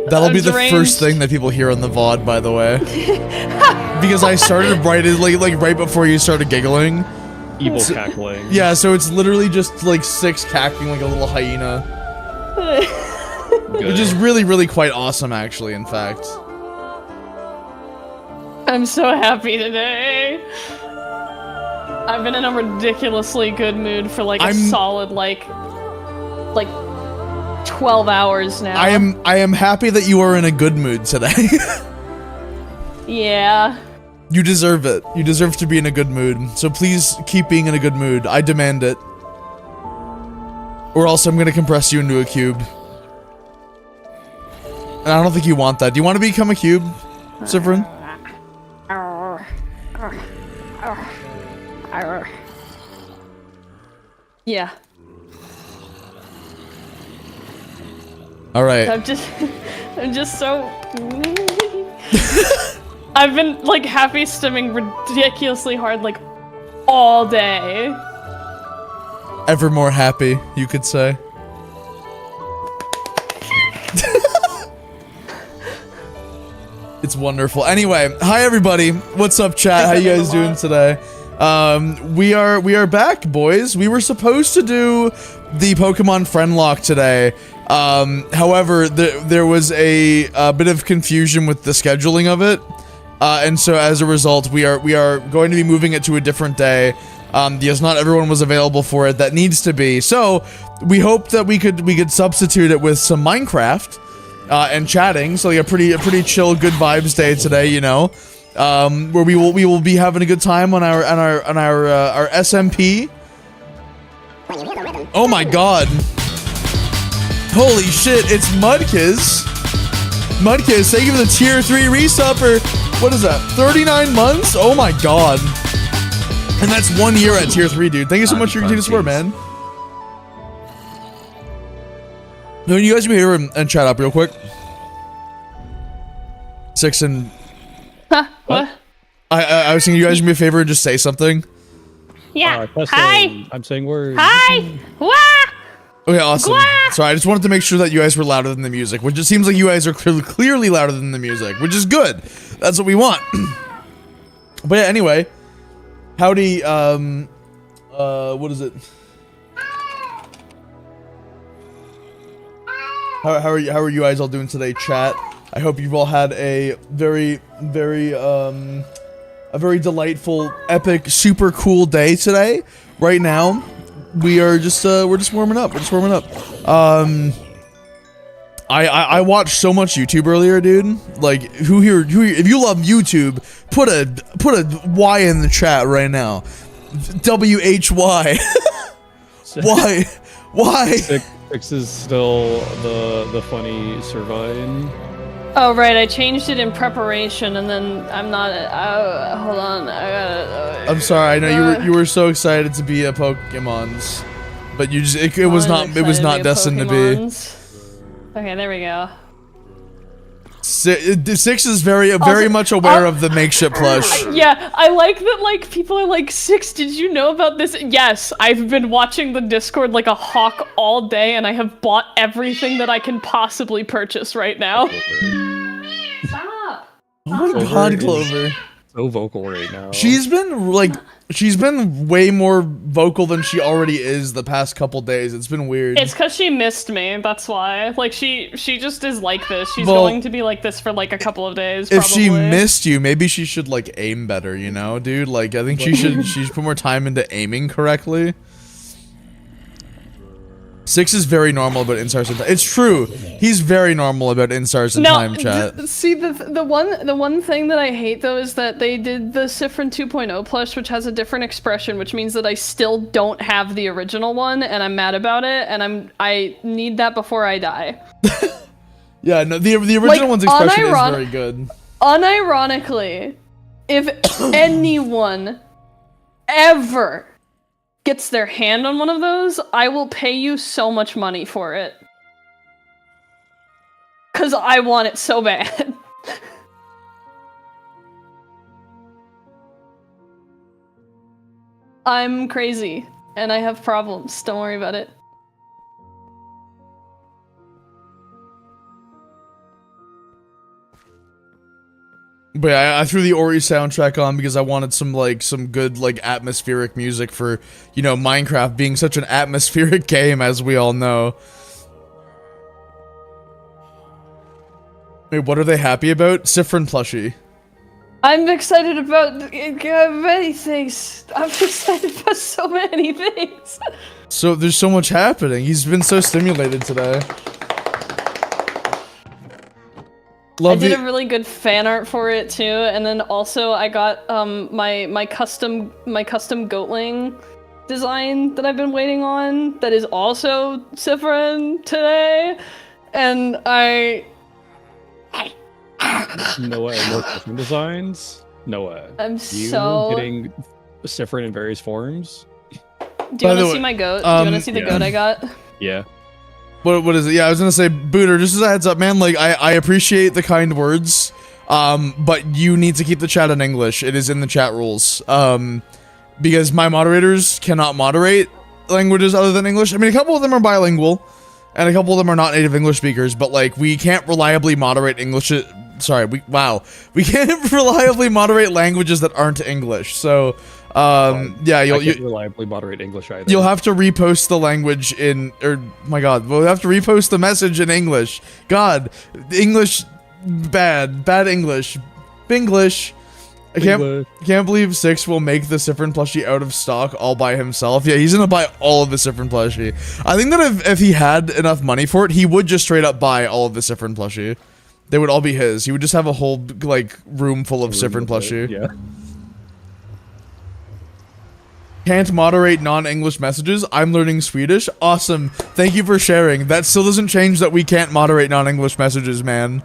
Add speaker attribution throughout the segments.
Speaker 1: That'll be the first thing that people hear on the VOD, by the way. Because I started like right before you started giggling.
Speaker 2: Evil cackling.
Speaker 1: Yeah, so it's literally just like Six cackling like a little hyena. Which is really, really quite awesome, actually, in fact.
Speaker 3: I'm so happy today. I've been in a ridiculously good mood for like a solid like 12 hours now.
Speaker 1: I am happy that you are in a good mood today.
Speaker 3: Yeah.
Speaker 1: You deserve it. You deserve to be in a good mood. So please keep being in a good mood. I demand it. Or else I'm gonna compress you into a cube. And I don't think you want that. Do you want to become a cube, Sivrin?
Speaker 3: Yeah.
Speaker 1: All right.
Speaker 3: I'm just so. I've been like happy stimming ridiculously hard like all day.
Speaker 1: Ever more happy, you could say. It's wonderful. Anyway, hi everybody. What's up, chat? How you guys doing today? We are back, boys. We were supposed to do the Pokemon Friend Lock today. However, there was a bit of confusion with the scheduling of it, and so as a result, we are going to be moving it to a different day. Because not everyone was available for it that needs to be. So we hope that we could substitute it with some Minecraft and chatting. So like a pretty chill, good vibes day today, you know, where we will be having a good time on our SMP. Oh my god! Holy shit! It's Mudkiz. Mudkiz, thank you for the tier 3 resub for what is that? 39 months? Oh my god! And that's 1 year at tier 3, dude. Thank you so much for your continued support, man. No, you guys be here and chat up real quick. Six and...
Speaker 3: Huh? What?
Speaker 1: I was thinking you guys do me a favor and just say something.
Speaker 3: Yeah. Hi.
Speaker 2: I'm saying words.
Speaker 3: Hi. Wah.
Speaker 1: Okay, awesome.
Speaker 3: Wah!
Speaker 1: Sorry, I just wanted to make sure that you guys were louder than the music, which it seems like you guys are clearly louder than the music, which is good. That's what we want. But yeah, anyway... Howdy, what is it? How are you guys all doing today, chat? I hope you've all had a very delightful, epic, super cool day today. Right now, we're just warming up. I watched so much YouTube earlier, dude. Like, who here, if you love YouTube, put a Y in the chat right now. WHY. Why?
Speaker 2: Six is still the funny Servine.
Speaker 3: Oh right, I changed it in preparation, and then I'm not. Hold on,
Speaker 1: I'm sorry. I know you were so excited to be a Pokemon's, but you just it was not destined to be.
Speaker 3: Okay, there we go.
Speaker 1: Six is very much aware of the makeshift plush.
Speaker 3: Yeah, I like that, like, people are like, Six, did you know about this? Yes, I've been watching the Discord like a hawk all day, and I have bought everything that I can possibly purchase right now. Stop!
Speaker 1: Oh my god, Clover.
Speaker 2: So vocal right now.
Speaker 1: She's been way more vocal than she already is the past couple days. It's been weird.
Speaker 3: It's because she missed me, that's why. Like, she just is like this. She's going to be like this for like a couple of days, probably.
Speaker 1: If she missed you, maybe she should like aim better, you know, dude? Like, I think she should put more time into aiming correctly. Six is very normal about instars and time. It's true. He's very normal about instars and time, chat.
Speaker 3: See, the one thing that I hate though is that they did the Siffrin 2.0 plush, which has a different expression, which means that I still don't have the original one, and I'm mad about it, and I need that before I die.
Speaker 1: Yeah, no, the original one's expression is very good.
Speaker 3: Unironically, if anyone ever gets their hand on one of those, I will pay you so much money for it. 'Cause I want it so bad. I'm crazy. and I have problems. Don't worry about it.
Speaker 1: But yeah, I threw the Ori soundtrack on because I wanted some good atmospheric music for, you know, Minecraft being such an atmospheric game, as we all know. Wait, what are they happy about? Siffrin plushie.
Speaker 3: I'm excited about many things. I'm excited about so many things.
Speaker 1: So there's so much happening. He's been so stimulated today.
Speaker 3: I did a really good fan art for it too, and then also I got my custom goatling design that I've been waiting on that is also Siffrin today, and
Speaker 2: No way, no Siffrin designs? No way.
Speaker 3: I'm
Speaker 2: you
Speaker 3: so
Speaker 2: getting Siffrin in various forms?
Speaker 3: Do you want to see my goat? Do you want to see the goat I got?
Speaker 2: Yeah.
Speaker 1: What is it? Yeah, I was gonna say, Booter, just as a heads up, man, like, I appreciate the kind words, but you need to keep the chat in English. It is in the chat rules. Because my moderators cannot moderate languages other than English. I mean, a couple of them are bilingual, and a couple of them are not native English speakers, but, like, we can't reliably moderate English. Sorry, we can't reliably moderate languages that aren't English, so... yeah,
Speaker 2: I can't reliably moderate English either.
Speaker 1: You'll have to repost the language in, my god, we'll have to repost the message in English. God, English, bad English. Binglish. I can't believe Six will make the Siffrin plushie out of stock all by himself. Yeah, he's gonna buy all of the Siffrin plushie. I think that if he had enough money for it, he would just straight up buy all of the Siffrin plushie. They would all be his. He would just have a whole, like, room full of Siffrin plushie.
Speaker 2: Yeah.
Speaker 1: Can't moderate non-English messages. I'm learning Swedish. Awesome. Thank you for sharing. That still doesn't change that we can't moderate non-English messages, man.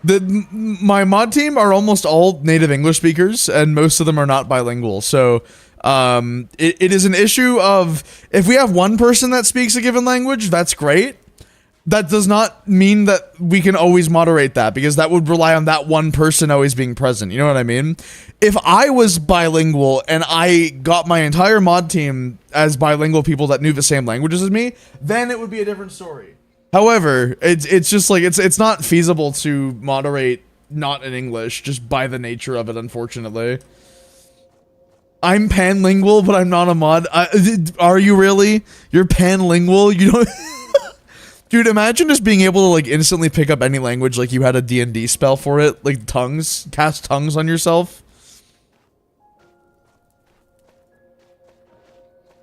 Speaker 1: My mod team are almost all native English speakers, and most of them are not bilingual. So, it is an issue of, if we have one person that speaks a given language, that's great. That does not mean that we can always moderate that, because that would rely on that one person always being present. You know what I mean? If I was bilingual and I got my entire mod team as bilingual people that knew the same languages as me, then it would be a different story. However, it's just like, it's not feasible to moderate not in English just by the nature of it, unfortunately. I'm panlingual, but I'm not a mod. Are you really? You're panlingual? You don't... Dude, imagine just being able to, like, instantly pick up any language like you had a D&D spell for it. Like, tongues. Cast tongues on yourself.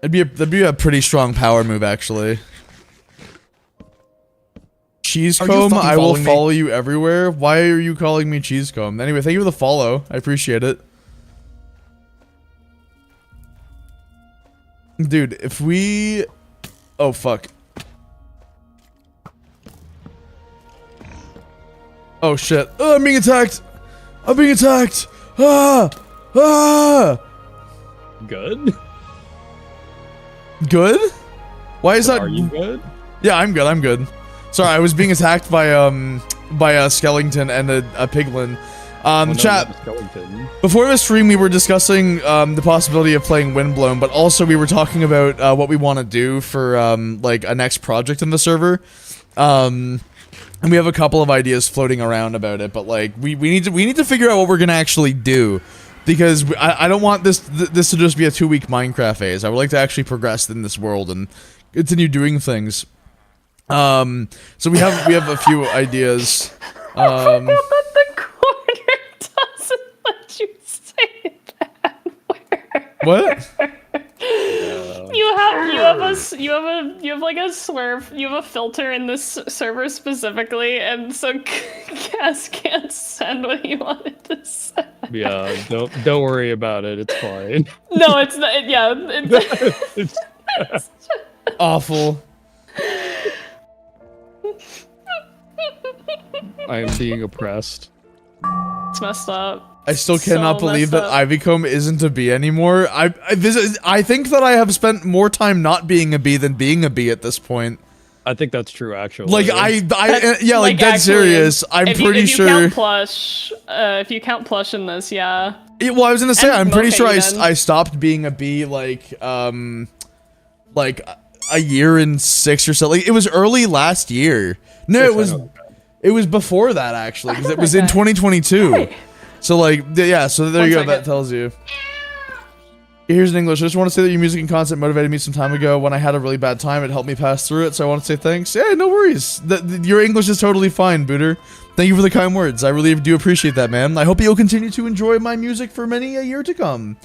Speaker 1: That'd be a pretty strong power move, actually. Cheesecomb, I will follow you everywhere. Why are you calling me Cheesecomb? Anyway, thank you for the follow. I appreciate it. Dude, if we... Oh, fuck. Oh shit. Oh, I'm being attacked! I'm being attacked! Ah! Ah!
Speaker 2: Good?
Speaker 1: Good? Why is that?
Speaker 2: Are you good?
Speaker 1: Yeah, I'm good, I'm good. Sorry, I was being attacked by a skeleton and a piglin. Chat, before the stream we were discussing the possibility of playing Windblown, but also we were talking about what we want to do for like a next project in the server. And we have a couple of ideas floating around about it, but like we need to figure out what we're gonna actually do, because I don't want this to just be a 2-week Minecraft phase. I would like to actually progress in this world and continue doing things. So we have a few ideas.
Speaker 3: I forgot that the corner doesn't let you say that word.
Speaker 1: What?
Speaker 3: You have like a swerve. You have a filter in this server specifically, and so Cass can't send what he wanted to send.
Speaker 2: Yeah, don't worry about it. It's fine.
Speaker 3: No, it's not. Yeah, it's
Speaker 1: Awful.
Speaker 2: I am being oppressed.
Speaker 3: It's messed up.
Speaker 1: I still cannot believe that
Speaker 3: up.
Speaker 1: Ivycomb isn't a bee anymore. I think that I have spent more time not being a bee than being a bee at this point.
Speaker 2: I think that's true, actually.
Speaker 1: Like yeah, like dead
Speaker 3: actually,
Speaker 1: serious. I'm pretty sure.
Speaker 3: If you count plush in this, yeah.
Speaker 1: Well, I was gonna say,
Speaker 3: And
Speaker 1: I'm pretty sure
Speaker 3: Mokey then.
Speaker 1: I stopped being a bee like like a year and 6 or so. Like it was early last year. No, it was before that actually, because it was in 2022.
Speaker 3: Hey.
Speaker 1: So like yeah, so there
Speaker 3: One
Speaker 1: you go.
Speaker 3: second.
Speaker 1: That tells you. Here's in English. I just want to say that your music and content motivated me some time ago when I had a really bad time. It helped me pass through it. So I want to say thanks. Yeah, no worries. Your English is totally fine, Booter. Thank you for the kind words. I really do appreciate that, man. I hope you'll continue to enjoy my music for many a year to come.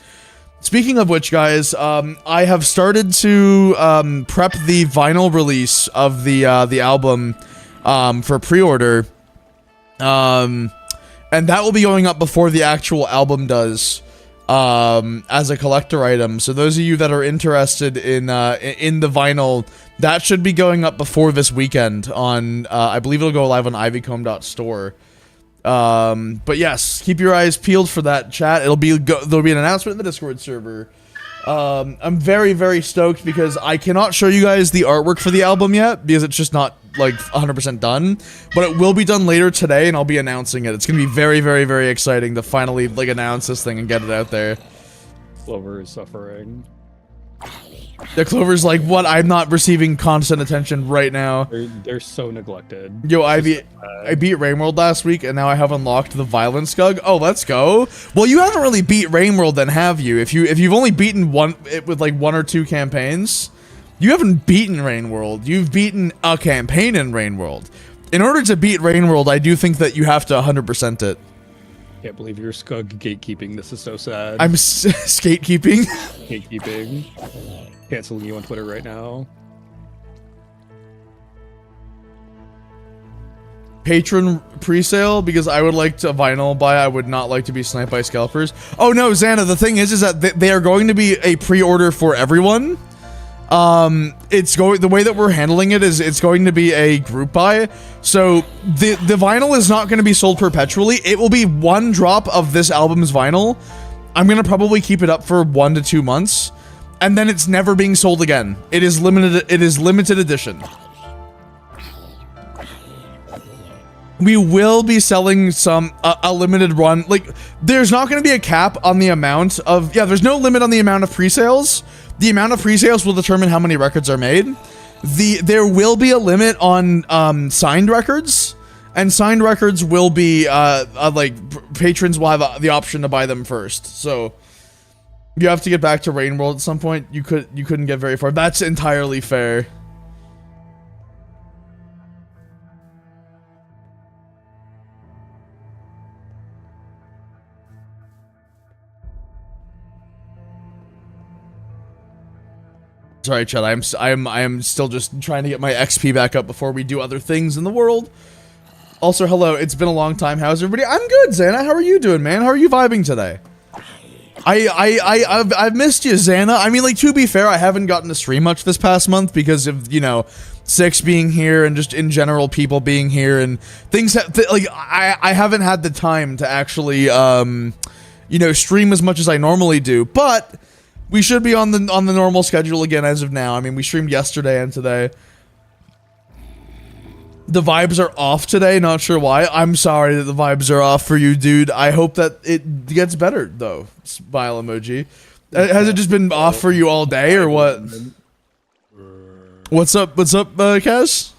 Speaker 1: Speaking of which, guys, I have started to prep the vinyl release of the album for pre-order, and that will be going up before the actual album does. As a collector item. So those of you that are interested in the vinyl, that should be going up before this weekend on, I believe it'll go live on ivycomb.store. But yes, keep your eyes peeled for that, chat. There'll be an announcement in the Discord server. I'm very, very stoked because I cannot show you guys the artwork for the album yet because it's just not like 100% done, but it will be done later today and I'll be announcing it. It's gonna be very, very, very exciting to finally like announce this thing and get it out there.
Speaker 2: Clover is suffering.
Speaker 1: The Clover's like, what? I'm not receiving constant attention right now.
Speaker 2: They're so neglected.
Speaker 1: Yo, I beat Rainworld last week and now I have unlocked the Violence Skug. Oh, let's go. Well, you haven't really beat Rainworld then, have you? If you've only beaten it with like 1 or 2 campaigns, you haven't beaten Rainworld. You've beaten a campaign in Rainworld. In order to beat Rainworld, I do think that you have to 100% it.
Speaker 2: Can't believe you're Skug gatekeeping. This is so sad.
Speaker 1: I'm skatekeeping.
Speaker 2: Gatekeeping. Canceling you on Twitter right now.
Speaker 1: Patron presale because I would like to vinyl buy. I would not like to be sniped by scalpers. Oh no, Xana, the thing is that they are going to be a pre-order for everyone. The way that we're handling it is it's going to be a group buy. So the vinyl is not going to be sold perpetually. It will be 1 drop of this album's vinyl. I'm going to probably keep it up for 1 to 2 months and then it's never being sold again. It is limited edition. We will be selling a limited run. Like there's not going to be a cap on the amount of, there's no limit on the amount of pre-sales. The amount of pre-sales will determine how many records are made. There will be a limit on signed records, and signed records will be like patrons will have the option to buy them first. So you have to get back to Rainworld at some point. You couldn't get very far. That's entirely fair. Sorry, Chad. I am still just trying to get my XP back up before we do other things in the world. Also, hello. It's been a long time. How's everybody? I'm good, Xana. How are you doing, man? How are you vibing today? I've missed you, Xana. I mean, like, to be fair, I haven't gotten to stream much this past month because of, you know, Six being here and just in general people being here and things like I haven't had the time to actually you know, stream as much as I normally do, but we should be on the normal schedule again as of now. I mean, we streamed yesterday and today. The vibes are off today, not sure why. I'm sorry that the vibes are off for you, dude. I hope that it gets better, though. Smile emoji. Has it just been off for you all day, or what? What's up, Kaz?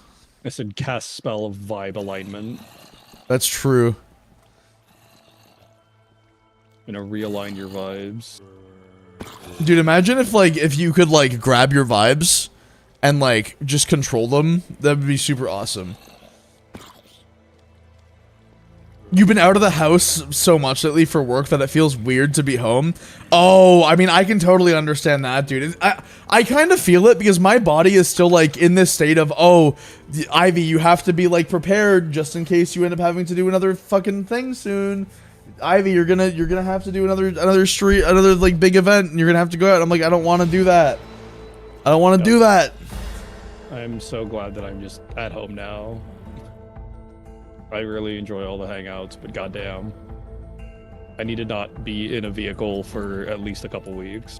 Speaker 2: I said cast spell of vibe alignment.
Speaker 1: That's true.
Speaker 2: I'm gonna realign your vibes.
Speaker 1: Dude, imagine if you could, like, grab your vibes and, like, just control them. That would be super awesome. You've been out of the house so much lately for work that it feels weird to be home. Oh, I mean, I can totally understand that, dude. I kind of feel it because my body is still, like, in this state of, oh, Ivy, you have to be, like, prepared just in case you end up having to do another fucking thing soon. Ivy, you're gonna have to do another like big event, and you're gonna have to go out. I'm like, I don't want to do that. I don't want to do that.
Speaker 2: I'm so glad that I'm just at home now. I really enjoy all the hangouts, but goddamn, I need to not be in a vehicle for at least a couple weeks.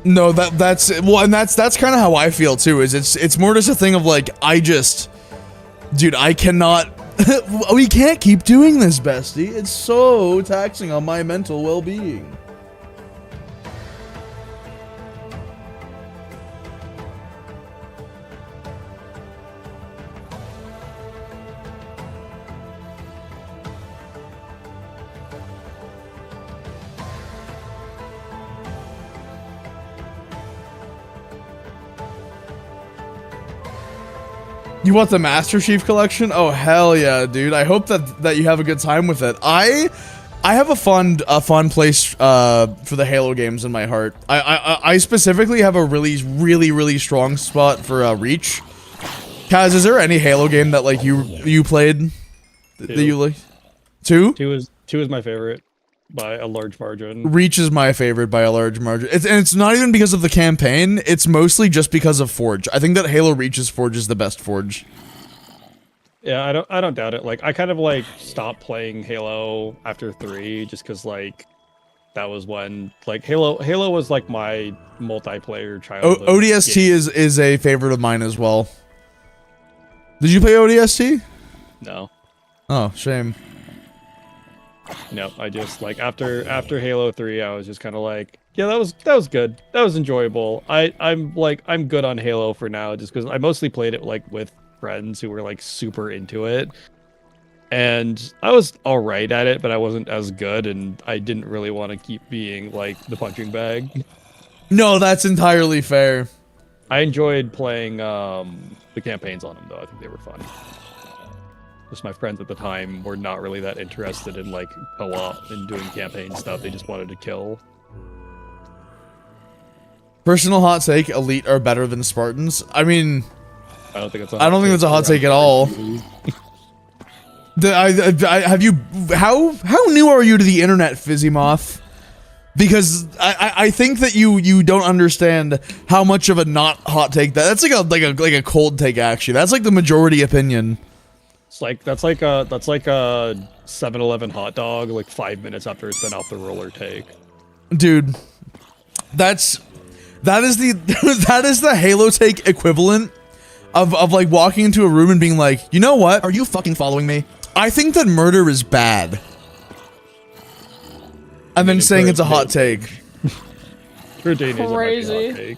Speaker 1: No, that's well, and that's kind of how I feel too. Is it's more just a thing of like, dude, I cannot. We can't keep doing this, bestie. It's so taxing on my mental well-being. You want the Master Chief Collection? Oh hell yeah, dude! I hope that you have a good time with it. I have a fun place for the Halo games in my heart. I specifically have a really strong spot for Reach. Kaz, is there any Halo game that like you played that you like? Two?
Speaker 2: Two is my favorite by a large margin.
Speaker 1: Reach is my favorite by a large margin. It's not even because of the campaign. It's mostly just because of Forge. I think that Halo Reach's Forge is the best Forge.
Speaker 2: Yeah, I don't doubt it. Like I kind of like stopped playing Halo after 3 just because like that was when like Halo was like my multiplayer childhood.
Speaker 1: ODST
Speaker 2: game.
Speaker 1: is a favorite of mine as well. Did you play ODST?
Speaker 2: No.
Speaker 1: Oh, shame.
Speaker 2: No, I just like after Halo 3, I was just kind of like, yeah, that was good. That was enjoyable. I'm good on Halo for now, just because I mostly played it like with friends who were like super into it, and I was all right at it, but I wasn't as good, and I didn't really want to keep being like the punching bag.
Speaker 1: No, that's entirely fair.
Speaker 2: I enjoyed playing the campaigns on them though. I think they were fun. Just my friends at the time were not really that interested in like co-op and doing campaign stuff. They just wanted to kill.
Speaker 1: Personal hot take: Elite are better than Spartans. I mean,
Speaker 2: I don't think it's.
Speaker 1: I don't think it's a hot take at all. Have you? How new are you to the internet, Fizzy Moth? Because I think that you don't understand how much of a not hot take that's like a cold take actually. That's like the majority opinion.
Speaker 2: It's like that's like a 7-Eleven hot dog like 5 minutes after it's been off the roller take.
Speaker 1: Dude, that is the Halo take equivalent of like walking into a room and being like, you know what? Are you fucking following me? I think that murder is bad. And then saying it's a hot take.
Speaker 2: For Dane,
Speaker 3: Crazy.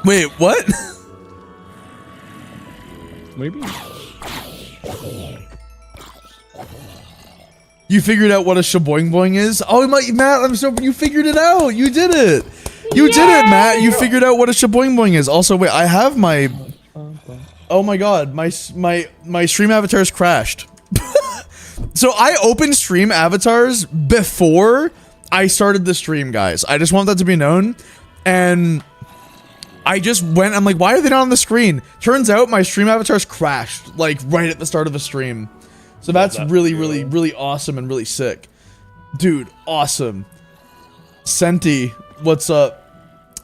Speaker 1: Wait, what?
Speaker 2: Maybe.
Speaker 1: You figured out what a shaboing boing is? Oh, Matt, I'm so you figured it out. You did it. You did it, Matt. You figured out what a shaboing boing is. Also, wait, I have my. Oh my god, my stream avatars crashed. So I opened stream avatars before I started the stream, guys. I just want that to be known. And I just went, I'm like, why are they not on the screen? Turns out my stream avatars crashed, like, right at the start of the stream. So that's really awesome and really sick. Dude, awesome. Senti, what's up?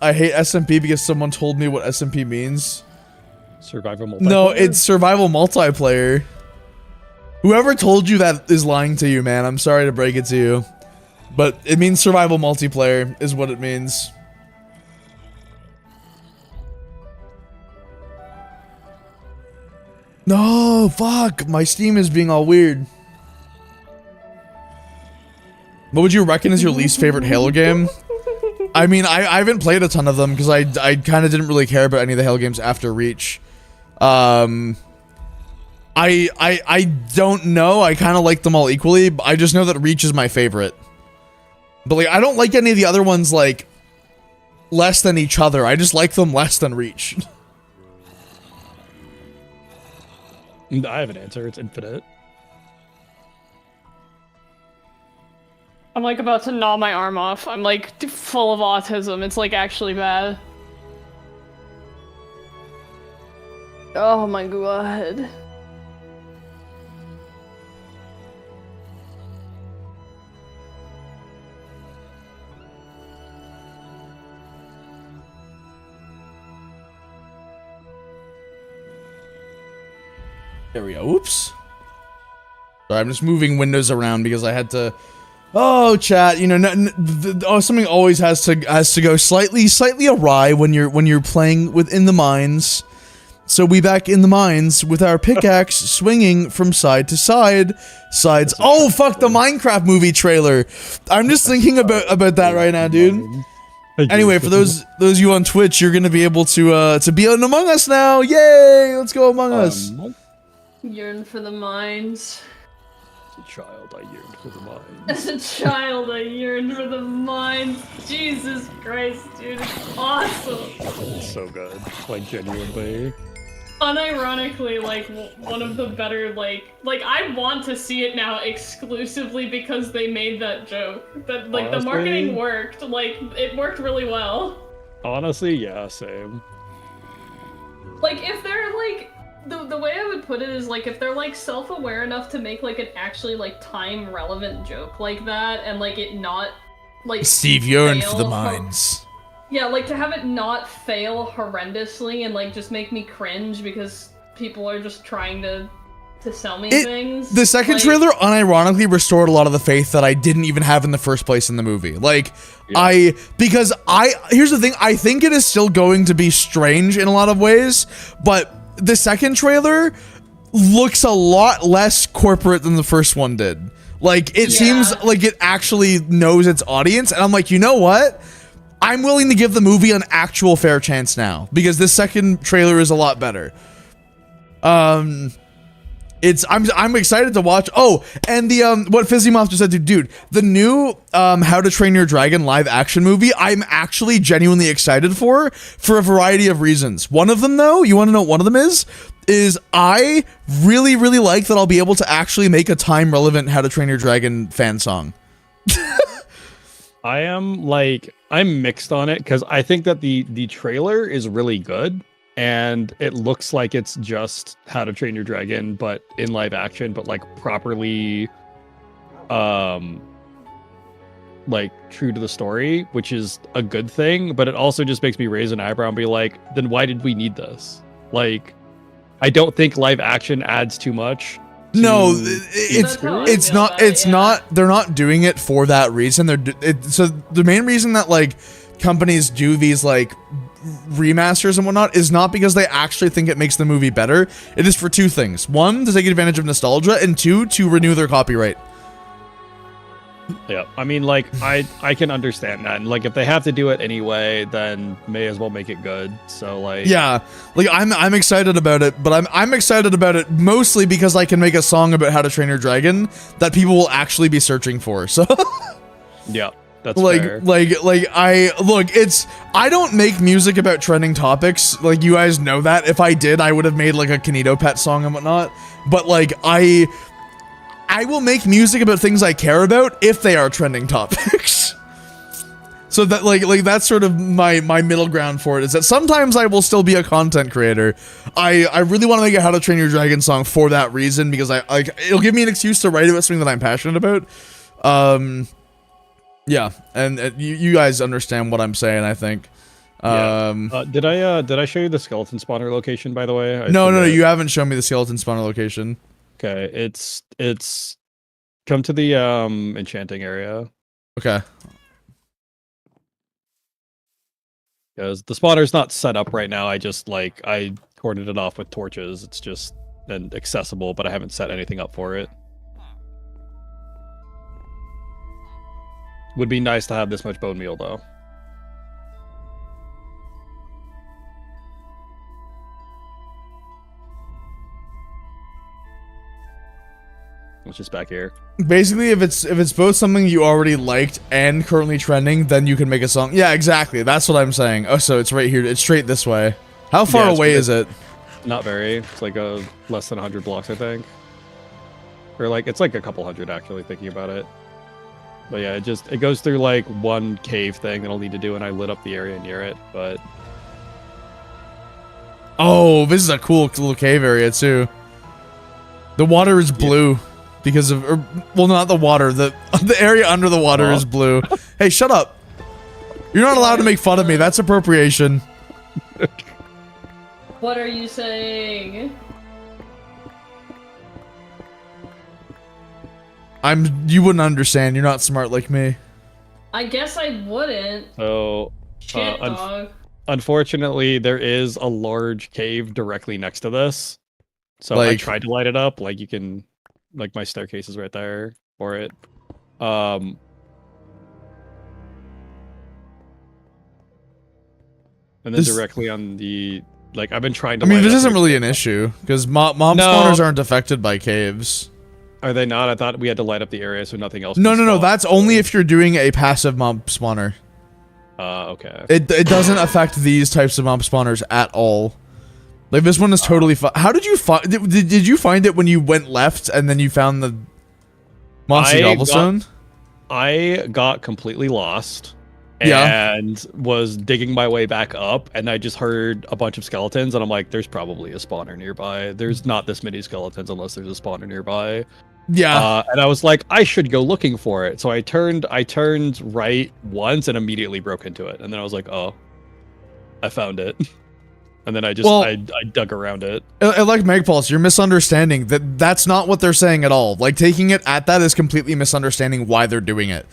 Speaker 1: I hate SMP because someone told me what SMP means.
Speaker 2: Survival multiplayer?
Speaker 1: No, it's survival multiplayer. Whoever told you that is lying to you, man. I'm sorry to break it to you. But it means survival multiplayer is what it means. No, fuck. My Steam is being all weird. What would you reckon is your least favorite Halo game? I mean, I haven't played a ton of them because I kind of didn't really care about any of the Halo games after Reach. I don't know. I kind of like them all equally. But I just know that Reach is my favorite. But like, I don't like any of the other ones like less than each other. I just like them less than Reach.
Speaker 2: I have an answer. It's Infinite.
Speaker 3: I'm like about to gnaw my arm off. I'm like full of autism. It's like actually bad. Oh my god.
Speaker 1: There we go. Oops. Sorry, I'm just moving windows around because I had to. Oh, chat. You know, something always has to go slightly awry when you're playing within the mines. So we back in the mines with our pickaxe swinging from side to side. Sides. Oh fuck, the Minecraft movie trailer. I'm just thinking about that right now, dude. Anyway, for those of you on Twitch, you're gonna be able to be on Among Us now. Yay! Let's go Among Us.
Speaker 3: Yearn for the mines.
Speaker 2: As a child, I yearned for the mines.
Speaker 3: As a child, I yearned for the mines. Jesus Christ, dude, it's awesome.
Speaker 2: It's so good. Like, genuinely.
Speaker 3: unironically, like, one of the better, like I want to see it now exclusively because they made that joke. That, like,
Speaker 2: Honestly,
Speaker 3: the marketing worked. Like, it worked really well.
Speaker 2: Honestly, yeah, same.
Speaker 3: Like, if they're, like, the way I would put it is, like, if they're, like, self-aware enough to make, like, an actually, like, time-relevant joke like that, and, like, it not, like,
Speaker 1: Steve, you're in for the
Speaker 3: fail
Speaker 1: mines.
Speaker 3: Yeah, like, to have it not fail horrendously and, like, just make me cringe because people are just trying to sell me things.
Speaker 1: The second
Speaker 3: like,
Speaker 1: trailer unironically restored a lot of the faith that I didn't even have in the first place in the movie. Like,
Speaker 2: Yeah.
Speaker 1: here's the thing, I think it is still going to be strange in a lot of ways, but the second trailer looks a lot less corporate than the first one did. Like, it seems like it actually knows its audience, and I'm like, you know what? I'm willing to give the movie an actual fair chance now, because this second trailer is a lot better. I'm excited to watch. Oh, and the what Fizzy Monster said, dude, the new How to Train Your Dragon live action movie, I'm actually genuinely excited for a variety of reasons. One of them, though, you want to know what one of them is I really, really like that I'll be able to actually make a time relevant How to Train Your Dragon fan song.
Speaker 2: I'm mixed on it because I think that the trailer is really good and it looks like it's just How to Train Your Dragon but in live action, but like properly like true to the story, which is a good thing, but it also just makes me raise an eyebrow and be like, then why did we need this? Like, I don't think live action adds too much.
Speaker 1: No, it's not. They're not doing it for that reason. So the main reason that like companies do these like remasters and whatnot is not because they actually think it makes the movie better. It is for two things: one, to take advantage of nostalgia, and two, to renew their copyright.
Speaker 2: Yeah, I mean, like, I can understand that. And, like, if they have to do it anyway, then may as well make it good. So, like...
Speaker 1: Yeah, like, I'm excited about it, but I'm excited about it mostly because I can make a song about How to Train Your Dragon that people will actually be searching for, so...
Speaker 2: Yeah, that's fair.
Speaker 1: I don't make music about trending topics, like, you guys know that. If I did, I would have made, like, a Kanito Pet song and whatnot, but, like, I will make music about things I care about if they are trending topics. So that like that's sort of my middle ground for it, is that sometimes I will still be a content creator. I really want to make a How to Train Your Dragon song for that reason, because it'll give me an excuse to write about something that I'm passionate about. Yeah, and you guys understand what I'm saying, I think.
Speaker 2: Did I show you the skeleton spawner location, by the way?
Speaker 1: No, you haven't shown me the skeleton spawner location.
Speaker 2: Okay, it's come to the enchanting area.
Speaker 1: Okay.
Speaker 2: Because the spawner's not set up right now. I just I cordoned it off with torches. It's just then accessible, but I haven't set anything up for it. Would be nice to have this much bone meal though. It's just back here.
Speaker 1: Basically, if it's both something you already liked and currently trending, then you can make a song. Yeah, exactly. That's what I'm saying. Oh, so it's right here. It's straight this way. How far away is it?
Speaker 2: Not very. It's like less than 100 blocks, I think. Or like it's like a couple hundred actually, thinking about it. But yeah, it goes through like one cave thing that I'll need to do, and I lit up the area near it. But
Speaker 1: oh, this is a cool little cave area too. The water is blue. Because of, well, not the water. The area under the water is blue. Hey, shut up! You're not allowed to make fun of me. That's appropriation.
Speaker 3: What are you saying?
Speaker 1: You wouldn't understand. You're not smart like me.
Speaker 3: I guess I wouldn't.
Speaker 2: So,
Speaker 3: shit, dog.
Speaker 2: Unfortunately, there is a large cave directly next to this. So I tried to light it up. Like you can. Like my staircase is right there for it. And then directly on the I've been trying to.
Speaker 1: I mean, this isn't really an issue because mob spawners aren't affected by caves.
Speaker 2: Are they not? I thought we had to light up the area so nothing else.
Speaker 1: No. That's only if you're doing a passive mob spawner.
Speaker 2: Okay.
Speaker 1: It doesn't affect these types of mob spawners at all. Like this one is totally fun. How did you find? Did you find it when you went left and then you found the Monster Cobblestone?
Speaker 2: I got completely lost.
Speaker 1: Yeah.
Speaker 2: And was digging my way back up, and I just heard a bunch of skeletons, and I'm like, there's probably a spawner nearby. There's not this many skeletons unless there's a spawner nearby.
Speaker 1: Yeah.
Speaker 2: And I was like, I should go looking for it. So I turned right once and immediately broke into it. And then I was like, oh, I found it. And then I dug around it.
Speaker 1: Like Megpulse, you're misunderstanding that's not what they're saying at all. Like taking it at that is completely misunderstanding why they're doing it.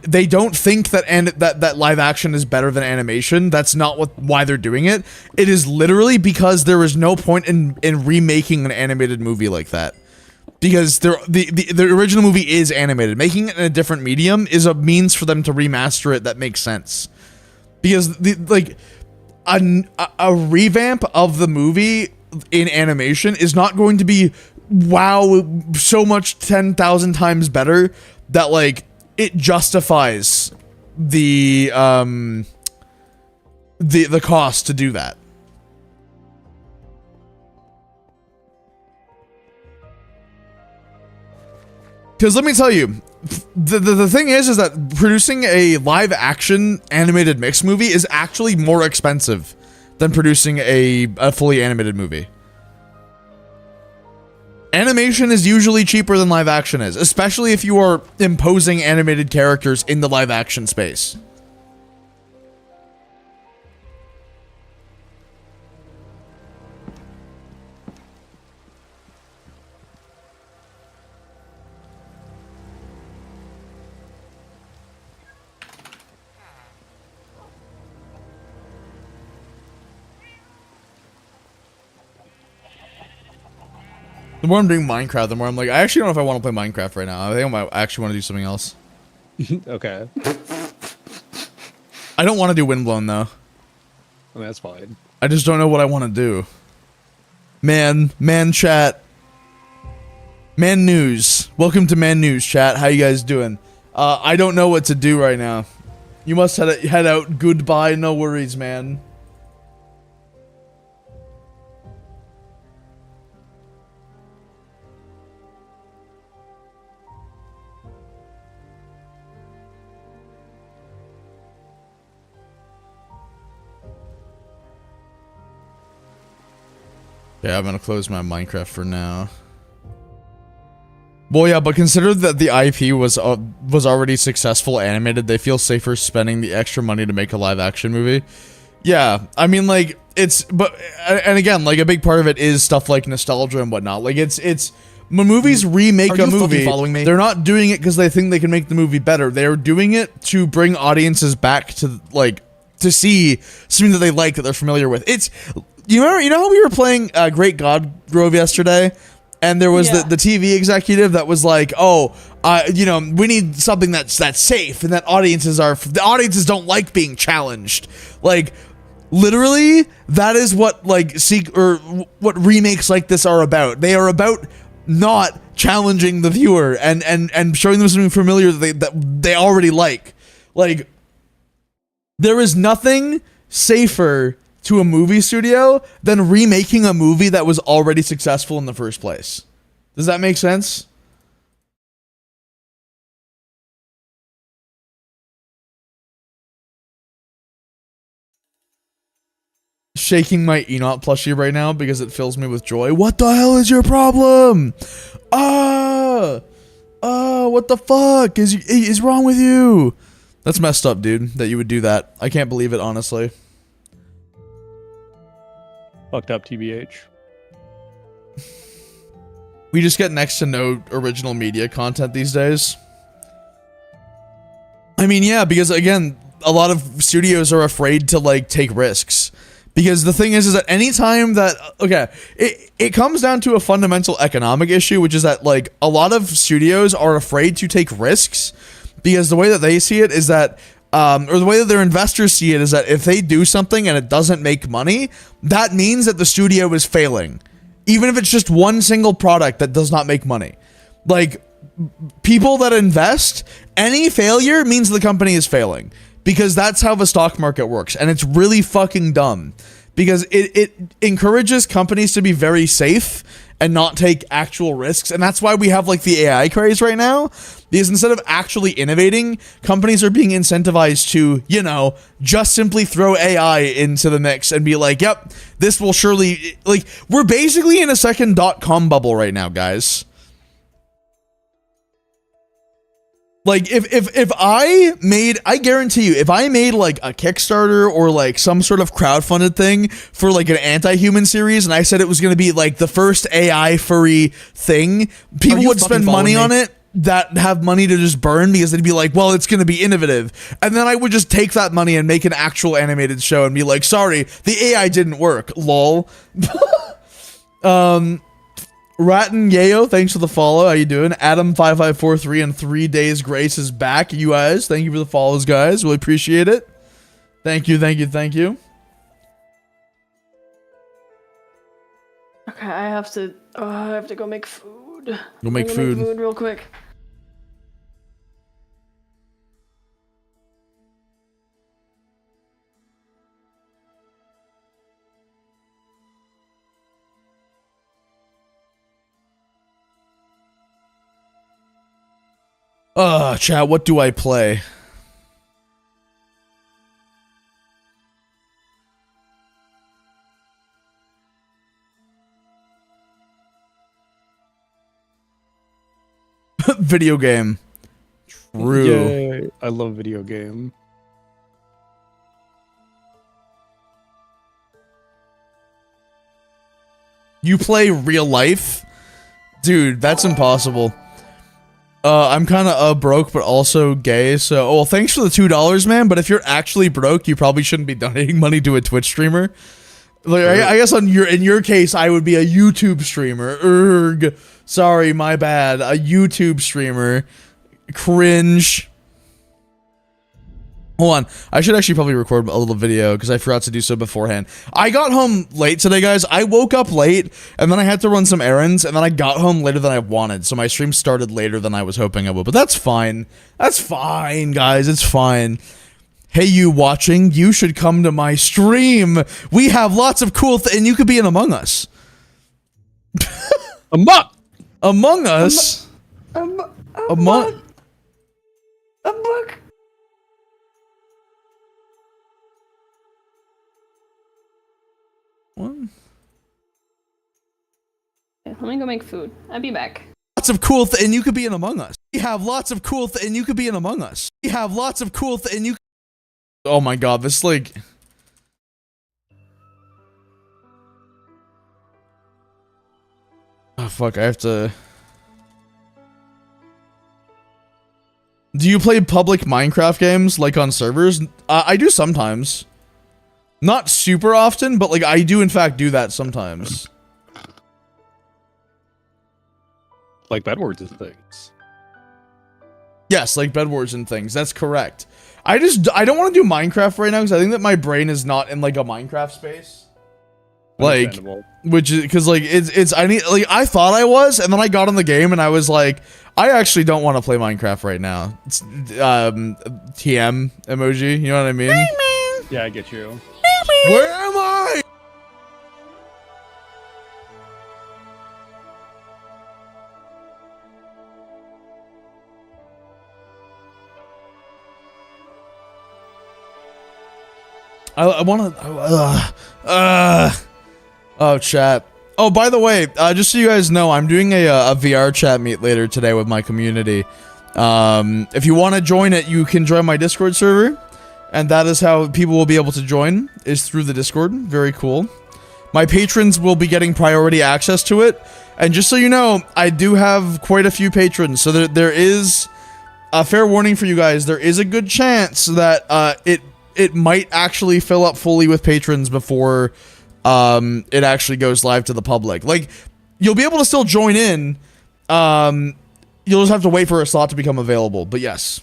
Speaker 1: They don't think that live action is better than animation. That's not why they're doing it. It is literally because there is no point in remaking an animated movie like that. Because the original movie is animated. Making it in a different medium is a means for them to remaster it that makes sense. Because a revamp of the movie in animation is not going to be so much 10,000 times better that like it justifies the cost to do that. Because let me tell you, the thing is that producing a live action animated mix movie is actually more expensive than producing a fully animated movie. Animation is usually cheaper than live action is, especially if you are imposing animated characters in the live action space. The more I'm doing Minecraft, the more I'm like, I actually don't know if I want to play Minecraft right now. I think I might actually want to do something else.
Speaker 2: Okay.
Speaker 1: I don't want to do Windblown, though.
Speaker 2: I mean, that's fine.
Speaker 1: I just don't know what I want to do. Man chat. Man news. Welcome to Man News chat. How you guys doing? I don't know what to do right now. You must head out. Goodbye. No worries, man. Yeah, I'm gonna close my Minecraft for now. Well, yeah, but consider that the IP was already successful animated. They feel safer spending the extra money to make a live action movie. Yeah, I mean, like and again, like a big part of it is stuff like nostalgia and whatnot. Like it's when movies remake a movie, following me? They're not doing it because they think they can make the movie better. They are doing it to bring audiences back to to see something that they like, that they're familiar with. It's you know how we were playing Great God Grove yesterday, and there was the TV executive that was like, oh, we need something that's safe and that the audiences don't like being challenged. Like literally, that is what what remakes like this are about. They are about not challenging the viewer and showing them something familiar that they already like. Like there is nothing safer to a movie studio than remaking a movie that was already successful in the first place. Does that make sense? Shaking my Enoch plushie right now because it fills me with joy. What the hell is your problem? What the fuck is wrong with you? That's messed up, dude, that you would do that. I can't believe it, honestly.
Speaker 2: Fucked up, TBH.
Speaker 1: We just get next to no original media content these days. I mean, yeah, because again, a lot of studios are afraid to take risks. Because the thing is that anytime that, it comes down to a fundamental economic issue, which is that a lot of studios are afraid to take risks because the way that they see it is that or the way that their investors see it is that if they do something and it doesn't make money, that means that the studio is failing. Even if it's just one single product that does not make money. People that invest, any failure means the company is failing. Because that's how the stock market works. And it's really fucking dumb. because it encourages companies to be very safe and not take actual risks. And that's why we have like the AI craze right now, because instead of actually innovating, companies are being incentivized to, you know, just simply throw AI into the mix and be like, yep, this will surely, like, we're basically in a second .com bubble right now, guys. Like, if I guarantee you, if I made like a Kickstarter or like some sort of crowdfunded thing for like an anti-human series, and I said it was going to be like the first AI furry thing, people would spend money on it that have money to just burn, because they'd be like, well, it's going to be innovative. And then I would just take that money and make an actual animated show and be like, sorry, the AI didn't work, lol. Ratten Yayo, thanks for the follow. How you doing? Adam5543 and 3 Days Grace is back. You guys, thank you for the follows, guys. Really appreciate it. Thank you, thank you, thank you.
Speaker 3: Okay, I have to go make food.
Speaker 1: Go make food.
Speaker 3: Make food real quick.
Speaker 1: Chat, what do I play? Video game. True.
Speaker 2: Yay. I love video game.
Speaker 1: You play real life? Dude, that's impossible. I'm kind of broke, but also gay, so... well, thanks for the $2, man, but if you're actually broke, you probably shouldn't be donating money to a Twitch streamer. Like, I guess in your case, I would be a YouTube streamer. Erg. Sorry, my bad. A YouTube streamer. Cringe. Hold on. I should actually probably record a little video because I forgot to do so beforehand. I got home late today, guys. I woke up late and then I had to run some errands and then I got home later than I wanted. So my stream started later than I was hoping I would. But that's fine. That's fine, guys. It's fine. Hey, you watching, you should come to my stream. We have lots of cool and you could be in Among Us. Among Us? Among... What?
Speaker 3: Okay, let me go make food. I'll be back.
Speaker 1: Lots of cool and you could be in Among Us. We have lots of cool and you could be in Among Us. We have lots of cool and you... Oh my god, this like... Oh fuck, I have to... Do you play public Minecraft games, like on servers? I do sometimes. Not super often, but like I do in fact do that sometimes.
Speaker 2: Like Bedwars and things.
Speaker 1: Yes, like Bedwars and things. That's correct. I don't want to do Minecraft right now because I think that my brain is not in like a Minecraft space. Like, which is because like I thought I was, and then I got on the game and I was like, I actually don't want to play Minecraft right now. It's TM emoji, you know what I mean?
Speaker 2: Yeah, I get you.
Speaker 1: Where am I? I want to... Oh, chat. Oh, by the way, just so you guys know, I'm doing a VR chat meet later today with my community. If you want to join it, you can join my Discord server. And that is how people will be able to join, is through the Discord. Very cool. My patrons will be getting priority access to it. And just so you know, I do have quite a few patrons. So there is a fair warning for you guys. There is a good chance that it might actually fill up fully with patrons before it actually goes live to the public. Like, you'll be able to still join in. You'll just have to wait for a slot to become available. But yes.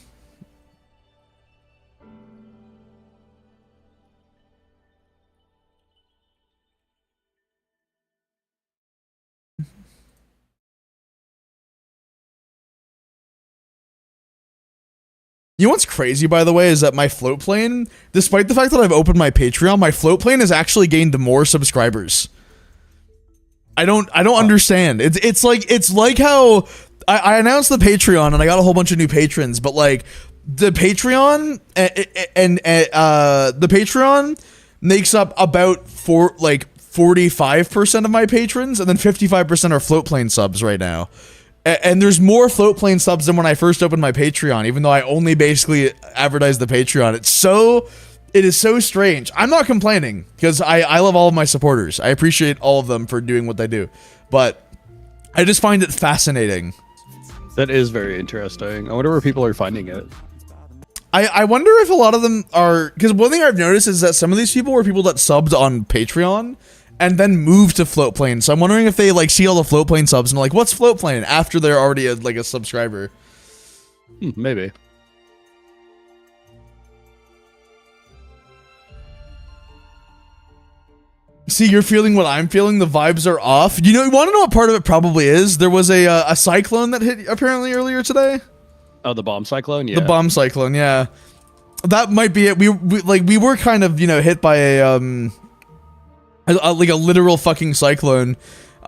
Speaker 1: You know what's crazy, by the way, is that my float plane, despite the fact that I've opened my Patreon, my float plane has actually gained more subscribers. I don't understand. It's like how I announced the Patreon and I got a whole bunch of new patrons, but like the Patreon and the Patreon makes up about 45% of my patrons, and then 55% are float plane subs right now. And there's more float plane subs than when I first opened my Patreon, even though I only basically advertised the Patreon. It is so strange. I'm not complaining because I love all of my supporters. I appreciate all of them for doing what they do, but I just find it fascinating.
Speaker 2: That is very interesting. I wonder where people are finding it.
Speaker 1: I wonder if a lot of them are, because one thing I've noticed is that some of these people were people that subbed on Patreon and then moved to Floatplane. So I'm wondering if they like see all the Floatplane subs and are like, what's Floatplane, after they're already a subscriber.
Speaker 2: Maybe.
Speaker 1: See, you're feeling what I'm feeling. The vibes are off. You want to know what part of it probably is? There was a cyclone that hit apparently earlier today.
Speaker 2: Oh, the bomb cyclone? Yeah.
Speaker 1: The bomb cyclone, yeah. That might be it. We were kind of, hit by a literal fucking cyclone.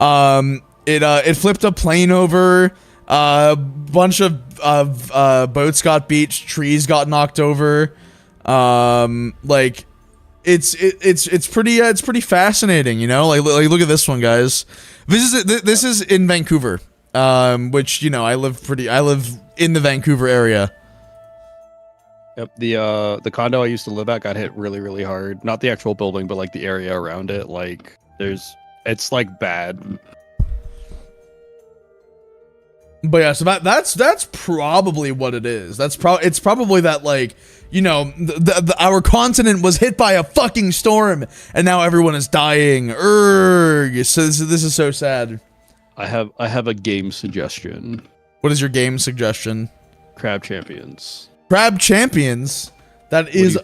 Speaker 1: It flipped a plane over. Bunch of boats got beached, trees got knocked over. It's pretty fascinating, like look at this one, guys. This is in Vancouver. Which, I live in the Vancouver area.
Speaker 2: Yep, the condo I used to live at got hit really, really hard. Not the actual building, but like the area around it. Like it's like bad.
Speaker 1: But yeah, so that's probably what it is. It's probably that, like, our continent was hit by a fucking storm and now everyone is dying. Urgh. So this is so sad.
Speaker 2: I have a game suggestion.
Speaker 1: What is your game suggestion?
Speaker 2: Crab Champions.
Speaker 1: Crab Champions? That is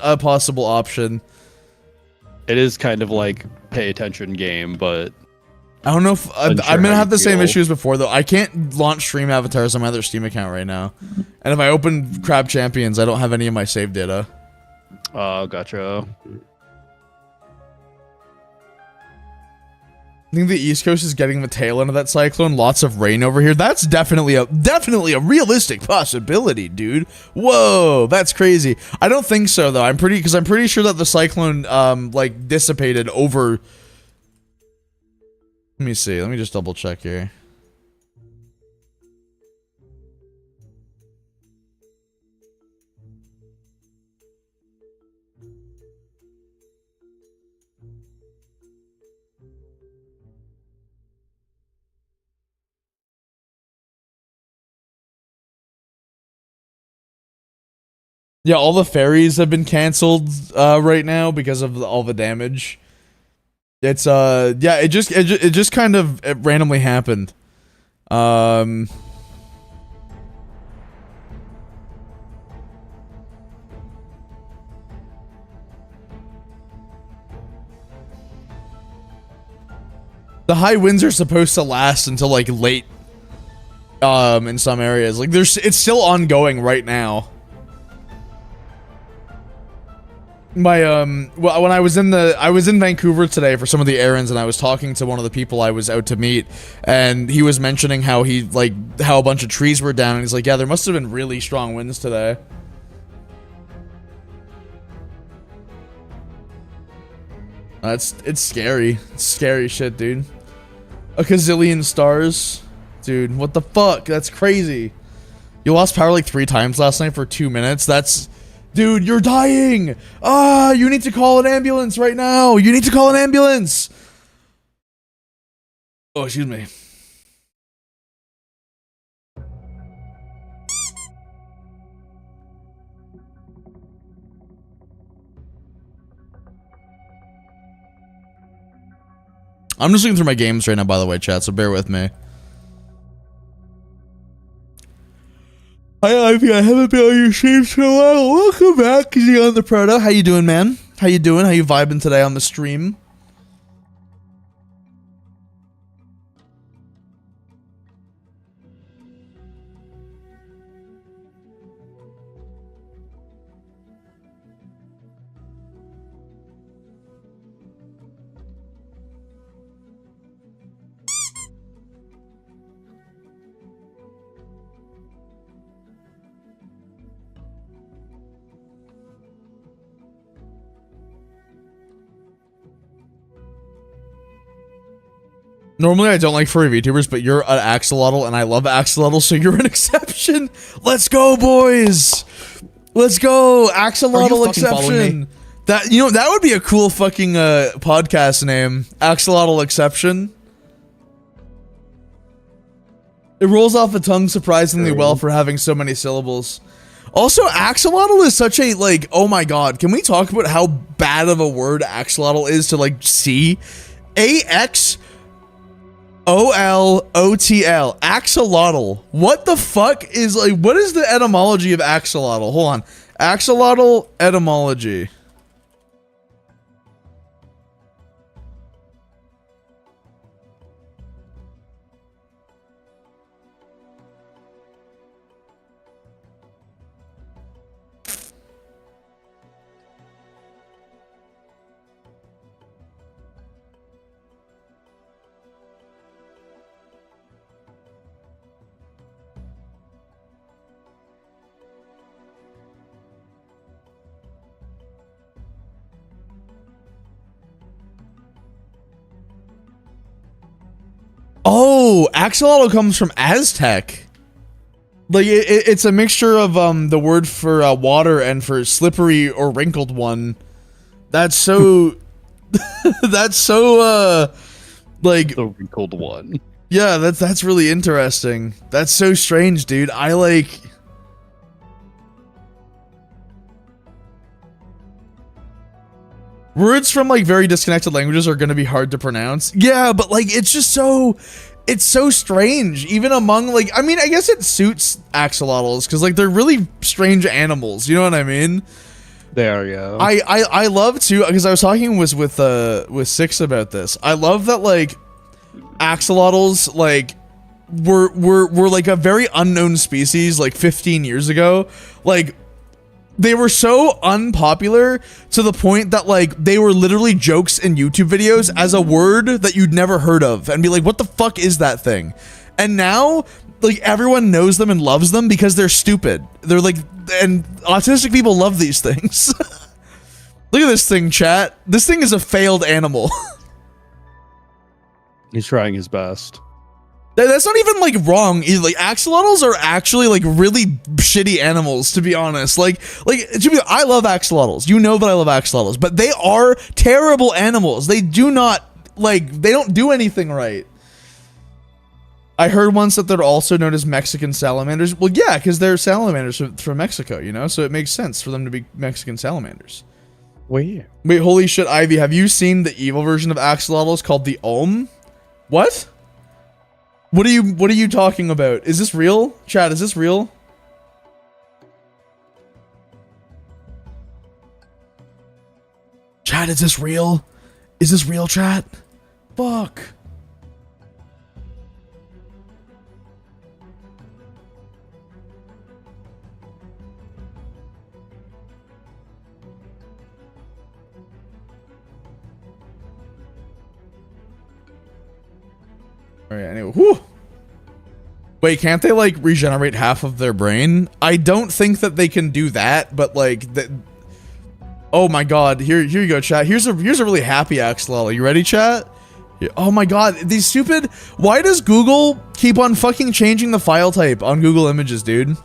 Speaker 1: a possible option.
Speaker 2: It is kind of like pay attention game, but
Speaker 1: I don't know if I'm gonna have the same issues before though. I can't launch stream avatars on my other Steam account right now, and if I open Crab Champions, I don't have any of my save data.
Speaker 2: Oh, gotcha.
Speaker 1: I think the East Coast is getting the tail end of that cyclone. Lots of rain over here. That's definitely a realistic possibility, dude. Whoa, that's crazy. I don't think so though. I'm pretty sure that the cyclone dissipated over. Let me see. Let me just double check here. Yeah, all the ferries have been canceled right now because of all the damage. It's yeah, it just kind of randomly happened. The high winds are supposed to last until like late in some areas. Like it's still ongoing right now. Well, when I was in Vancouver today for some of the errands, and I was talking to one of the people I was out to meet, and he was mentioning how how a bunch of trees were down, and he's like, yeah, there must have been really strong winds today. It's scary. It's scary shit, dude. A gazillion stars. Dude, what the fuck? That's crazy. You lost power like 3 times last night for 2 minutes. That's... Dude, you're dying! Ah, you need to call an ambulance right now! You need to call an ambulance! Oh, excuse me. I'm just looking through my games right now, by the way, chat, so bear with me. Hi, Ivy. I haven't been on your streams for a while. Welcome back, on the Proto. How you doing, man? How you doing? How you vibing today on the stream? Normally, I don't like furry VTubers, but you're an axolotl, and I love axolotl, so you're an exception. Let's go, boys. Let's go, axolotl exception. That that would be a cool fucking podcast name, axolotl exception. It rolls off the tongue surprisingly well for having so many syllables. Also, axolotl is such a, like, oh my god, can we talk about how bad of a word axolotl is to, like, see? A-X-O-L-O-T-L, axolotl. What the fuck is, like, what is the etymology of axolotl? Hold on. Axolotl etymology. Oh, axolotl comes from Aztec. Like it's a mixture of the word for water and for slippery or wrinkled one. That's so that's so like
Speaker 2: The wrinkled one.
Speaker 1: yeah, that's really interesting. That's so strange, dude. I like words from like very disconnected languages are going to be hard to pronounce. Yeah, but like it's just it's so strange even among like I mean, I guess it suits axolotls cuz like they're really strange animals, you know what I mean?
Speaker 2: They are, yeah.
Speaker 1: I love to because I was talking with Six about this. I love that like axolotls like were like a very unknown species like 15 years ago. Like they were so unpopular to the point that like they were literally jokes in YouTube videos as a word that you'd never heard of and be like, what the fuck is that thing? And now like everyone knows them and loves them because they're stupid. They're like, and autistic people love these things. Look at this thing, chat. This thing is a failed animal.
Speaker 2: He's trying his best.
Speaker 1: That's not even like wrong either. Like axolotls are actually like really shitty animals, to be honest. I love axolotls. You know that I love axolotls, but they are terrible animals. They do not they don't do anything right. I heard once that they're also known as Mexican salamanders. Well, yeah, because they're salamanders from Mexico, you know, so it makes sense for them to be Mexican salamanders.
Speaker 2: Wait,
Speaker 1: holy shit, Ivy, have you seen the evil version of axolotls called the Ohm? What? What are you talking about? Is this real? Chat, is this real? Chat, is this real? Is this real, chat? Fuck. Alright, anyway, whew. Wait, can't they like regenerate half of their brain? I don't think that they can do that, but like oh my god, here you go, chat. Here's a really happy axolotl. You ready, chat? Yeah. Oh my god, these stupid. Why does Google keep on fucking changing the file type on Google Images, dude?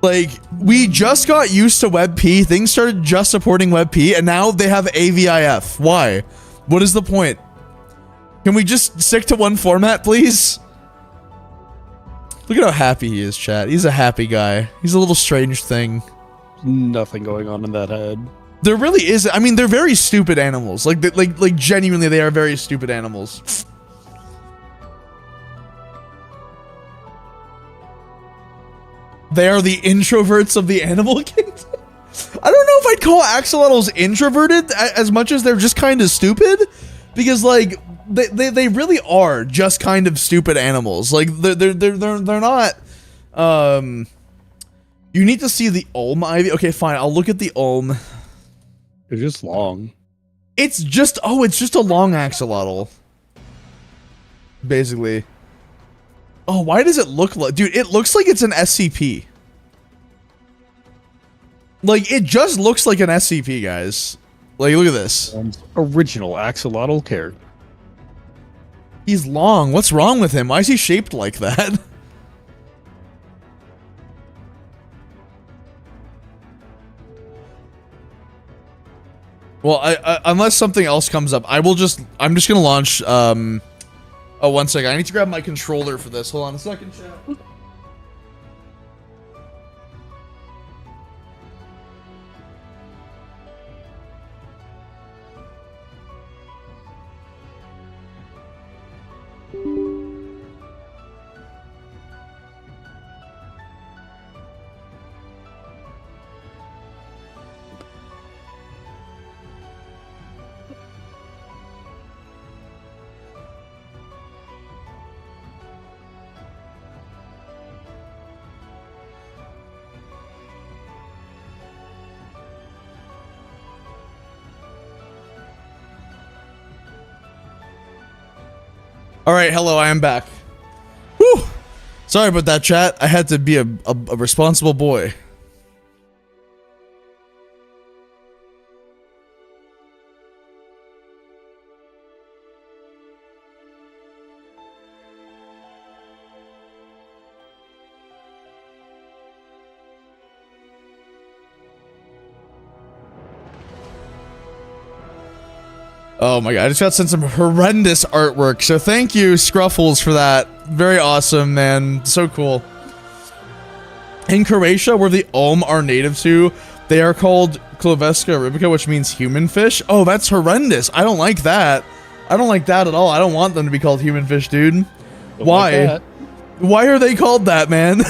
Speaker 1: Like, we just got used to WebP, things started just supporting WebP, and now they have AVIF. Why? What is the point? Can we just stick to one format, please? Look at how happy he is, chat. He's a happy guy. He's a little strange thing.
Speaker 2: Nothing going on in that head.
Speaker 1: There really is. I mean, they're very stupid animals. Like genuinely, they are very stupid animals. They are the introverts of the animal kingdom. I don't know if I'd call axolotls introverted as much as they're just kind of stupid, because like they really are just kind of stupid animals. Like they're not. You need to see the Olm, Ivy. Okay, fine. I'll look at the Olm.
Speaker 2: They're just long.
Speaker 1: It's just a long axolotl. Basically. Oh, why does it look like... Dude, it looks like it's an SCP. Like, it just looks like an SCP, guys. Like, look at this.
Speaker 2: Original axolotl character.
Speaker 1: He's long. What's wrong with him? Why is he shaped like that? Well, unless something else comes up, I'm just gonna launch, oh, 1 second. I need to grab my controller for this. Hold on a second, chat. All right, hello, I am back. Whew. Sorry about that, chat. I had to be a responsible boy. Oh my god, I just got sent some horrendous artwork, so thank you, Scruffles, for that. Very awesome, man. So cool. In Croatia, where the Ulm are native to, they are called Kloveska arabica, which means human fish. Oh, that's horrendous. I don't like that. I don't like that at all. I don't want them to be called human fish, dude.
Speaker 2: Don't
Speaker 1: Why?
Speaker 2: like
Speaker 1: Why are they called that, man?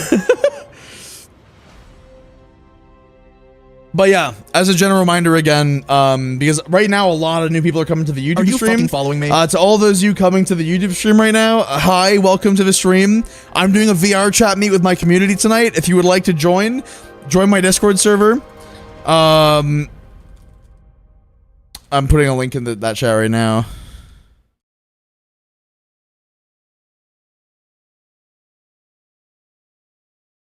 Speaker 1: But yeah, as a general reminder again, because right now a lot of new people are coming to the YouTube stream.
Speaker 4: Fucking following me?
Speaker 1: To all those you coming to the YouTube stream right now, hi, welcome to the stream. I'm doing a VR chat meet with my community tonight. If you would like to join my Discord server. I'm putting a link in that chat right now.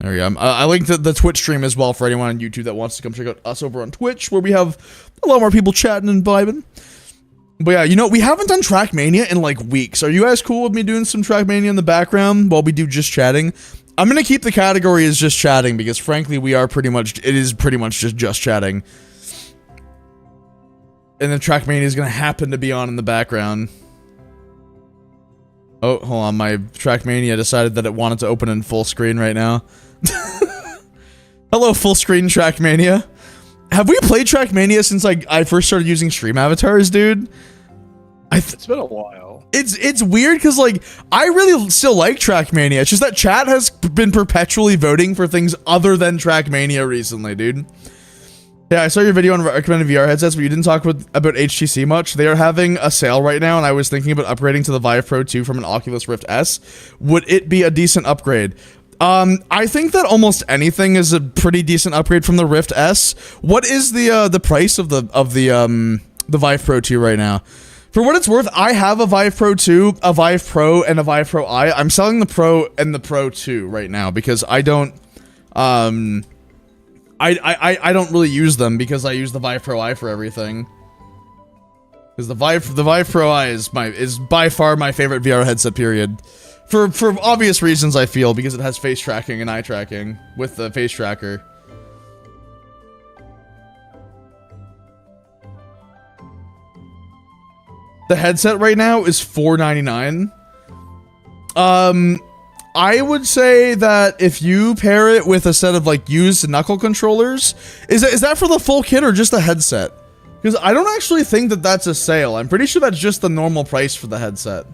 Speaker 1: There we go. I linked the Twitch stream as well for anyone on YouTube that wants to come check out us over on Twitch, where we have a lot more people chatting and vibing. But yeah, you know, we haven't done Trackmania in like weeks. Are you guys cool with me doing some Trackmania in the background while we do just chatting? I'm gonna keep the category as just chatting because frankly, it is pretty much just chatting. And then Trackmania is gonna happen to be on in the background. Oh, hold on, my Trackmania decided that it wanted to open in full screen right now. Hello, full screen Trackmania. Have we played Trackmania since I first started using stream avatars, dude?
Speaker 2: It's been a while.
Speaker 1: It's weird because like I really still like Trackmania. It's just that chat has been perpetually voting for things other than Trackmania recently, dude. Yeah, I saw your video on recommended VR headsets, but you didn't talk about HTC much. They are having a sale right now, and I was thinking about upgrading to the Vive Pro 2 from an Oculus Rift S. Would it be a decent upgrade? I think that almost anything is a pretty decent upgrade from the Rift S. What is the price of the Vive Pro 2 right now? For what it's worth, I have a Vive Pro 2, a Vive Pro, and a Vive Pro I. I'm selling the Pro and the Pro 2 right now because I don't I don't really use them because I use the Vive Pro I for everything. Because the Vive Pro I is by far my favorite VR headset, period. For obvious reasons, I feel, because it has face tracking and eye tracking with the face tracker. The headset right now is $499. I would say that if you pair it with a set of like used knuckle controllers, is that for the full kit or just the headset? Because I don't actually think that that's a sale. I'm pretty sure that's just the normal price for the headset.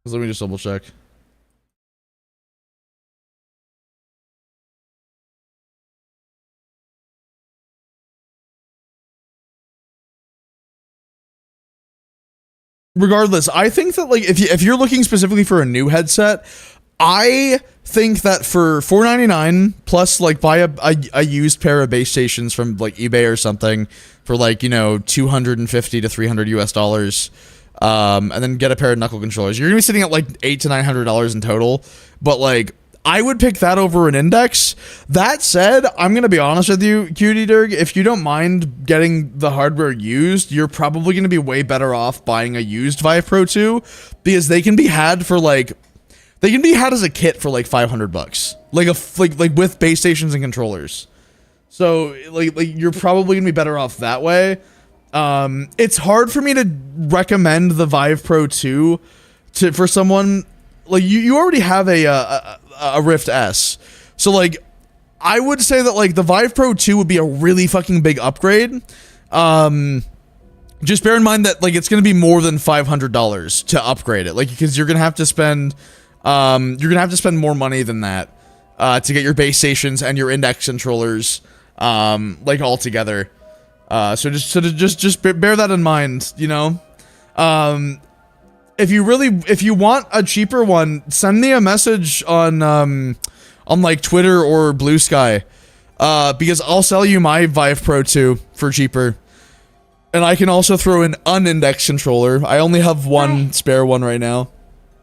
Speaker 1: Let me just double check. Regardless, I think that like if you're looking specifically for a new headset, I think that for $499 plus like buy a used pair of base stations from like eBay or something for like, you know, $250 to $300 US, and then get a pair of knuckle controllers. You're gonna be sitting at like $800 to $900 in total. But like, I would pick that over an index. That said, I'm going to be honest with you, Cutie Dirg, if you don't mind getting the hardware used, you're probably going to be way better off buying a used Vive Pro 2 because they can be had for like, they can be had as a kit for like $500, like with base stations and controllers. So like you're probably going to be better off that way. It's hard for me to recommend the Vive Pro 2 for someone like you already have a Rift S. So like I would say that like the Vive Pro 2 would be a really fucking big upgrade. Just bear in mind that like it's going to be more than $500 to upgrade it, like because you're going to have to spend more money than that to get your base stations and your index controllers like all together. So just bear that in mind, you know. If you want a cheaper one, send me a message on like Twitter or Blue Sky, because I'll sell you my Vive Pro 2 for cheaper, and I can also throw an unindexed controller. I only have one spare one right now,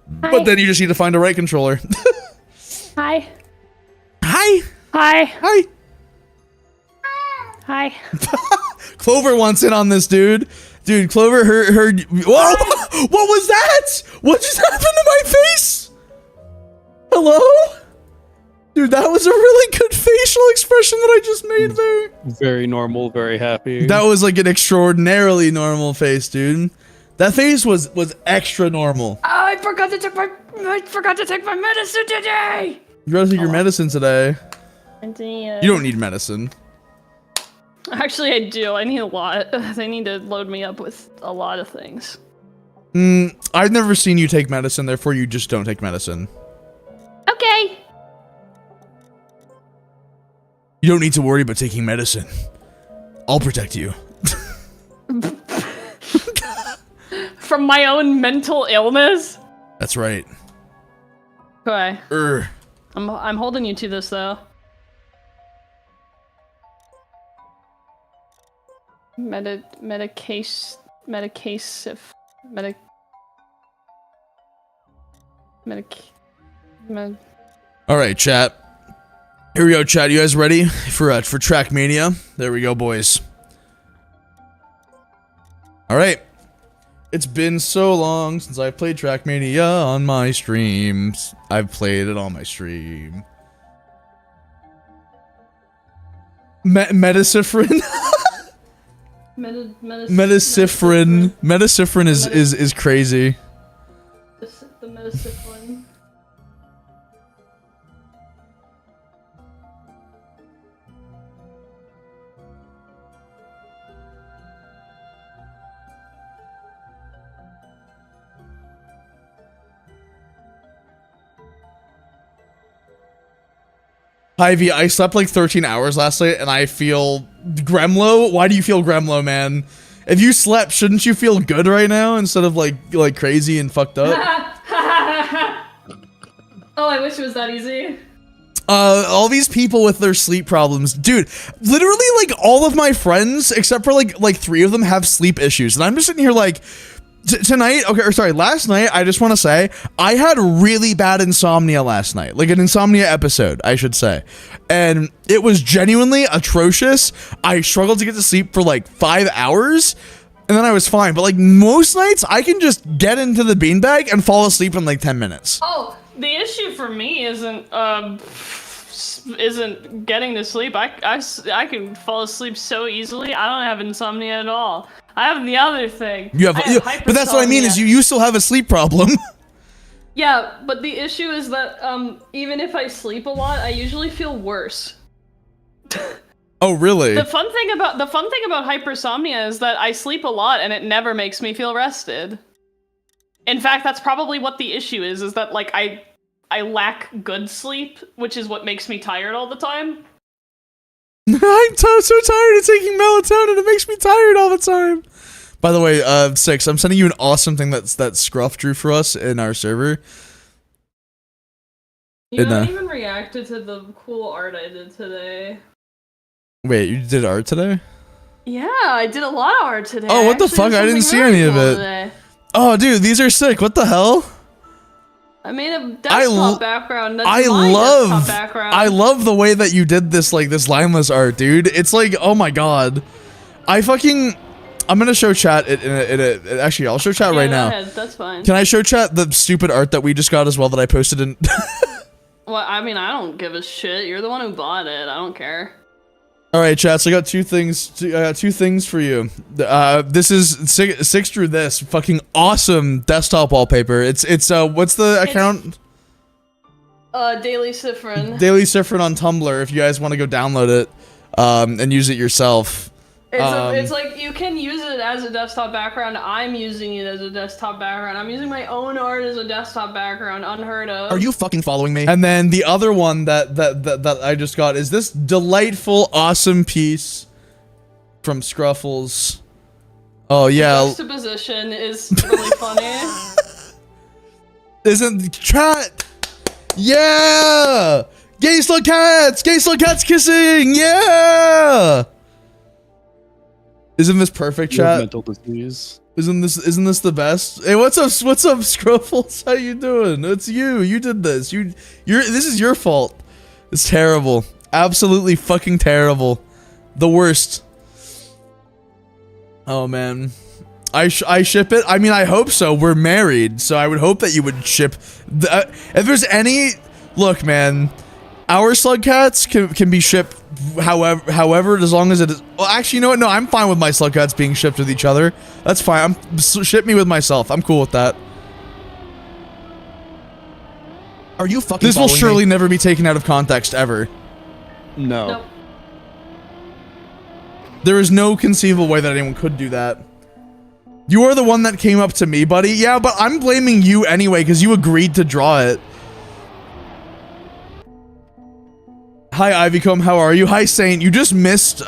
Speaker 1: but then you just need to find a right controller.
Speaker 3: Hi.
Speaker 1: Hi.
Speaker 3: Hi.
Speaker 1: Hi.
Speaker 3: Hi.
Speaker 1: Clover wants in on this, dude. Dude, Clover heard. Whoa! What was that? What just happened to my face? Hello? Dude, that was a really good facial expression that I just made there.
Speaker 2: Very normal, very happy.
Speaker 1: That was like an extraordinarily normal face, dude. That face was extra normal.
Speaker 3: I forgot to take my medicine today.
Speaker 1: You gotta take your medicine today.
Speaker 3: You
Speaker 1: You don't need medicine.
Speaker 3: Actually, I do. I need a lot. They need to load me up with a lot of things.
Speaker 1: I've never seen you take medicine, therefore you just don't take medicine.
Speaker 3: Okay.
Speaker 1: You don't need to worry about taking medicine. I'll protect you.
Speaker 3: From my own mental illness?
Speaker 1: That's right.
Speaker 3: Okay. I'm holding you to this, though. Medication.
Speaker 1: All right, chat. Here we go, chat. You guys ready for Trackmania? There we go, boys. All right. It's been so long since I played Trackmania on my streams. I've played it on my stream. Metacifrin. Metacifrin is crazy.
Speaker 3: The metacifrin.
Speaker 1: Ivy, I slept like 13 hours last night and I feel Gremlo. Why do you feel Gremlo, man? If you slept, shouldn't you feel good right now instead of like crazy and fucked up?
Speaker 3: Oh, I wish it was that easy.
Speaker 1: All these people with their sleep problems, dude. Literally, like all of my friends, except for like 3 of them, have sleep issues, and I'm just sitting here like. Tonight, okay, or sorry, last night, I just want to say, I had really bad insomnia last night. Like an insomnia episode, I should say. And it was genuinely atrocious. I struggled to get to sleep for like 5 hours, and then I was fine. But like most nights, I can just get into the beanbag and fall asleep in like 10 minutes.
Speaker 3: Oh, the issue for me isn't getting to sleep. I can fall asleep so easily. I don't have insomnia at all. I have the other thing.
Speaker 1: You have, but that's what I mean is you still have a sleep problem.
Speaker 3: Yeah, but the issue is that even if I sleep a lot, I usually feel worse.
Speaker 1: Oh, really?
Speaker 3: The fun thing about hypersomnia is that I sleep a lot and it never makes me feel rested. In fact, that's probably what the issue is that like I lack good sleep, which is what makes me tired all the time.
Speaker 1: I'm so tired of taking melatonin. It makes me tired all the time. By the way, Six, I'm sending you an awesome thing that Scruff drew for us in our server.
Speaker 3: You haven't even reacted to the cool art I did today.
Speaker 1: Wait, you did art today?
Speaker 3: Yeah, I did a lot of art today.
Speaker 1: Oh, what the fuck? I didn't see any of it.
Speaker 3: Today.
Speaker 1: Oh, dude, these are sick. What the hell?
Speaker 3: I made a desktop background. That's my desktop background.
Speaker 1: I love the way that you did this, like, this lineless art, dude. It's like, oh my god. I'm gonna show chat actually, I'll show chat right now.
Speaker 3: Ahead. That's fine.
Speaker 1: Can I show chat the stupid art that we just got as well that I posted in?
Speaker 3: Well, I mean, I don't give a shit. You're the one who bought it. I don't care.
Speaker 1: All right, chat. So I got two things for you. This is Six drew this fucking awesome desktop wallpaper. It's what's the account?
Speaker 3: Daily Sifrin.
Speaker 1: Daily Sifrin on Tumblr. If you guys want to go download it, and use it yourself.
Speaker 3: It's like you can use it as a desktop background. I'm using it as a desktop background. I'm using my own art as a desktop background. Unheard of.
Speaker 1: Are you fucking following me? And then the other one that I just got is this delightful, awesome piece from Scruffles. Oh yeah.
Speaker 3: The juxtaposition is really funny.
Speaker 1: Isn't chat? Yeah. Gay slug cats kissing. Yeah. Isn't this perfect, chat?
Speaker 2: Mental disease.
Speaker 1: Isn't this the best? Hey, what's up, Scruffles? How you doing? It's you. You did this. This is your fault. It's terrible. Absolutely fucking terrible. The worst. Oh man. I ship it. I mean, I hope so. We're married, so I would hope that you would ship. If there's any, look, man, our slug cats can be shipped. However, as long as it is. Well, actually, you know what? No, I'm fine with my slug cats being shipped with each other. That's fine. Ship me with myself. I'm cool with that. Are you fucking? This will surely never be taken out of context ever.
Speaker 2: No.
Speaker 3: Nope.
Speaker 1: There is no conceivable way that anyone could do that. You are the one that came up to me, buddy. Yeah, but I'm blaming you anyway because you agreed to draw it. Hi, Ivycomb, how are you? Hi, Saint. You just missed, Death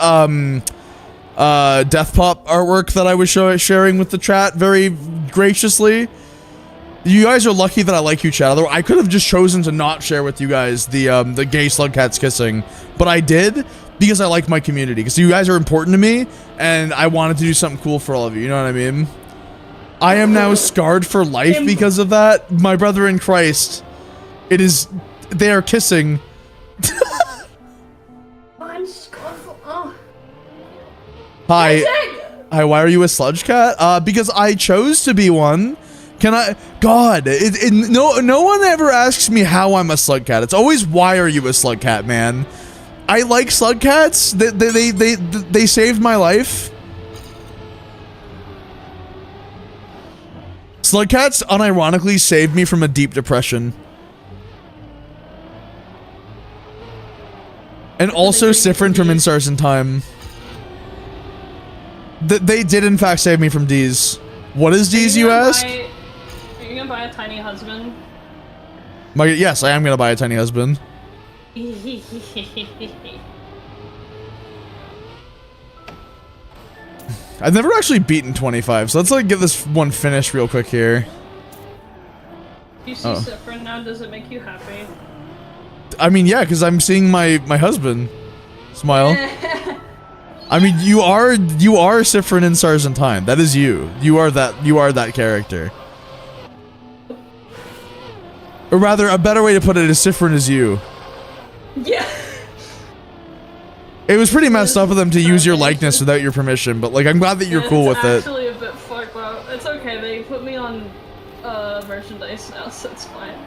Speaker 1: Pop artwork that I was sharing with the chat very graciously. You guys are lucky that I like you, chat. Otherwise, I could have just chosen to not share with you guys the gay slug cats kissing. But I did because I like my community. Because you guys are important to me, and I wanted to do something cool for all of you. You know what I mean? I am now scarred for life because of that. My brother in Christ. They are kissing. Hi. Hi, why are you a sludge cat? Because I chose to be one. Can I? God, no one ever asks me how I'm a slug cat. It's always, why are you a slug cat, man? I like slug cats. They saved my life. Slug cats unironically saved me from a deep depression. And also Sifrin from Instars in Time. They did in fact save me from D's. What is D's, you ask?
Speaker 3: Are you gonna buy a tiny husband?
Speaker 1: Yes, I am gonna buy a tiny husband. I've never actually beaten 25, so let's like get this one finished real quick here.
Speaker 3: You see Sifrin now, does it make you happy?
Speaker 1: I mean, yeah, because I'm seeing my husband smile. I mean, you are Sifrin in Stars in Time. That is you. You are that character. Or rather, a better way to put it is Sifrin is you.
Speaker 3: Yeah.
Speaker 1: It was pretty messed up of them to use your likeness without your permission, but like, I'm glad that you're cool with it.
Speaker 3: It's actually a bit fucked up. It's okay. They put me on merchandise now, so it's fine.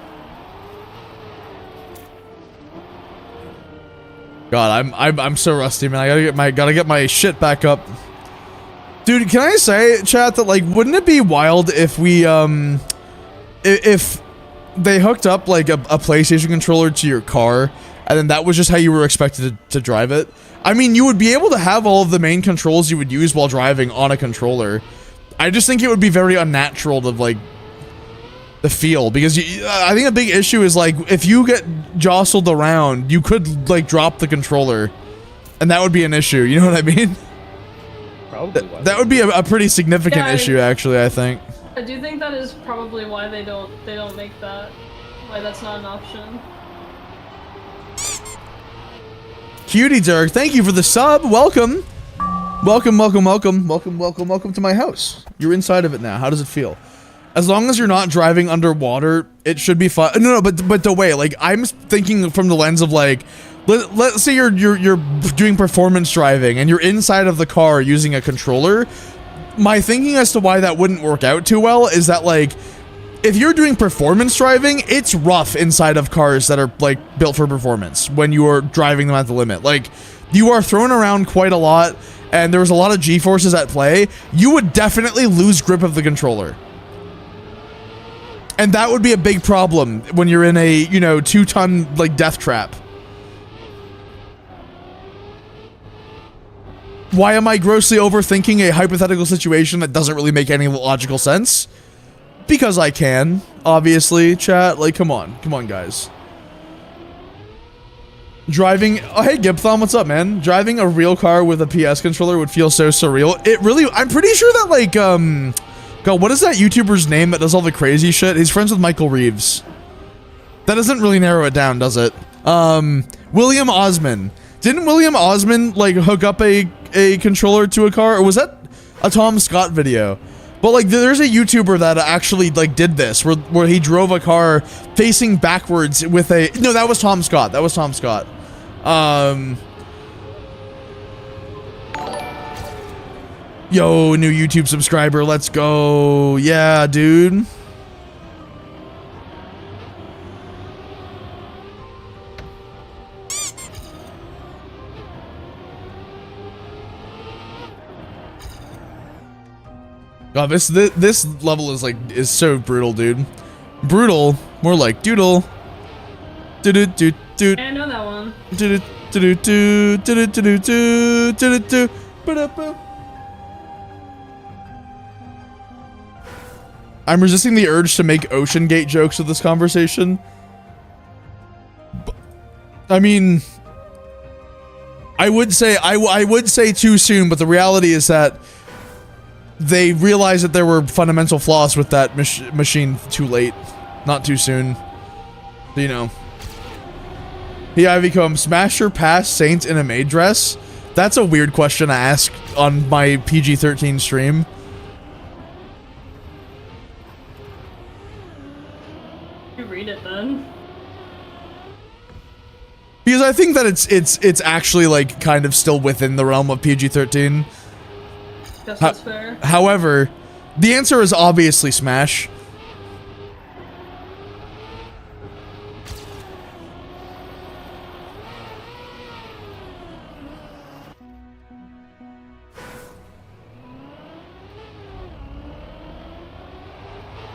Speaker 1: God, I'm so rusty, man. I gotta get my shit back up. Dude, can I say, chat, that like, wouldn't it be wild if we if they hooked up like a PlayStation controller to your car, and then that was just how you were expected to drive it? I mean, you would be able to have all of the main controls you would use while driving on a controller. I just think it would be very unnatural to like the feel, because I think a big issue is like, if you get jostled around, you could like drop the controller, and that would be an issue. You know what I mean?
Speaker 2: Probably.
Speaker 1: That would be a pretty significant issue, actually. I think.
Speaker 3: I do think that is probably why they don't make that. Why that's not an option.
Speaker 1: Cutie Dirk, thank you for the sub. Welcome. Welcome to my house. You're inside of it now. How does it feel? As long as you're not driving underwater, it should be fun. No, but the way, like, I'm thinking from the lens of like, let's say you're doing performance driving and you're inside of the car using a controller. My thinking as to why that wouldn't work out too well is that, like, if you're doing performance driving, it's rough inside of cars that are like built for performance when you are driving them at the limit. Like, you are thrown around quite a lot and there's a lot of G-forces at play. You would definitely lose grip of the controller. And that would be a big problem when you're in a, you know, 2-ton, like, death trap. Why am I grossly overthinking a hypothetical situation that doesn't really make any logical sense? Because I can, obviously, chat. Like, come on, guys. Driving, oh, hey, Gibthon, what's up, man? Driving a real car with a PS controller would feel so surreal. It really, I'm pretty sure that, like, God, what is that YouTuber's name that does all the crazy shit? He's friends with Michael Reeves. That doesn't really narrow it down, does it? William Osman. Didn't William Osman, like, hook up a controller to a car? Or was that a Tom Scott video? But, like, there's a YouTuber that actually, like, did this, where he drove a car facing backwards with a... No, that was Tom Scott. That was Tom Scott. Yo, new YouTube subscriber, let's go. Yeah, dude. God, this level is so brutal, dude. Brutal, more like doodle. Do-do-do-do.
Speaker 3: I know that one.
Speaker 1: Do-do-do-do, do-do-do-do, do-do-do, ba-da-ba. I'm resisting the urge to make Ocean Gate jokes with this conversation. I mean, I would say too soon, but the reality is that they realized that there were fundamental flaws with that machine too late, not too soon. You know. Hey, Ivy Combe, smash or pass Saint in a maid dress? That's a weird question to ask on my PG-13 stream.
Speaker 3: You read it then.
Speaker 1: Because I think that it's actually, like, kind of still within the realm of PG-13.
Speaker 3: Guess that's fair.
Speaker 1: However, the answer is obviously smash.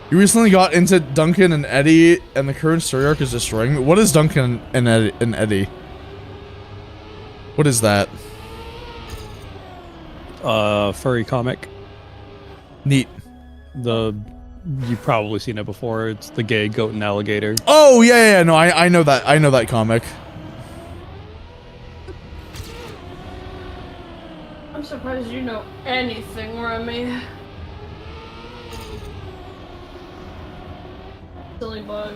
Speaker 1: You recently got into Duncan and Eddie, and the current story arc is destroying me. What is Duncan and Eddie? What is that?
Speaker 2: Furry comic.
Speaker 1: Neat.
Speaker 2: You've probably seen it before. It's the gay goat and alligator.
Speaker 1: Oh yeah, no, I know that. I know that comic.
Speaker 3: I'm surprised you know anything, Remy. Silly bug.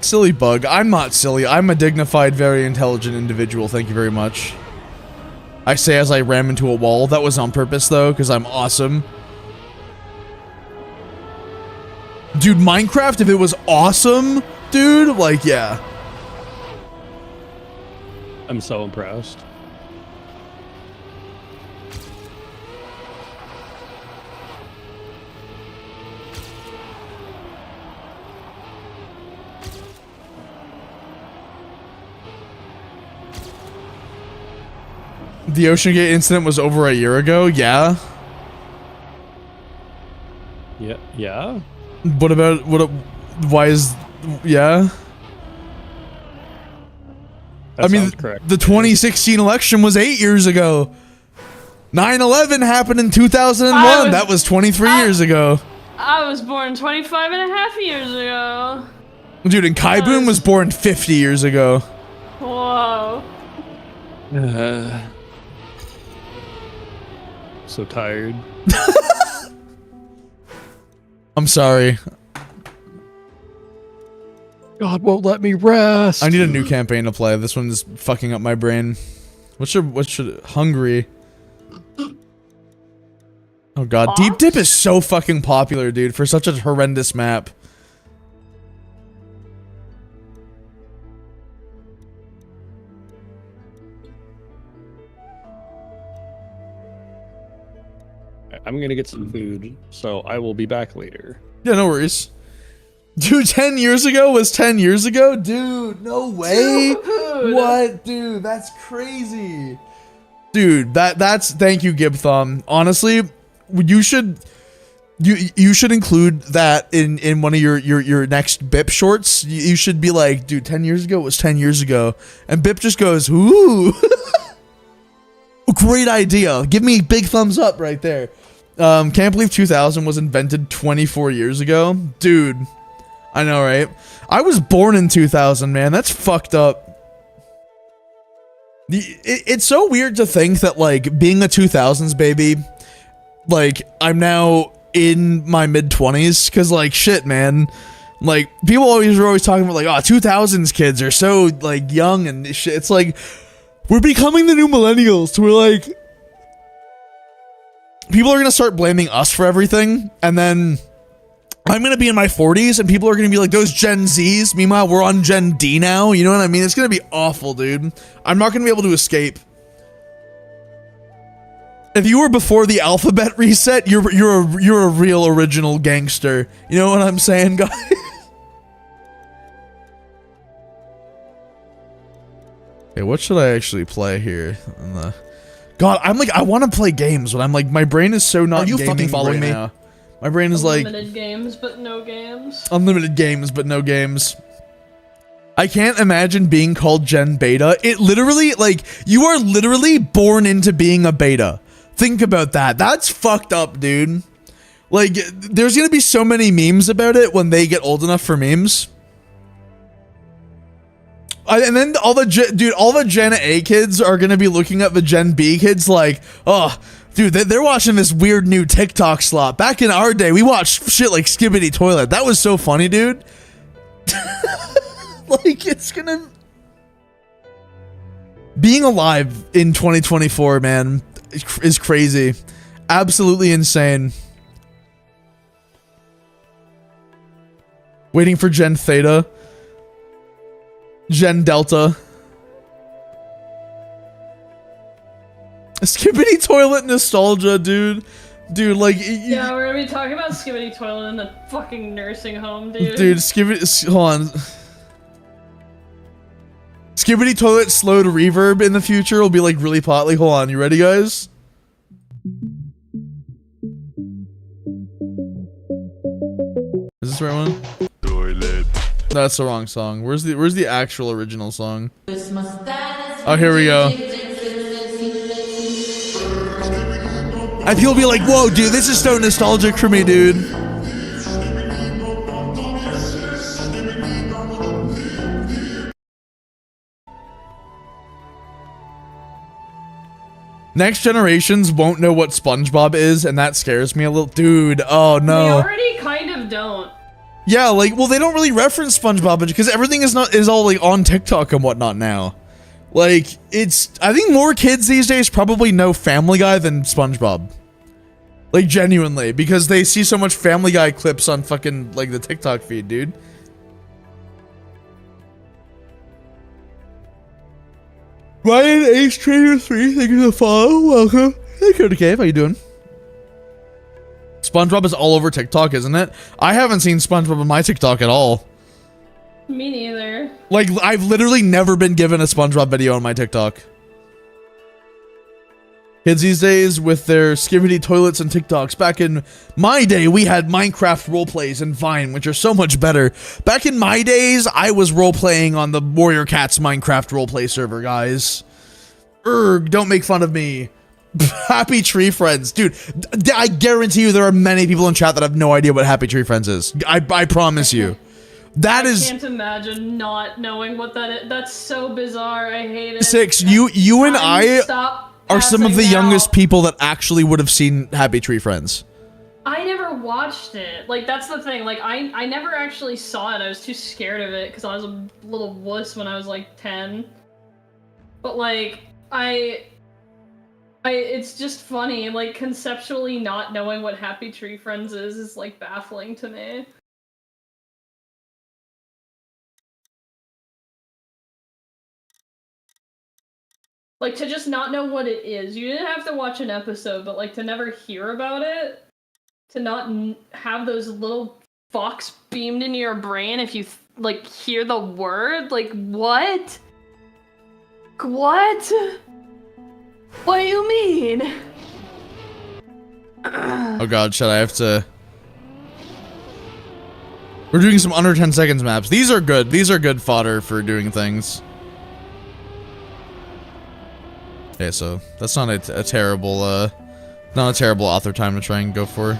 Speaker 1: Silly bug. I'm not silly. I'm a dignified, very intelligent individual. Thank you very much. I say as I ram into a wall. That was on purpose, though, because I'm awesome. Dude, Minecraft, if it was awesome, dude, like, yeah.
Speaker 2: I'm so impressed.
Speaker 1: The OceanGate incident was over a year ago, yeah.
Speaker 2: Yeah.
Speaker 1: What about, why is, yeah?
Speaker 2: That
Speaker 1: I mean,
Speaker 2: correct.
Speaker 1: the 2016 election was 8 years ago. 9/11 happened in 2001. That was 23 years ago.
Speaker 3: I was born 25 and a half years ago.
Speaker 1: Dude, and Kai Boom was born 50 years ago.
Speaker 3: Whoa.
Speaker 2: So tired.
Speaker 1: I'm sorry.
Speaker 2: God won't let me rest.
Speaker 1: I need a new campaign to play. This one is fucking up my brain. What should hungry? Oh god,
Speaker 3: Ops?
Speaker 1: Deep Dip is so fucking popular, dude, for such a horrendous map.
Speaker 2: I'm gonna get some food, so I will be back later.
Speaker 1: Yeah, no worries. Dude, 10 years ago was 10 years ago? Dude, no way.
Speaker 3: Dude.
Speaker 1: What? Dude, that's crazy. Dude, that's thank you, Gibthom. Honestly, you should include that in one of your next Bip shorts. You should be like, dude, 10 years ago was 10 years ago. And Bip just goes, ooh. Great idea. Give me big thumbs up right there. Can't believe 2000 was invented 24 years ago. Dude, I know, right? I was born in 2000, man. That's fucked up. It's so weird to think that, like, being a 2000s baby, like, I'm now in my mid-20s, because, like, shit, man. Like, people are always talking about, like, oh, 2000s kids are so, like, young and shit. It's like, we're becoming the new millennials. We're like, people are going to start blaming us for everything, and then I'm going to be in my 40s, and people are going to be like, those Gen Zs. Meanwhile, we're on Gen D now. You know what I mean? It's going to be awful, dude. I'm not going to be able to escape. If you were before the alphabet reset, you're a real original gangster. You know what I'm saying, guys? Hey, what should I actually play here? God, I'm like, I want to play games, but I'm like, my brain is so not. Are you fucking following me? Now. My brain is like
Speaker 3: unlimited games, but no games.
Speaker 1: Unlimited games, but no games. I can't imagine being called Gen Beta. It literally, like, you are literally born into being a beta. Think about that. That's fucked up, dude. Like, there's gonna be so many memes about it when they get old enough for memes. And then all the Gen A kids are gonna be looking at the Gen B kids like, oh, dude, they're watching this weird new TikTok slot. Back in our day, we watched shit like Skibbity Toilet. That was so funny, dude. Like, it's gonna... Being alive in 2024, man, is crazy. Absolutely insane. Waiting for Gen Theta. Gen Delta. Skibbity Toilet nostalgia, dude. Dude, like...
Speaker 3: Yeah, we're gonna be talking about Skibbity Toilet in the fucking nursing home, dude.
Speaker 1: Dude, Skibbity... Hold on. Skibbity Toilet slowed reverb in the future will be, like, really potly. Hold on, you ready, guys? Is this the right one? Toilet. That's the wrong song. Where's the actual original song? Oh, here we go. And people be like, whoa, dude, this is so nostalgic for me, dude. Next generations won't know what SpongeBob is, and that scares me a little. Dude, oh no.
Speaker 3: They already kind of don't.
Speaker 1: Yeah, like, well, they don't really reference SpongeBob because everything is all like on TikTok and whatnot now. Like, I think more kids these days probably know Family Guy than SpongeBob. Like, genuinely, because they see so much Family Guy clips on fucking, like, the TikTok feed, dude. Ryan Ace Trader 3, thank you for the follow. Welcome. Hey, Cody Cave, how you doing? SpongeBob is all over TikTok, isn't it? I haven't seen SpongeBob on my TikTok at all.
Speaker 3: Me neither.
Speaker 1: Like, I've literally never been given a SpongeBob video on my TikTok. Kids these days with their Skibbity Toilets and TikToks. Back in my day, we had Minecraft roleplays and Vine, which are so much better. Back in my days, I was roleplaying on the Warrior Cats Minecraft roleplay server, guys. Don't make fun of me. Happy Tree Friends. Dude, I guarantee you there are many people in chat that have no idea what Happy Tree Friends is. I promise you. I
Speaker 3: can't imagine not knowing what that is. That's so bizarre. I hate it.
Speaker 1: Six, you and I are some of the youngest people that actually would have seen Happy Tree Friends.
Speaker 3: I never watched it. Like, that's the thing. Like, I never actually saw it. I was too scared of it because I was a little wuss when I was like 10. But like, It's just funny, like, conceptually not knowing what Happy Tree Friends is like baffling to me. Like, to just not know what it is. You didn't have to watch an episode, but, like, to never hear about it, to not have those little fox beamed into your brain if you, like, hear the word? Like, what? What? What do you mean?
Speaker 1: Oh god, shit, I have to... We're doing some under 10 seconds maps. These are good. These are good fodder for doing things. Okay, so that's not a terrible, not a terrible author time to try and go for.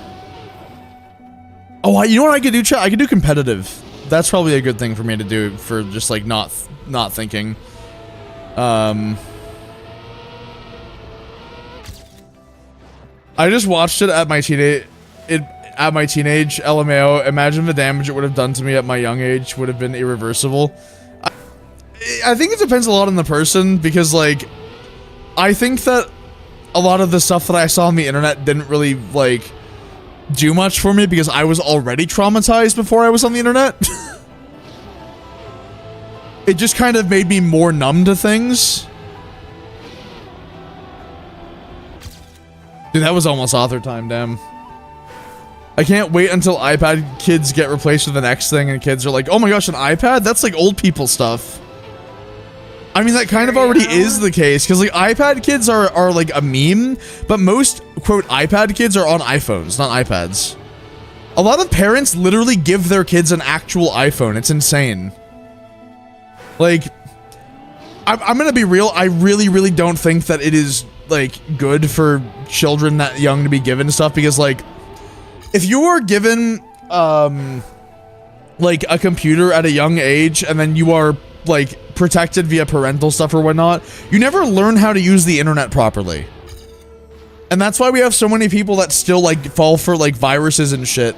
Speaker 1: Oh, you know what I could do, chat? I could do competitive. That's probably a good thing for me to do for just, like, not thinking. I just watched it at my teenage, LMAO. Imagine the damage it would have done to me at my young age would have been irreversible. I think it depends a lot on the person, because, like, I think that a lot of the stuff that I saw on the internet didn't really, like, do much for me because I was already traumatized before I was on the internet. It just kind of made me more numb to things. Dude, that was almost author time, damn. I can't wait until iPad kids get replaced with the next thing and kids are like, oh my gosh, an iPad? That's like old people stuff. I mean, that kind of already is the case, because like iPad kids are like a meme, but most, quote, iPad kids are on iPhones, not iPads. A lot of parents literally give their kids an actual iPhone. It's insane. Like, I'm gonna be real, I really don't think that it is, like, good for children that young to be given stuff, because, like, if you are given, like, a computer at a young age, and then you are, like, protected via parental stuff or whatnot, you never learn how to use the internet properly. And that's why we have so many people that still, like, fall for, like, viruses and shit.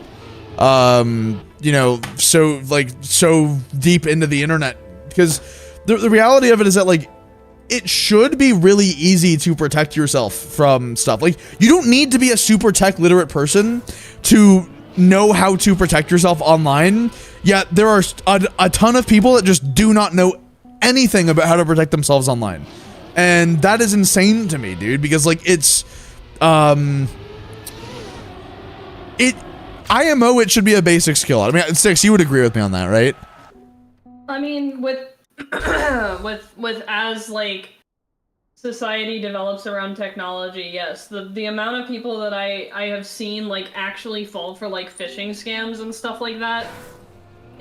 Speaker 1: You know, so deep into the internet. Because the reality of it is that, like, it should be really easy to protect yourself from stuff. Like, you don't need to be a super tech literate person to know how to protect yourself online. Yet there are a ton of people that just do not know anything about how to protect themselves online. And that is insane to me, dude, because, like, it's, IMO, it should be a basic skill. I mean, Six, you would agree with me on that, right?
Speaker 3: I mean, with as, like, society develops around technology, yes, the amount of people that I have seen, like, actually fall for, like, phishing scams and stuff like that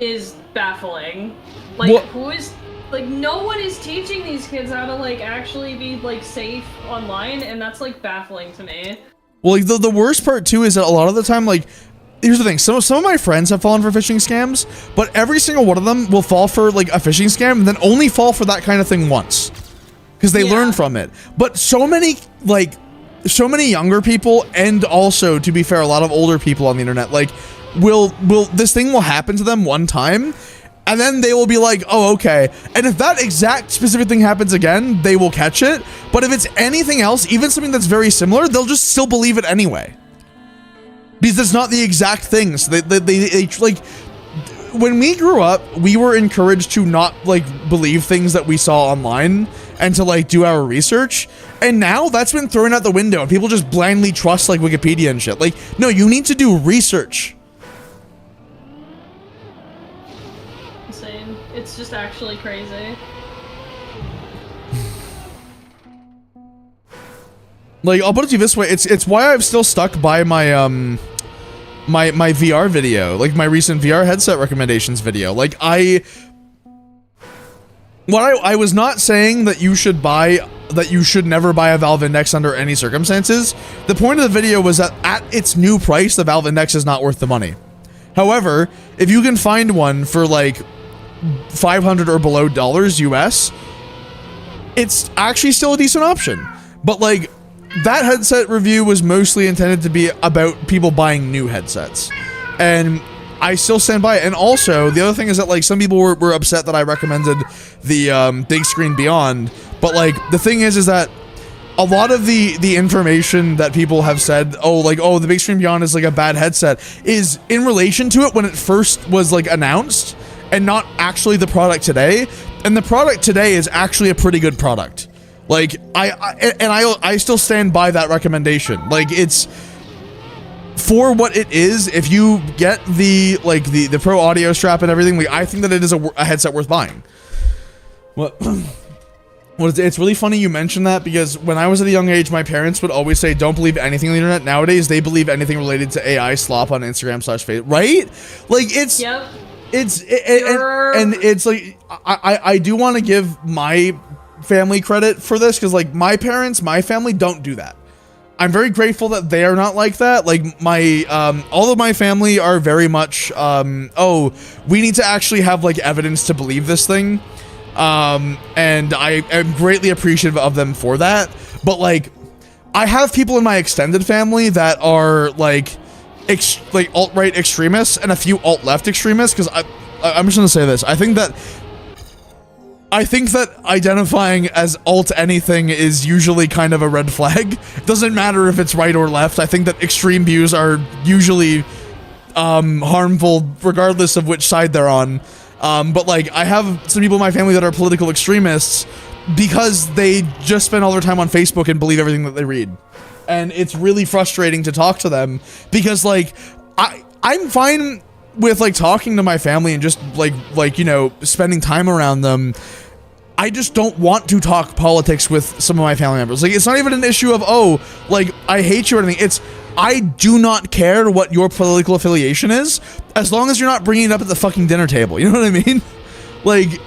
Speaker 3: is baffling. Like,
Speaker 1: what?
Speaker 3: Who is, like, no one is teaching these kids how to, like, actually be, like, safe online, and that's, like, baffling to me.
Speaker 1: Well, like, the worst part too is that a lot of the time, like, here's the thing, some of my friends have fallen for phishing scams, but every single one of them will fall for, like, a phishing scam and then only fall for that kind of thing once. Because they learn from it. But so many, like, so many younger people, and also, to be fair, a lot of older people on the internet, like, this thing will happen to them one time, and then they will be like, oh, okay. And if that exact specific thing happens again, they will catch it. But if it's anything else, even something that's very similar, they'll just still believe it anyway. Because it's not the exact thing. So they like, when we grew up, we were encouraged to not, like, believe things that we saw online and to, like, do our research. And now that's been thrown out the window and people just blindly trust, like, Wikipedia and shit. Like, no, you need to do research.
Speaker 3: Insane. It's just actually crazy.
Speaker 1: Like, I'll put it to you this way, it's why I'm still stuck by my my VR video, like my recent VR headset recommendations video. Like, I was not saying that you should never buy a Valve Index under any circumstances. The point of the video was that at its new price, the Valve Index is not worth the money. However, if you can find one for like $500 or below US, it's actually still a decent option. But, like, that headset review was mostly intended to be about people buying new headsets. And I still stand by it. And also, the other thing is that, like, some people were upset that I recommended the Big Screen Beyond. But, like, the thing is that a lot of the information that people have said, the Big Screen Beyond is like a bad headset, is in relation to it when it first was like announced, and not actually the product today. And the product today is actually a pretty good product. Like I still stand by that recommendation. Like, it's for what it is. If you get the pro audio strap and everything, like, I think that it is a headset worth buying. What? It's really funny you mentioned that, because when I was at a young age, my parents would always say, don't believe anything on the internet. Nowadays, they believe anything related to AI slop on Instagram/Facebook, right? Like, it's,
Speaker 3: yep.
Speaker 1: And it's like, I do want to give my family credit for this, because like my parents, my family don't do that. I'm very grateful that they are not like that. Like, my all of my family are very much oh, we need to actually have like evidence to believe this thing, and I am greatly appreciative of them for that. But like, I have people in my extended family that are like alt-right extremists and a few alt-left extremists, because I'm just gonna say this. I think that identifying as alt anything is usually kind of a red flag. Doesn't matter if it's right or left. I think that extreme views are usually harmful regardless of which side they're on. But like, I have some people in my family that are political extremists because they just spend all their time on Facebook and believe everything that they read. And it's really frustrating to talk to them, because like, I'm fine with like talking to my family and just like, you know, spending time around them. I just don't want to talk politics with some of my family members. Like, it's not even an issue of, oh, like, I hate you or anything. It's, I do not care what your political affiliation is, as long as you're not bringing it up at the fucking dinner table. You know what I mean? Like,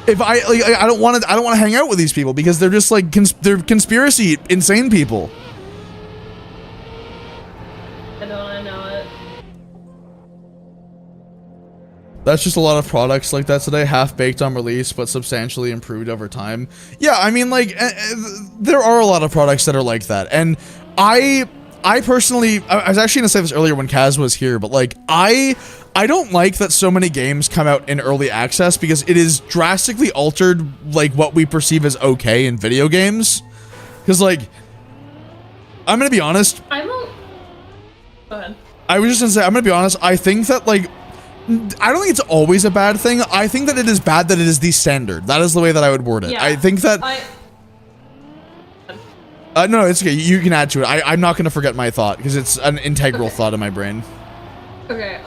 Speaker 1: if I don't want to hang out with these people, because they're just like, they're conspiracy insane people.
Speaker 3: I know it.
Speaker 1: That's just a lot of products like that today, half-baked on release, but substantially improved over time. Yeah, I mean, like, there are a lot of products that are like that, and I personally, I was actually gonna say this earlier when Kaz was here, but like, I don't like that so many games come out in early access, because it is drastically altered, like, what we perceive as okay in video games. Because, like, I'm gonna be honest.
Speaker 3: Go ahead.
Speaker 1: I was just gonna say, I'm gonna be honest, I think that, like, I don't think it's always a bad thing. I think that it is bad that it is the standard. That is the way that I would word it.
Speaker 3: Yeah,
Speaker 1: I think that... no, it's okay. You can add to it. I'm not going to forget my thought, because it's an integral thought in my brain.
Speaker 3: Okay,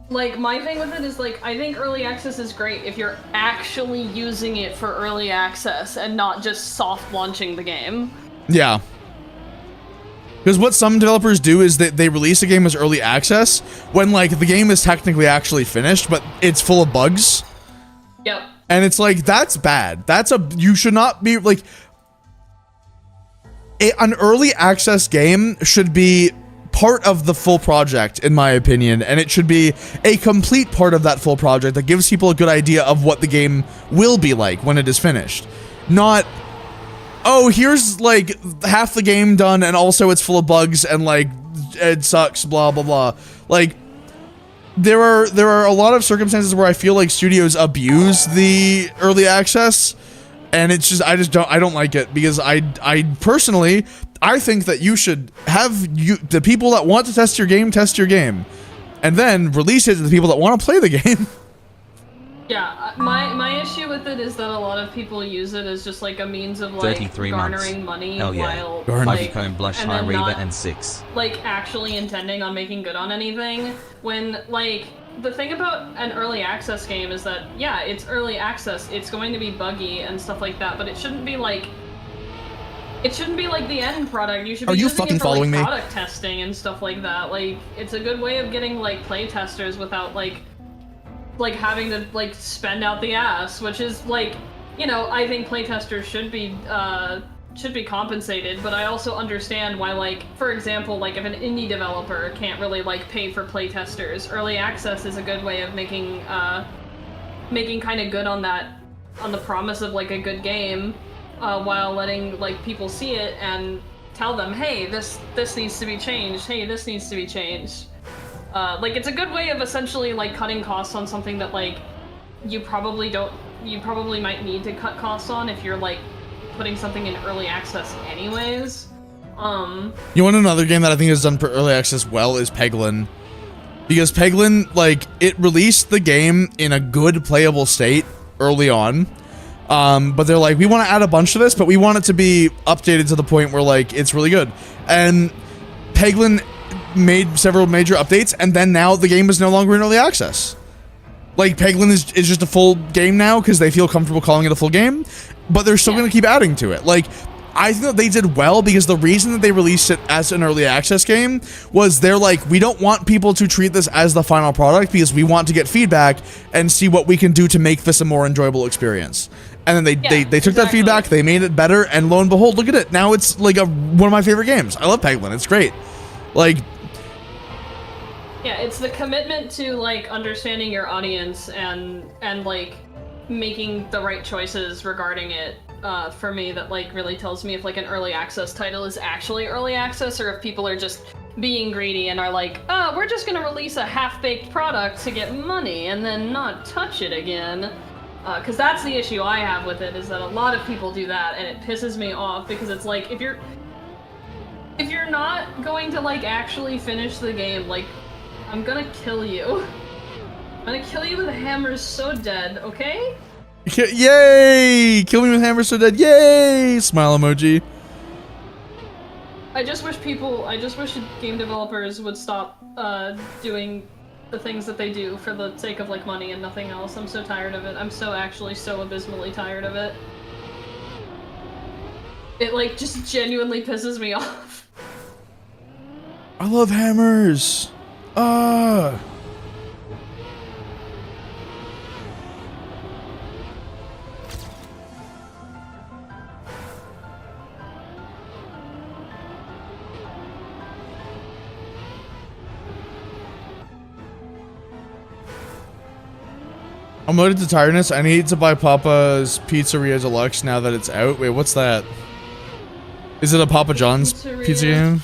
Speaker 3: like, my thing with it is, like, I think early access is great if you're actually using it for early access and not just soft launching the game.
Speaker 1: Yeah. Because what some developers do is that they release a game as early access when, like, the game is technically actually finished, but it's full of bugs.
Speaker 3: Yep.
Speaker 1: And it's like, that's bad. You should not be, like... An early access game should be part of the full project, in my opinion, and it should be a complete part of that full project that gives people a good idea of what the game will be like when it is finished. Not, oh, here's like half the game done and also it's full of bugs and like it sucks, blah blah blah. Like, there are a lot of circumstances where I feel like studios abuse the early access, and it's just, I don't like it, because I personally, I think that you should have the people that want to test your game, and then release it to the people that want to play the game.
Speaker 3: Yeah, my issue with it is that a lot of people use it as just like a means of like garnering money while like,
Speaker 4: Blush, High Reaver, and 6.
Speaker 3: Like actually intending on making good on anything. When like the thing about an early access game is that yeah, it's early access, it's going to be buggy and stuff like that, but it shouldn't be like the end product. You should be using it for like product testing and stuff like that. Like it's a good way of getting like play testers without like having to like spend out the ass, which is like, you know, I think playtesters should be compensated, but I also understand why, like, for example, like if an indie developer can't really like pay for playtesters, early access is a good way of making kind of good on the promise of like a good game, while letting like people see it and tell them, hey, this needs to be changed, hey, this needs to be changed. Like, it's a good way of essentially, like, cutting costs on something that, like, you probably might need to cut costs on if you're, like, putting something in early access anyways.
Speaker 1: You want another game that I think has done early access well is Peglin. Because Peglin, like, it released the game in a good playable state early on. But they're like, we want to add a bunch of this, but we want it to be updated to the point where, like, it's really good. And Peglin made several major updates, and then now the game is no longer in early access. Like, Peglin is just a full game now because they feel comfortable calling it a full game, but they're still going to keep adding to it. Like, I think that they did well because the reason that they released it as an early access game was they're like, we don't want people to treat this as the final product because we want to get feedback and see what we can do to make this a more enjoyable experience. And then they took that feedback, they made it better, and lo and behold, look at it. Now it's like one of my favorite games. I love Peglin. It's great. Like,
Speaker 3: yeah, it's the commitment to like understanding your audience and like making the right choices regarding it. For me, that like really tells me if like an early access title is actually early access or if people are just being greedy and are like, oh, we're just gonna release a half-baked product to get money and then not touch it again. Because that's the issue I have with it, is that a lot of people do that and it pisses me off because it's like, if you're not going to like actually finish the game, like, I'm gonna kill you. I'm gonna kill you with a hammer so dead, okay?
Speaker 1: Yay! Kill me with hammer so dead. Yay! Smile emoji.
Speaker 3: I just wish game developers would stop doing the things that they do for the sake of like money and nothing else. I'm so tired of it. I'm actually so abysmally tired of it. It like just genuinely pisses me off.
Speaker 1: I love hammers. I'm loaded to tiredness. I need to buy Papa's Pizzeria Deluxe now that it's out. Wait, what's that? Is it a Papa John's pizza game?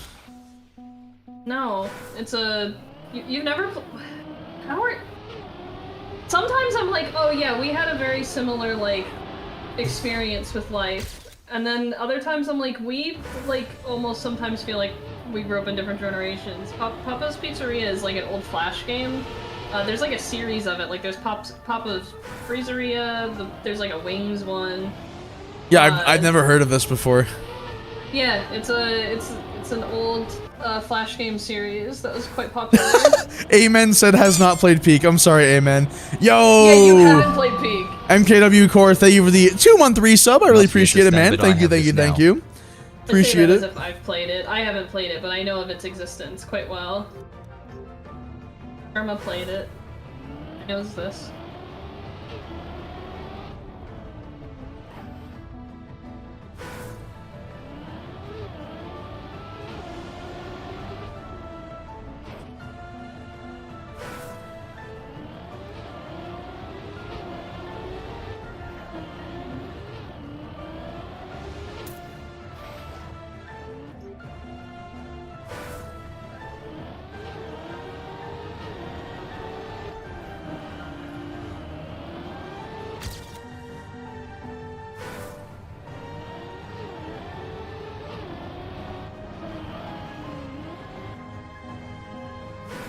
Speaker 3: No, it's a... You've never... How are... Sometimes I'm like, oh yeah, we had a very similar, like, experience with life. And then other times I'm like, we, like, almost sometimes feel like we grew up in different generations. Papa's Pizzeria is like an old Flash game. There's like a series of it, like there's Papa's Freezeria, there's like a Wings one.
Speaker 1: Yeah, I've never heard of this before.
Speaker 3: Yeah, it's an old Flash game series that was quite popular.
Speaker 1: Amen said has not played Peak. I'm sorry, Amen. Yo!
Speaker 3: Yeah, you haven't played Peak.
Speaker 1: MKW Core, thank you for the 2-month resub. I really appreciate it, man. Thank you. Appreciate it.
Speaker 3: As if I've played it. I haven't played it, but I know of its existence quite well. Irma played it. He knows this.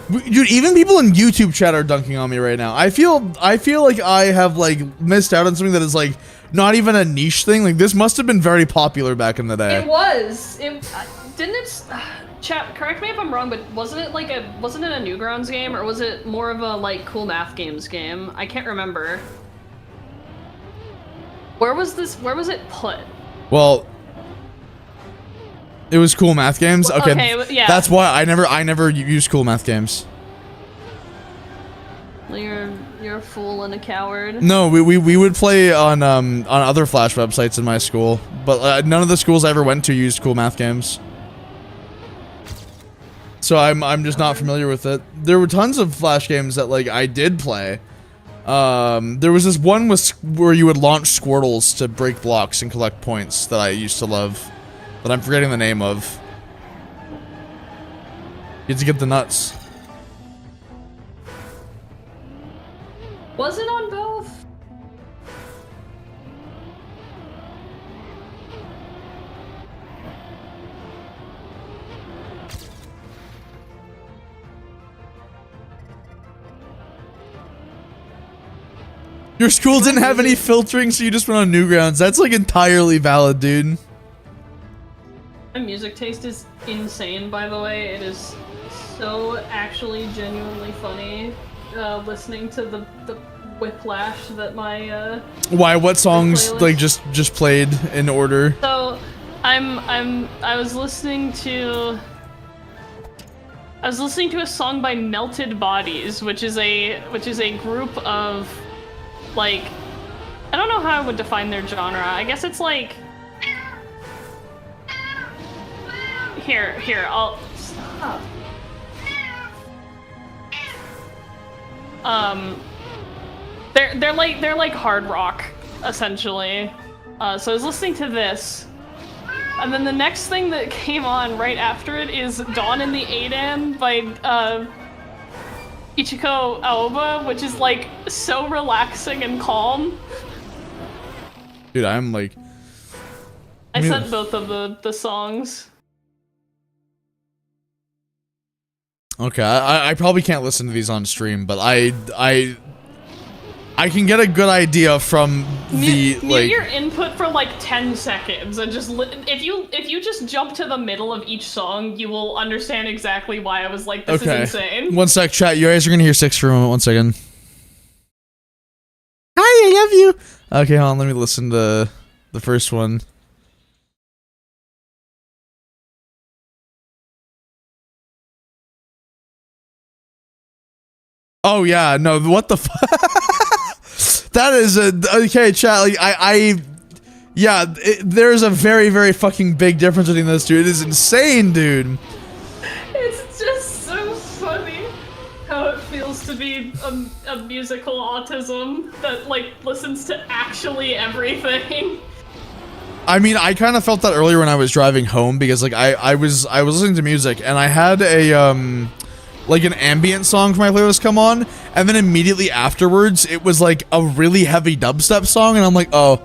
Speaker 1: Dude, even people in YouTube chat are dunking on me right now. I feel like I have like missed out on something that is like not even a niche thing. Like this must have been very popular back in the day.
Speaker 3: It was. Didn't it? Chat. Correct me if I'm wrong, but wasn't it a Newgrounds game, or was it more of a like Cool Math Games game? I can't remember. Where was it put?
Speaker 1: Well, it was Cool Math Games. Okay,
Speaker 3: yeah.
Speaker 1: That's why I never used Cool Math Games.
Speaker 3: You're a fool and a coward.
Speaker 1: No, we would play on other Flash websites in my school, but none of the schools I ever went to used Cool Math Games. So I'm just not familiar with it. There were tons of Flash games that like I did play. There was this one where you would launch Squirtles to break blocks and collect points that I used to love, that I'm forgetting the name of. You had to get the nuts.
Speaker 3: Was it on both?
Speaker 1: Your school didn't have any filtering, so you just went on Newgrounds. That's like entirely valid, dude.
Speaker 3: My music taste is insane, by the way. It is so actually genuinely funny listening to the whiplash that my
Speaker 1: Why? What songs
Speaker 3: playlist.
Speaker 1: like just played in order?
Speaker 3: So I was listening to a song by Melted Bodies, which is a group of, like, I don't know how I would define their genre. I guess it's like, here, I'll stop. They're like hard rock, essentially. So I was listening to this, and then the next thing that came on right after it is Dawn in the Adan by Ichiko Aoba, which is like so relaxing and calm.
Speaker 1: Dude, I'm like...
Speaker 3: I sent both of the songs.
Speaker 1: Okay, I probably can't listen to these on stream, but I can get a good idea from the
Speaker 3: Mute your input for like 10 seconds and just if you just jump to the middle of each song, you will understand exactly why I was like, this is insane.
Speaker 1: One sec, chat. You guys are gonna hear 6 for a moment. 1 second. Hi, I love you. Okay, hold on. Let me listen to the first one. Oh yeah, no, what the fuck? That is a okay, chat. Like yeah, there's a very, very fucking big difference between those two. It is insane, dude.
Speaker 3: It's just so funny how it feels to be a musical autism that like listens to actually everything.
Speaker 1: I mean, I kind of felt that earlier when I was driving home because like I was listening to music and I had a like an ambient song for my playlist come on, and then immediately afterwards it was like a really heavy dubstep song, and I'm like, oh,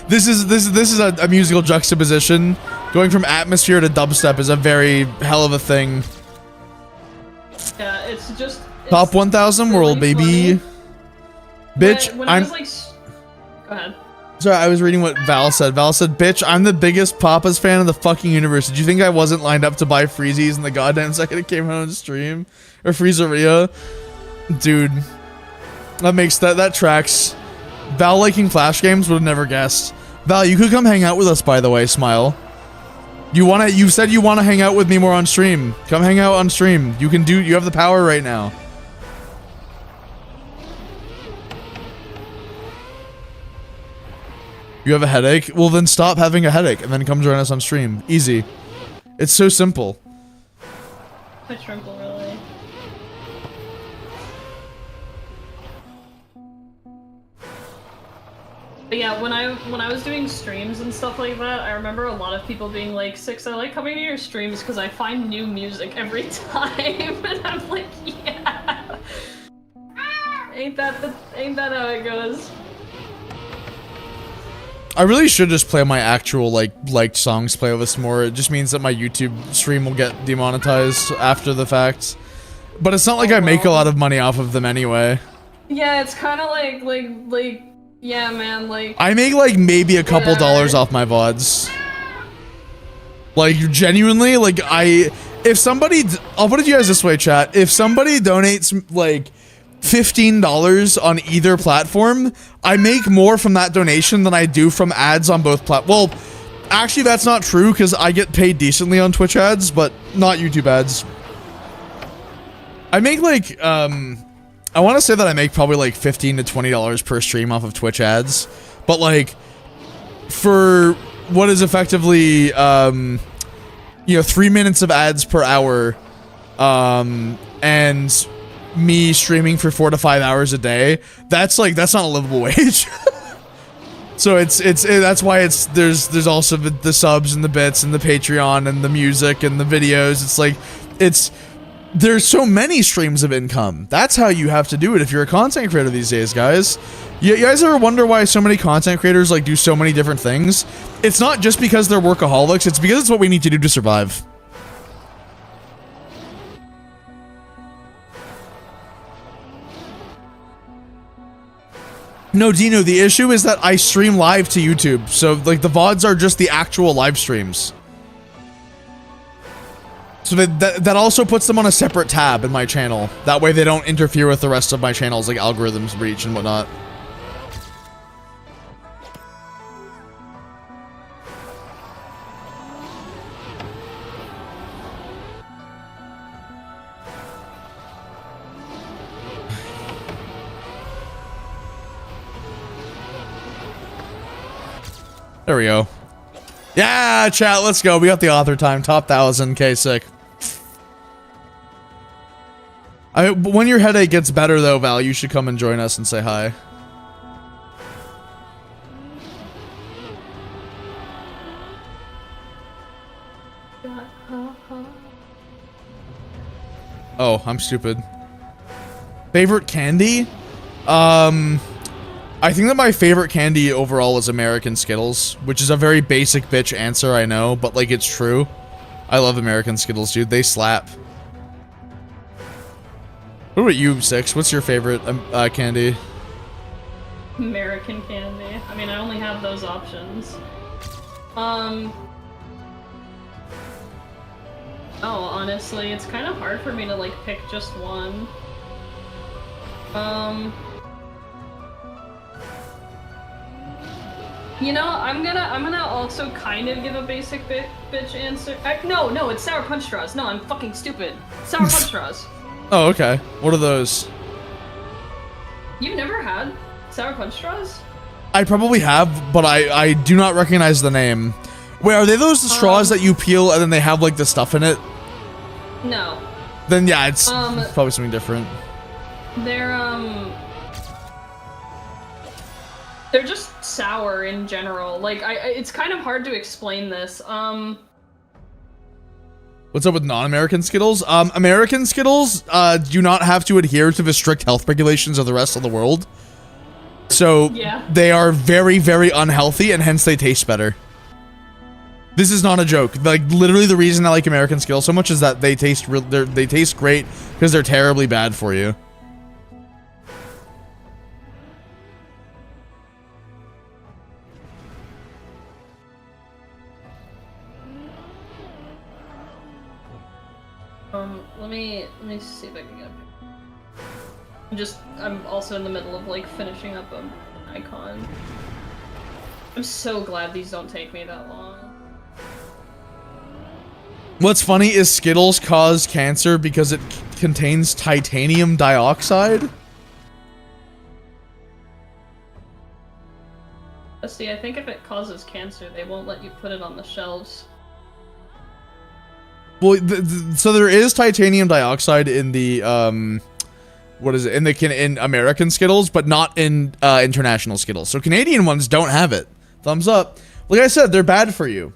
Speaker 1: this is a musical juxtaposition. Going from atmosphere to dubstep is a very hell of a thing.
Speaker 3: Yeah, it's just
Speaker 1: Top 1000
Speaker 3: really
Speaker 1: world, baby.
Speaker 3: funny.
Speaker 1: Bitch,
Speaker 3: When I was like, go ahead.
Speaker 1: Sorry, I was reading what Val said. Val said, bitch, I'm the biggest Papa's fan of the fucking universe. Did you think I wasn't lined up to buy Freezies in the goddamn second it came out on stream? Or Freezeria? Dude. That tracks. Val liking Flash games would have never guessed. Val, you could come hang out with us, by the way, Smile. You said you wanna hang out with me more on stream. Come hang out on stream. You have the power right now. You have a headache? Well, then stop having a headache and then come join us on stream. Easy. It's so simple.
Speaker 3: Quite simple, really. But yeah, when I was doing streams and stuff like that, I remember a lot of people being like, "Six, I like coming to your streams because I find new music every time," and I'm like, "Yeah, ain't that how it goes?"
Speaker 1: I really should just play my actual liked songs playlist more. It just means that my YouTube stream will get demonetized after the fact. But it's not like I make a lot of money off of them anyway.
Speaker 3: Yeah, it's kind of like yeah, man, like
Speaker 1: I make like maybe a couple dollars off my VODs. Like genuinely, like if somebody, I'll put it to you guys this way, chat. If somebody donates like $15 on either platform, I make more from that donation than I do from ads on both well, actually that's not true because I get paid decently on Twitch ads, but not YouTube ads. I make like I want to say that I make probably like $15 to $20 per stream off of Twitch ads, but like for what is effectively you know, 3 minutes of ads per hour, and me streaming for 4 to 5 hours a day, that's not a livable wage. So that's why there's also the subs and the bits and the Patreon and the music and the videos. It's like there's so many streams of income. That's how you have to do it if you're a content creator these days, guys. You guys ever wonder why so many content creators like do so many different things? It's not just because they're workaholics, it's because it's what we need to do to survive. No, Dino, the issue is that I stream live to YouTube, so like the VODs are just the actual live streams. So that also puts them on a separate tab in my channel. That way they don't interfere with the rest of my channel's like algorithms reach and whatnot. There we go. Yeah, chat, let's go. We got the author time. Top 1,000. Okay, sick. When your headache gets better, though, Val, you should come and join us and say hi. Oh, I'm stupid. Favorite candy? I think that my favorite candy overall is American Skittles, which is a very basic bitch answer, I know, but like it's true. I love American Skittles, dude. They slap. What about you, Six? What's your favorite candy?
Speaker 3: American candy. I mean, I only have those options. Oh, honestly, it's kind of hard for me to like pick just one. You know, I'm gonna also kind of give a basic bitch answer. No, it's Sour Punch Straws. No, I'm fucking stupid. Sour Punch Straws.
Speaker 1: Oh, okay. What are those?
Speaker 3: You've never had Sour Punch Straws?
Speaker 1: I probably have, but I do not recognize the name. Wait, are they those straws that you peel and then they have like the stuff in it?
Speaker 3: No.
Speaker 1: Then yeah, it's probably something different.
Speaker 3: They're just sour in general. Like, it's kind of hard to explain this.
Speaker 1: What's up with non-American Skittles? American Skittles do not have to adhere to the strict health regulations of the rest of the world. So
Speaker 3: yeah. They
Speaker 1: are very, very unhealthy, and hence they taste better. This is not a joke. Like, literally the reason I like American Skittles so much is that they taste great because they're terribly bad for you.
Speaker 3: Let me see if I can get I'm also in the middle of like finishing up an icon. I'm so glad these don't take me that long.
Speaker 1: What's funny is Skittles cause cancer because it contains titanium dioxide.
Speaker 3: See, I think if it causes cancer, they won't let you put it on the shelves.
Speaker 1: Well, so there is titanium dioxide in the what is it in American Skittles, but not in international Skittles. So Canadian ones don't have it. Thumbs up. Like I said, they're bad for you.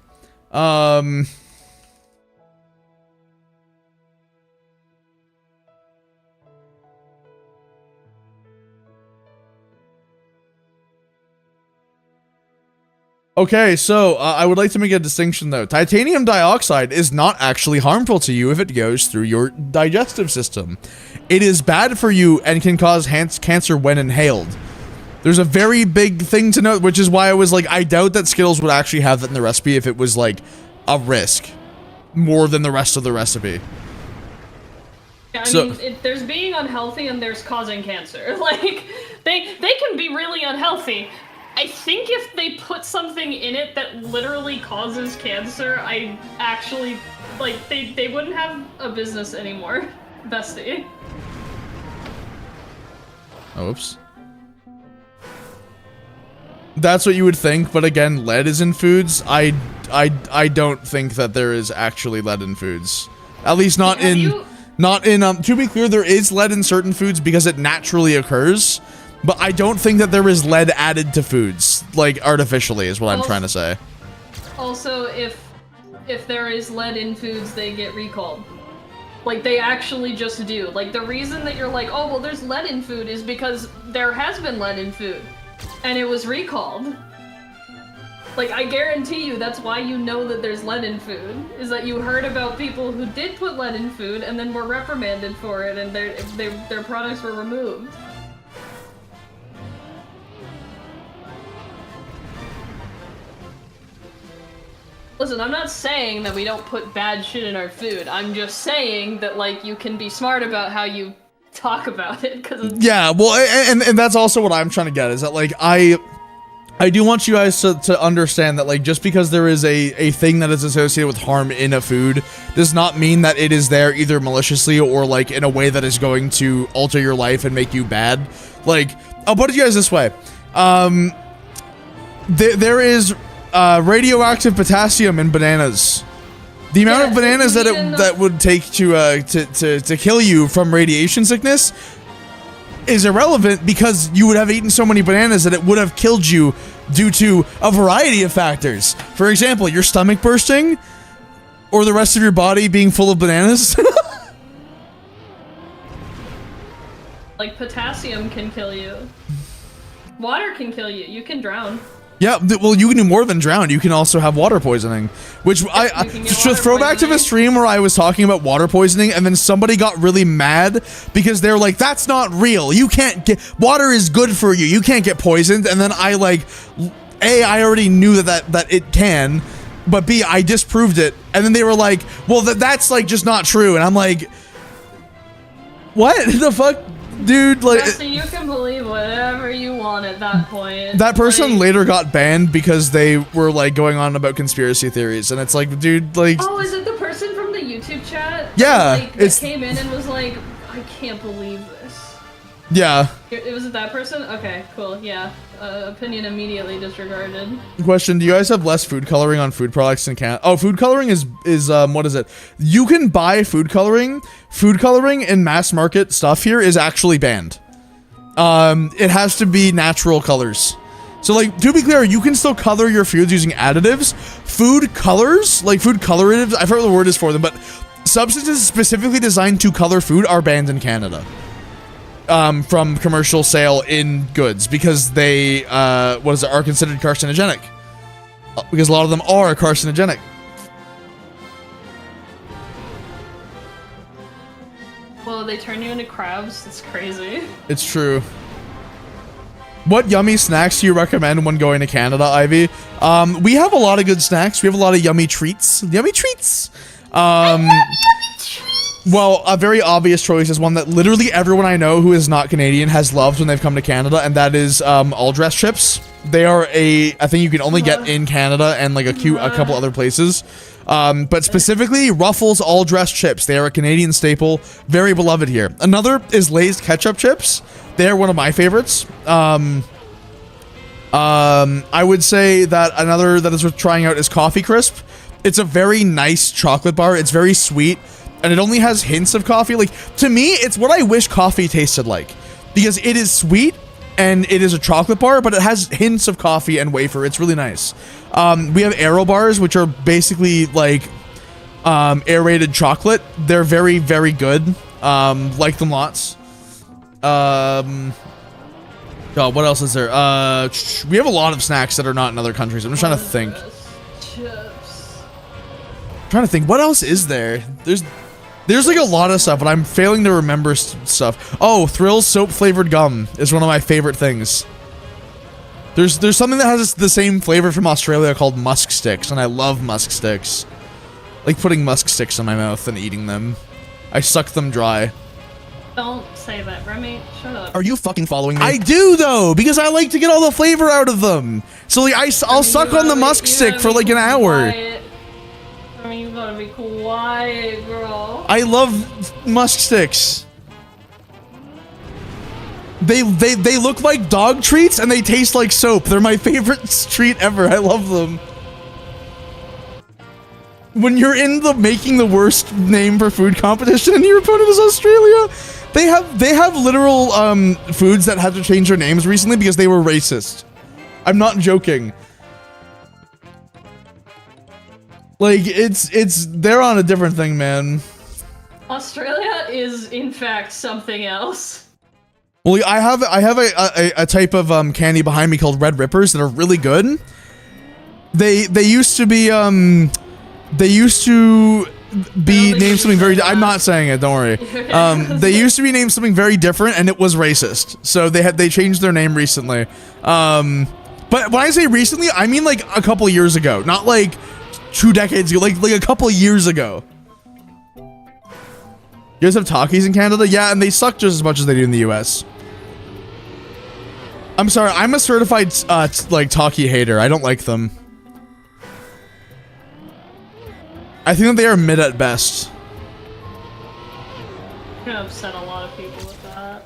Speaker 1: Okay, so I would like to make a distinction though. Titanium dioxide is not actually harmful to you if it goes through your digestive system. It is bad for you and can cause cancer when inhaled. There's a very big thing to note, which is why I was like, I doubt that Skittles would actually have that in the recipe if it was like a risk more than the rest of the recipe.
Speaker 3: Yeah, I mean, there's being unhealthy and there's causing cancer. Like, they can be really unhealthy. I think if they put something in it that literally causes cancer, I actually, like, they wouldn't have a business anymore. Bestie.
Speaker 1: Oops. That's what you would think, but again, lead is in foods. I don't think that there is actually lead in foods. At least not to be clear, there is lead in certain foods because it naturally occurs. But I don't think that there is lead added to foods, like artificially, is what I'm trying to say.
Speaker 3: Also, if there is lead in foods, they get recalled. Like, they actually just do. Like, the reason that you're like, oh, well, there's lead in food is because there has been lead in food. And it was recalled. Like, I guarantee you that's why you know that there's lead in food, is that you heard about people who did put lead in food and then were reprimanded for it and their products were removed. Listen, I'm not saying that we don't put bad shit in our food. I'm just saying that, like, you can be smart about how you talk about it, because
Speaker 1: Yeah, well, and that's also what I'm trying to get, is that, like, I do want you guys to understand that, like, just because there is a thing that is associated with harm in a food does not mean that it is there either maliciously or, like, in a way that is going to alter your life and make you bad. Like, I'll put it to you guys this way. There is radioactive potassium in bananas. The amount of bananas that would take to kill you from radiation sickness is irrelevant, because you would have eaten so many bananas that it would have killed you due to a variety of factors. For example, your stomach bursting, or the rest of your body being full of bananas.
Speaker 3: like, potassium can kill you. Water can kill you. You can drown.
Speaker 1: Yeah, well, you can do more than drown. You can also have water poisoning, which I should throw back to the stream where I was talking about water poisoning, and then somebody got really mad because they're like, "That's not real. You can't get water is good for you. You can't get poisoned." And then I like, A, I already knew that it can, but B, I disproved it. And then they were like, "Well, that's like just not true." And I'm like, "What the fuck?" Dude, like,
Speaker 3: so you can believe whatever you want at that point.
Speaker 1: that person
Speaker 3: like,
Speaker 1: later got banned because they were like going on about conspiracy theories, and it's like, dude, like,
Speaker 3: oh, is it the person from the YouTube chat?
Speaker 1: Yeah,
Speaker 3: Like, that came in and was like, I can't believe this.
Speaker 1: yeah.
Speaker 3: Was it that person? Okay, cool. Yeah. Opinion immediately disregarded.
Speaker 1: Question: do you guys have less food coloring on food products in Canada? Oh, food coloring is what is it? You can buy food coloring. Food coloring in mass market stuff here is actually banned. It has to be natural colors. So, like, to be clear, you can still color your foods using additives. Food colors, like food coloratives, I forget what the word is for them, but substances specifically designed to color food are banned in Canada. From commercial sale in goods, because they, are considered carcinogenic. Because a lot of them are carcinogenic.
Speaker 3: Well, they turn you into crabs. It's crazy.
Speaker 1: It's true. What yummy snacks do you recommend when going to Canada, Ivy? We have a lot of good snacks. We have a lot of yummy treats. Yummy treats. Well, a very obvious choice is one that literally everyone I know who is not Canadian has loved when they've come to Canada, and that is all dress chips. They are I think you can only get in Canada and like a couple other places. But specifically Ruffles all dress chips. They are a Canadian staple, very beloved here. Another is Lay's ketchup chips. They're one of my favorites. I would say that another that is worth trying out is Coffee Crisp. It's a very nice chocolate bar. It's very sweet, and it only has hints of coffee. Like, to me, it's what I wish coffee tasted like, because it is sweet and it is a chocolate bar, but it has hints of coffee and wafer. It's really nice. We have Aero bars, which are basically like aerated chocolate. They're very, very good. Like them lots. Oh, what else is there? We have a lot of snacks that are not in other countries. I'm just trying to think. Trying to think, what else is there? There's like a lot of stuff, but I'm failing to remember stuff. Oh, Thrills soap flavored gum is one of my favorite things. There's something that has the same flavor from Australia called musk sticks, and I love musk sticks. Like putting musk sticks in my mouth and eating them. I suck them dry.
Speaker 3: Don't say that, Remy. Shut up.
Speaker 1: Are you fucking following me? I do, though, because I like to get all the flavor out of them. So like I'll suck on the musk stick for like an hour.
Speaker 3: I mean, you gotta be quiet, girl.
Speaker 1: I love musk sticks. They look like dog treats and they taste like soap. They're my favorite treat ever. I love them. When you're in the making the worst name for food competition and your opponent is Australia, they have literal foods that had to change their names recently because they were racist. I'm not joking. Like, they're on a different thing, man.
Speaker 3: Australia is, in fact, something else.
Speaker 1: Well, I have a type of candy behind me called Red Rippers that are really good. They used to be named something very. I'm not saying it. Don't worry. They used to be named something very different, and it was racist. So they changed their name recently. But when I say recently, I mean like a couple years ago, not like 2 decades ago, like a couple of years ago. You guys have Takis in Canada? Yeah, and they suck just as much as they do in the US. I'm sorry, I'm a certified, like, Taki hater. I don't like them. I think that they are mid at best.
Speaker 3: You're gonna upset a lot of people with that.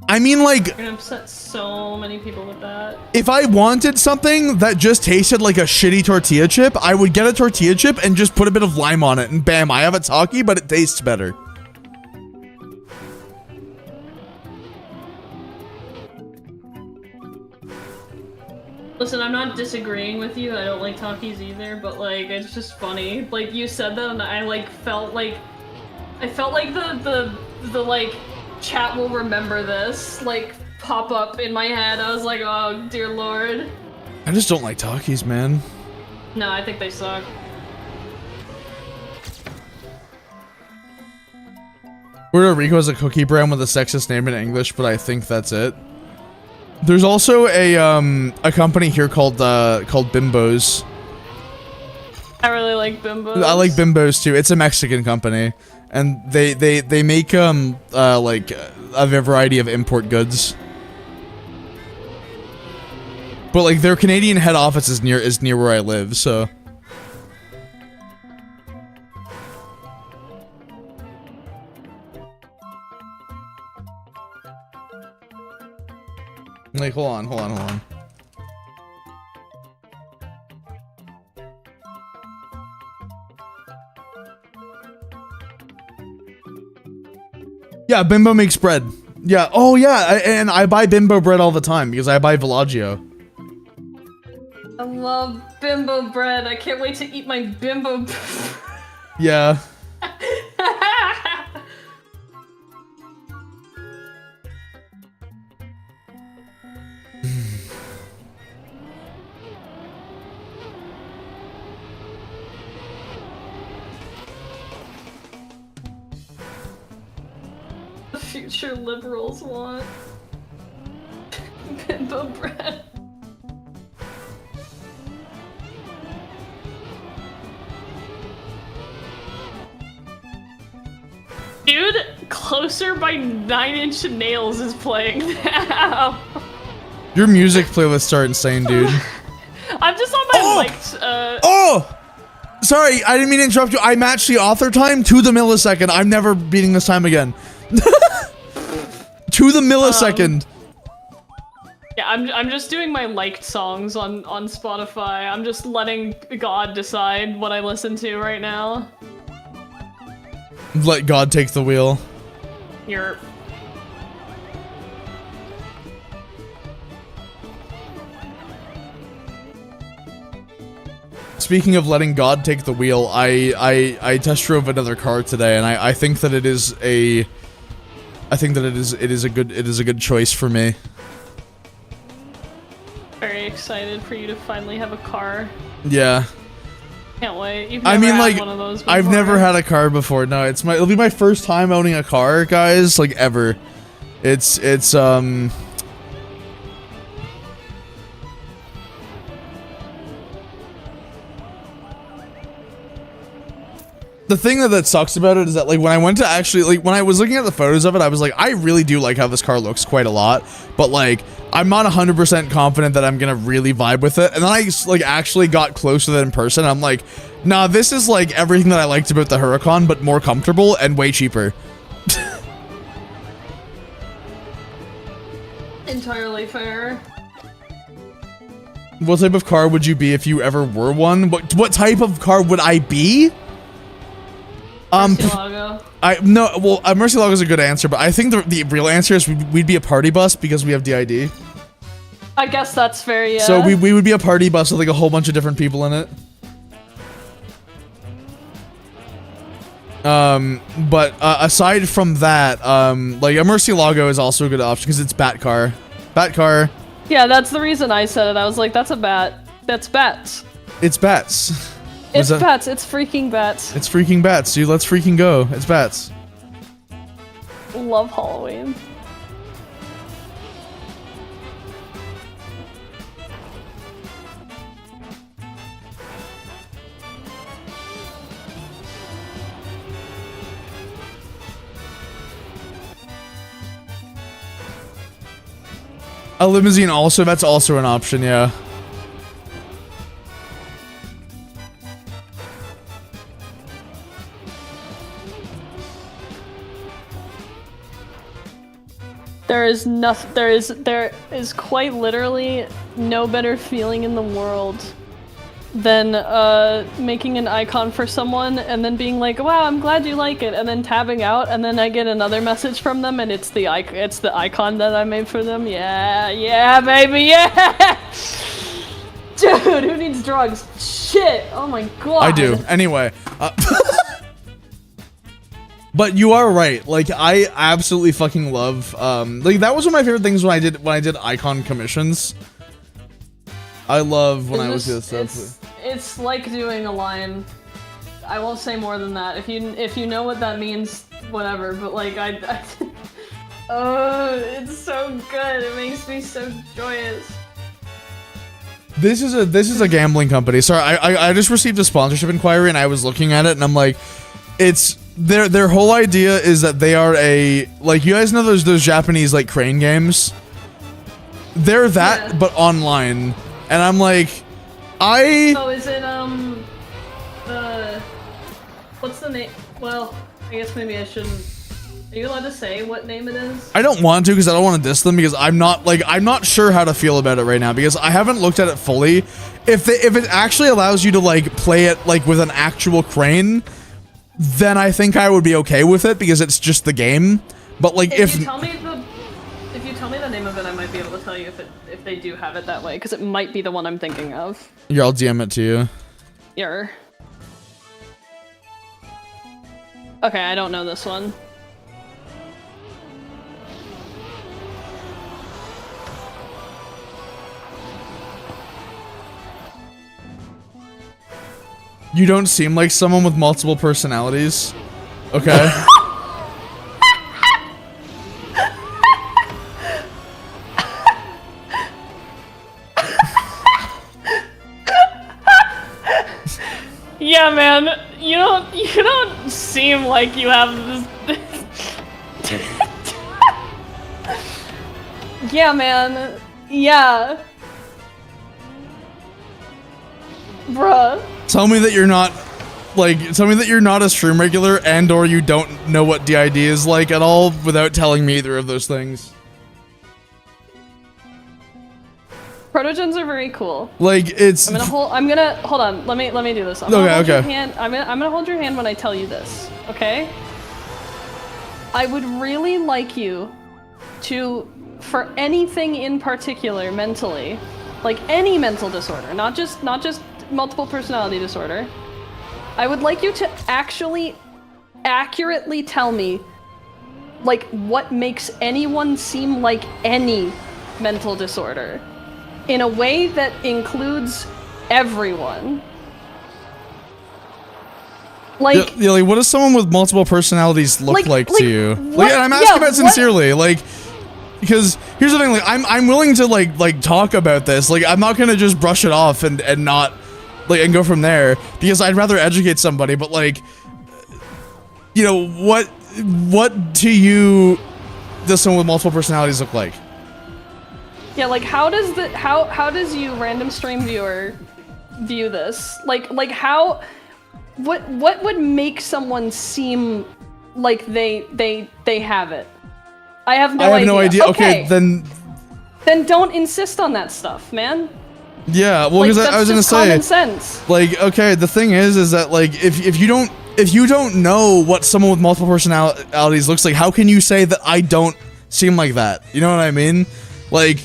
Speaker 1: I mean, like...
Speaker 3: You're gonna upset so many people with that.
Speaker 1: If I wanted something that just tasted like a shitty tortilla chip, I would get a tortilla chip and just put a bit of lime on it, and bam, I have a Taki, but it tastes better.
Speaker 3: Listen, I'm not disagreeing with you. I don't like Takis either, but like, it's just funny. Like, you said that, and I like felt like the like chat will remember this like pop up in my head. I was like, oh dear lord.
Speaker 1: I just don't like Takis, man.
Speaker 3: No, I think they suck.
Speaker 1: Puerto Rico is a cookie brand with a sexist name in English, but I think that's it. There's also a company here called Bimbo's.
Speaker 3: I really like Bimbo's.
Speaker 1: I like Bimbo's too. It's a Mexican company, and they make like a variety of import goods. But like their Canadian head office is near where I live, so. Like, hold on. Yeah, Bimbo makes bread. Yeah, oh yeah, and I buy Bimbo bread all the time because I buy Villaggio.
Speaker 3: I love Bimbo bread. I can't wait to eat my Bimbo.
Speaker 1: Yeah.
Speaker 3: Future liberals want Bimbo bread. Dude, Closer by 9 Inch Nails is playing now.
Speaker 1: Your music playlists are insane, dude.
Speaker 3: I'm just on my liked,
Speaker 1: Oh! Sorry, I didn't mean to interrupt you. I matched the author time to the millisecond. I'm never beating this time again. To the millisecond.
Speaker 3: Yeah, I'm just doing my liked songs on Spotify. I'm just letting God decide what I listen to right now.
Speaker 1: Let God take the wheel.
Speaker 3: You're...
Speaker 1: Speaking of letting God take the wheel, I test drove another car today, and I think that it is a good choice for me.
Speaker 3: Very excited for you to finally have a car.
Speaker 1: Yeah.
Speaker 3: Can't wait. You've
Speaker 1: I
Speaker 3: never
Speaker 1: mean,
Speaker 3: had
Speaker 1: like,
Speaker 3: one of those before.
Speaker 1: I've never had a car before. No, it'll be my first time owning a car, guys, like ever. It's the thing that sucks about it is that, like, when I went to actually, like, when I was looking at the photos of it, I was like, I really do like how this car looks quite a lot, but, like, I'm not 100% confident that I'm gonna really vibe with it. And then I, like, actually got close with it in person. I'm like, nah, this is, like, everything that I liked about the Huracan, but more comfortable and way cheaper.
Speaker 3: Entirely fair.
Speaker 1: What type of car would you be if you ever were one? What type of car would I be?
Speaker 3: Murcielago.
Speaker 1: Murcielago is a good answer, but I think the real answer is we'd be a party bus because we have DID.
Speaker 3: I guess that's fair, yeah.
Speaker 1: So we would be a party bus with like a whole bunch of different people in it. But aside from that, like a Murcielago is also a good option because it's Bat car. Bat car.
Speaker 3: Yeah, that's the reason I said it. I was like, that's a bat. That's bats.
Speaker 1: It's bats.
Speaker 3: It's bats. It's freaking bats.
Speaker 1: It's freaking bats, dude. Let's freaking go. It's bats.
Speaker 3: Love Halloween.
Speaker 1: A limousine also, that's also an option, yeah.
Speaker 3: There is quite literally no better feeling in the world than making an icon for someone and then being like, wow, I'm glad you like it, and then tabbing out, and then I get another message from them and it's the icon that I made for them. Yeah, baby, yeah! Dude, who needs drugs? Shit, oh my god.
Speaker 1: I do. Anyway. But you are right. Like, I absolutely fucking love, like, that was one of my favorite things when I did icon commissions. I love when I was doing stuff.
Speaker 3: It's like doing a line. I won't say more than that. If you know what that means, whatever. But like oh, it's so good. It makes me so joyous.
Speaker 1: This is a gambling company. Sorry, I just received a sponsorship inquiry and I was looking at it and I'm like, it's their whole idea is that they are like, you guys know those Japanese like crane games. They're that, but online. And I'm like,
Speaker 3: Oh, is it, what's the name? Well, I guess maybe I shouldn't. Are you allowed to say what name it is?
Speaker 1: I don't want to because I don't want to diss them because I'm not sure how to feel about it right now because I haven't looked at it fully. If it actually allows you to like play it like with an actual crane, then I think I would be okay with it because it's just the game. But like if you tell me the
Speaker 3: name of it, I might be able to tell you if they do have it that way, because it might be the one I'm thinking of.
Speaker 1: Yeah, I'll DM it to you.
Speaker 3: Yer. Okay, I don't know this one.
Speaker 1: You don't seem like someone with multiple personalities. Okay.
Speaker 3: Yeah, man, you don't seem like you have this. Yeah, man. Yeah. Bruh.
Speaker 1: Tell me that you're not a stream regular and or you don't know what DID is like at all without telling me either of those things.
Speaker 3: Protogens are very cool.
Speaker 1: Like it's
Speaker 3: I'm gonna hold on. Let me do this. I'm gonna hold your hand when I tell you this, okay? I would really like you to, for anything in particular mentally, like any mental disorder, not just multiple personality disorder, I would like you to actually accurately tell me like what makes anyone seem like any mental disorder in a way that includes everyone. Like,
Speaker 1: yeah, like what does someone with multiple personalities look like to you? Like, and I'm asking that sincerely, like, because here's the thing, like, I'm willing to like talk about this. Like, I'm not gonna just brush it off and not like and go from there because I'd rather educate somebody. But like, you know, what to you does someone with multiple personalities look like?
Speaker 3: Yeah, like how does you random stream viewer view this? Like how what would make someone seem like they have it? I have no idea.
Speaker 1: Okay, then
Speaker 3: don't insist on that stuff, man.
Speaker 1: Yeah, well, because
Speaker 3: like,
Speaker 1: I was gonna say,
Speaker 3: common sense.
Speaker 1: Like, okay, the thing is that like if you don't know what someone with multiple personalities looks like, how can you say that I don't seem like that? You know what I mean? Like,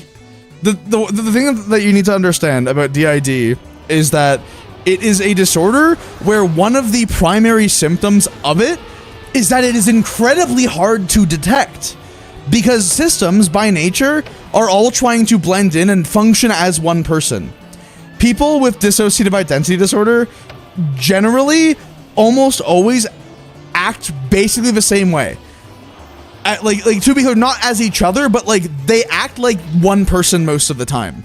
Speaker 1: the thing that you need to understand about DID is that it is a disorder where one of the primary symptoms of it is that it is incredibly hard to detect. Because systems, by nature, are all trying to blend in and function as one person. People with dissociative identity disorder generally, almost always, act basically the same way. Like to be clear, not as each other, but like they act like one person most of the time.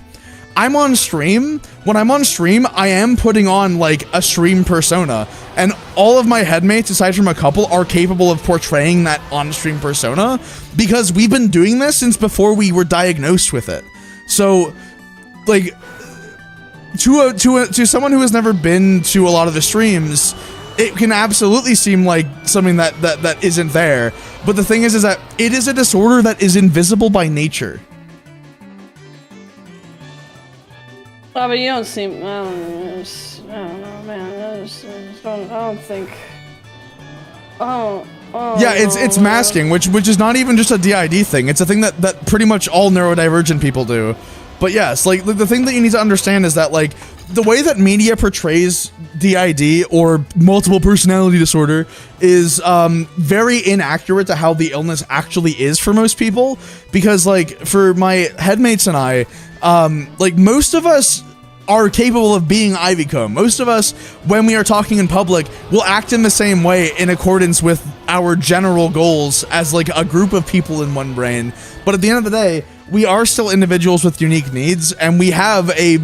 Speaker 1: I'm on stream. When I'm on stream, I am putting on like a stream persona, and all of my headmates, aside from a couple, are capable of portraying that on-stream persona because we've been doing this since before we were diagnosed with it. So, like, to someone who has never been to a lot of the streams, it can absolutely seem like something that isn't there. But the thing is that it is a disorder that is invisible by nature.
Speaker 3: Oh, but you don't seem. I don't know, man. I don't think. Oh.
Speaker 1: Yeah, it's masking, which is not even just a DID thing. It's a thing that pretty much all neurodivergent people do. But yes, like the thing that you need to understand is that like the way that media portrays DID or multiple personality disorder is very inaccurate to how the illness actually is for most people. Because like for my headmates and I, like most of us are capable of being Ivy Comb. Most of us, when we are talking in public, will act in the same way in accordance with our general goals as like a group of people in one brain. But at the end of the day, we are still individuals with unique needs, and we have an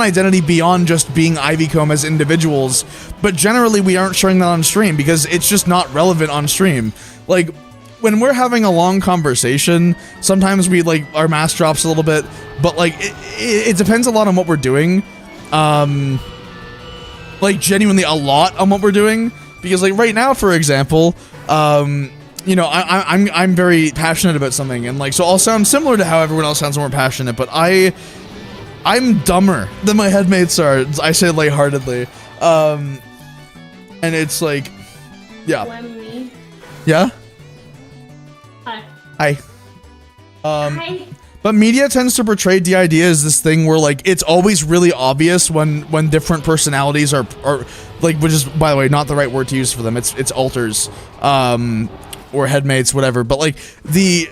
Speaker 1: identity beyond just being Ivy Comb as individuals. But generally, we aren't showing that on stream because it's just not relevant on stream. Like, when we're having a long conversation, sometimes we like our mask drops a little bit, but like it depends a lot on what we're doing. Like genuinely a lot on what we're doing, because like right now, for example, you know, I'm very passionate about something, and like so I'll sound similar to how everyone else sounds more passionate, but I'm dumber than my headmates are. I say lightheartedly, and it's like, yeah, yeah. Hi.
Speaker 5: Hi.
Speaker 1: But media tends to portray DID as this thing where like it's always really obvious when different personalities are like, which is by the way not the right word to use for them. It's alters, or headmates, whatever. But like the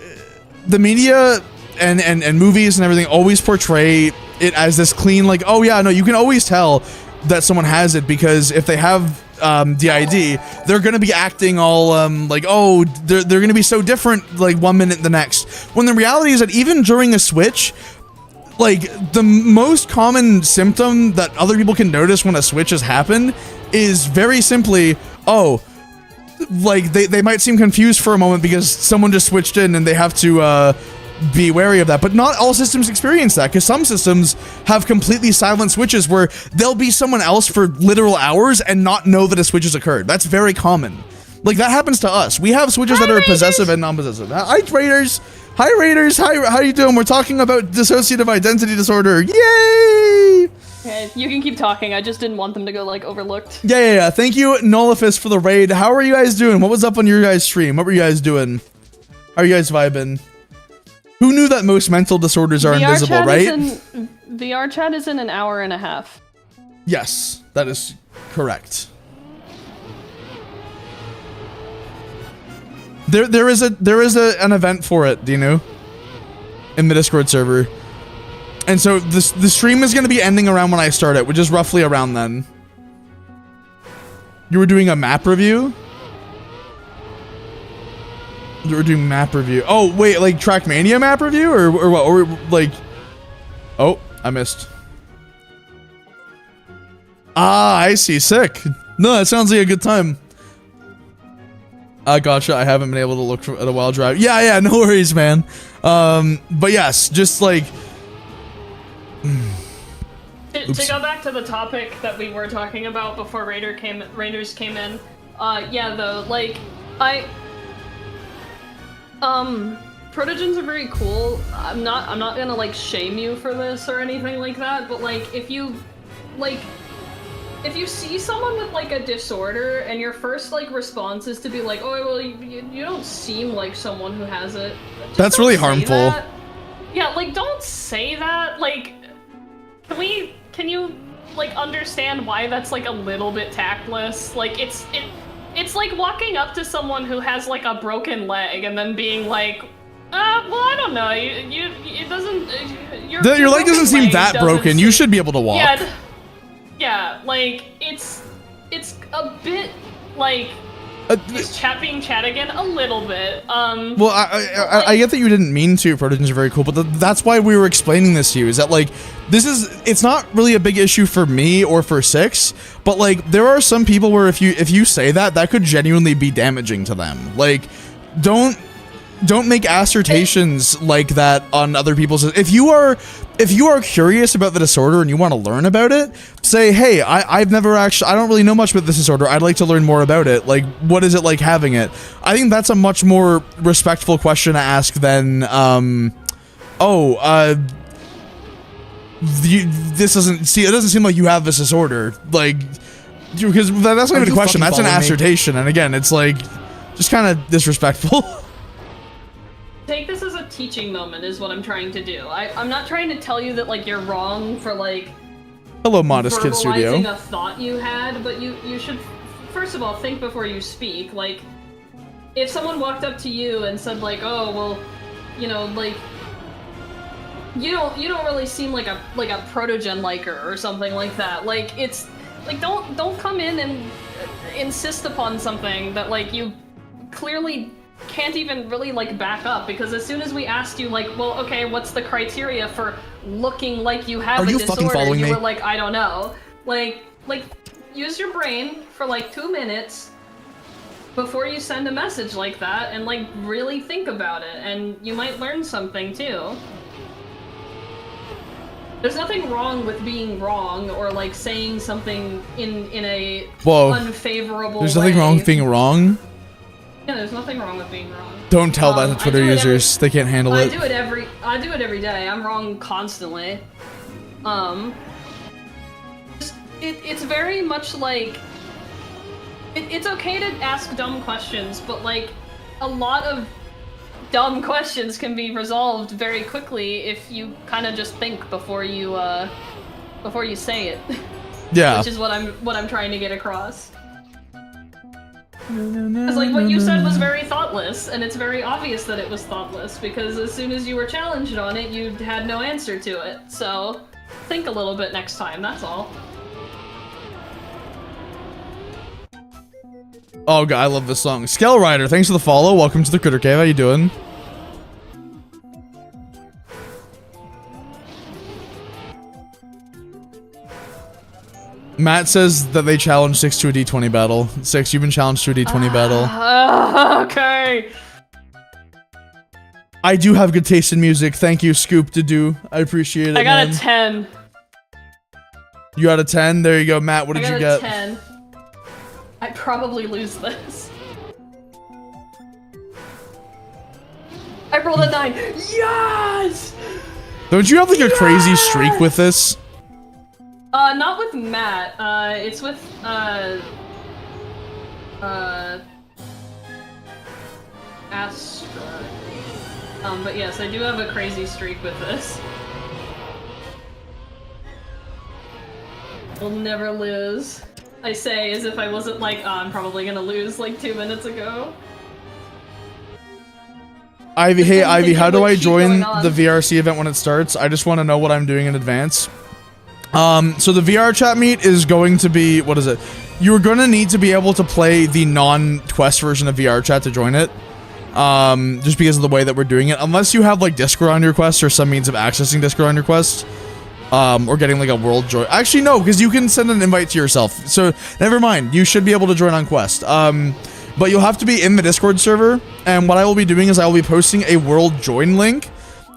Speaker 1: media and movies and everything always portray it as this clean, like, oh yeah, no, you can always tell that someone has it because if they have DID, they're gonna be acting all like, oh, they're gonna be so different like 1 minute the next, when the reality is that even during a switch, like the most common symptom that other people can notice when a switch has happened is very simply, oh, like they might seem confused for a moment because someone just switched in and they have to be wary of that. But not all systems experience that, because some systems have completely silent switches where there'll be someone else for literal hours and not know that a switch has occurred. That's very common. Like that happens to us. We have switches that are possessive and non-possessive. Hi Raiders. Hi Raiders. Hi, how you doing? We're talking about dissociative identity disorder. Yay!
Speaker 3: Okay, you can keep talking. I just didn't want them to go like overlooked.
Speaker 1: Yeah. Thank you, Nolifus, for the raid. How are you guys doing? What was up on your guys' stream? What were you guys doing? How are you guys vibing? Who knew that most mental disorders are invisible, right?
Speaker 3: Vrchat is in an hour and a half.
Speaker 1: Yes, that is correct. There is an event for it, do you know? In the Discord server. And so the stream is going to be ending around when I start it, which is roughly around then. You were doing a map review? We're doing map review. Oh wait, like Trackmania map review or what? Or like, oh, I missed. Ah, I see. Sick. No, that sounds like a good time. Gotcha. I haven't been able to look at a while drive. Yeah. No worries, man. But yes, just like.
Speaker 3: To go back to the topic that we were talking about before Raiders came in. Yeah, though, like protogens are very cool. I'm not gonna like shame you for this or anything like that, but like if you see someone with like a disorder and your first like response is to be like, oh well, you don't seem like someone who has it.
Speaker 1: That's really harmful.
Speaker 3: That. Yeah, like don't say that. Like, can you like understand why that's like a little bit tactless? Like it's like walking up to someone who has like a broken leg and then being like, well, I don't know. It doesn't. Your
Speaker 1: leg doesn't seem that broken. You should be able to walk.
Speaker 3: Yeah. Like it's a bit like. Is chat being chat again? A little bit.
Speaker 1: Well, I get that you didn't mean to. Protogens are very cool, but that's why we were explaining this to you. Is that like it's not really a big issue for me or for Six, but like there are some people where if you say that could genuinely be damaging to them. Like, don't don't make assertions like that on other people's. If you are curious about the disorder and you want to learn about it, say, hey, I don't really know much about this disorder. I'd like to learn more about it. Like, what is it like having it? I think that's a much more respectful question to ask than, this doesn't seem like you have this disorder. Like, because that's not even a question. That's an assertion. And again, it's like, just kind of disrespectful.
Speaker 3: Take this as a teaching moment is what I'm trying to do. I'm not trying to tell you that, like, you're wrong for, like,
Speaker 1: hello, Modest Kid Studio.
Speaker 3: Verbalizing a thought you had, but you should, first of all, think before you speak. Like, if someone walked up to you and said, like, oh, well, you know, like, you don't really seem like a protogen liker or something like that. Like, it's, like, don't come in and insist upon something that, like, you clearly can't even really, like, back up, because as soon as we asked you, like, well, okay, what's the criteria for looking like you have a disorder, you were like, I don't know. Like, use your brain for, like, 2 minutes before you send a message like that, and, like, really think about it, and you might learn something, too. There's nothing wrong with being wrong, or, like, saying something in a unfavorable way.
Speaker 1: There's nothing wrong with being wrong?
Speaker 3: Yeah, there's nothing wrong with being wrong.
Speaker 1: Don't tell that to Twitter users. They can't handle it.
Speaker 3: I do it every day. I'm wrong constantly. It's very much like, it's okay to ask dumb questions, but, like, a lot of dumb questions can be resolved very quickly if you kind of just think before you say it. Yeah. Which is what I'm trying to get across. Because, like, what you said was very thoughtless, and it's very obvious that it was thoughtless, because as soon as you were challenged on it, you had no answer to it. So, think a little bit next time, that's all.
Speaker 1: Oh god, I love this song. Skell Rider, thanks for the follow. Welcome to the Critter Cave. How you doing? Matt says that they challenged 6 to a D20 battle. 6, you've been challenged to a D20 battle.
Speaker 3: Okay.
Speaker 1: I do have good taste in music. Thank you, Scoop to do. I appreciate it.
Speaker 3: I got a 10.
Speaker 1: You got a 10? There you go, Matt. What did you get?
Speaker 3: I got a 10. I probably lose this. I rolled a 9. Yes!
Speaker 1: Don't you have like a crazy streak with this?
Speaker 3: Not with Matt. It's with, Astra. But yes, I do have a crazy streak with this. We'll never lose. I say as if I wasn't like, oh, I'm probably gonna lose like 2 minutes ago.
Speaker 1: Ivy, hey Ivy, how do I join the VRC event when it starts? I just want to know what I'm doing in advance. So the VR chat meet is going to be, what is it? You're going to need to be able to play the non-quest version of VR chat to join it. Just because of the way that we're doing it. Unless you have like Discord on your quest or some means of accessing Discord on your quest. Or getting like a world join. Actually, no, because you can send an invite to yourself. So never mind. You should be able to join on quest. But you'll have to be in the Discord server. And what I will be doing is I will be posting a world join link.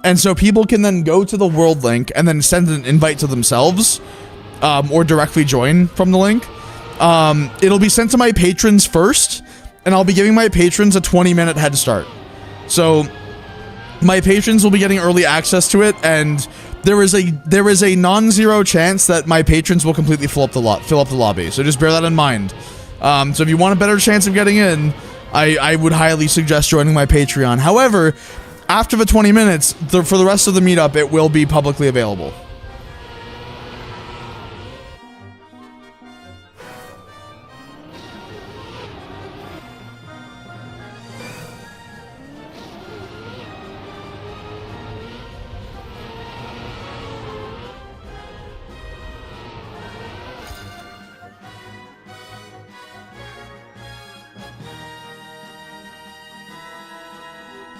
Speaker 1: And so people can then go to the world link and then send an invite to themselves, or directly join from the link. It'll be sent to my patrons first, and I'll be giving my patrons a 20-minute head start. So my patrons will be getting early access to it, and there is a non-zero chance that my patrons will completely fill up the lobby. So just bear that in mind. So if you want a better chance of getting in, I would highly suggest joining my Patreon. However, after the 20 minutes, for the rest of the meetup, it will be publicly available.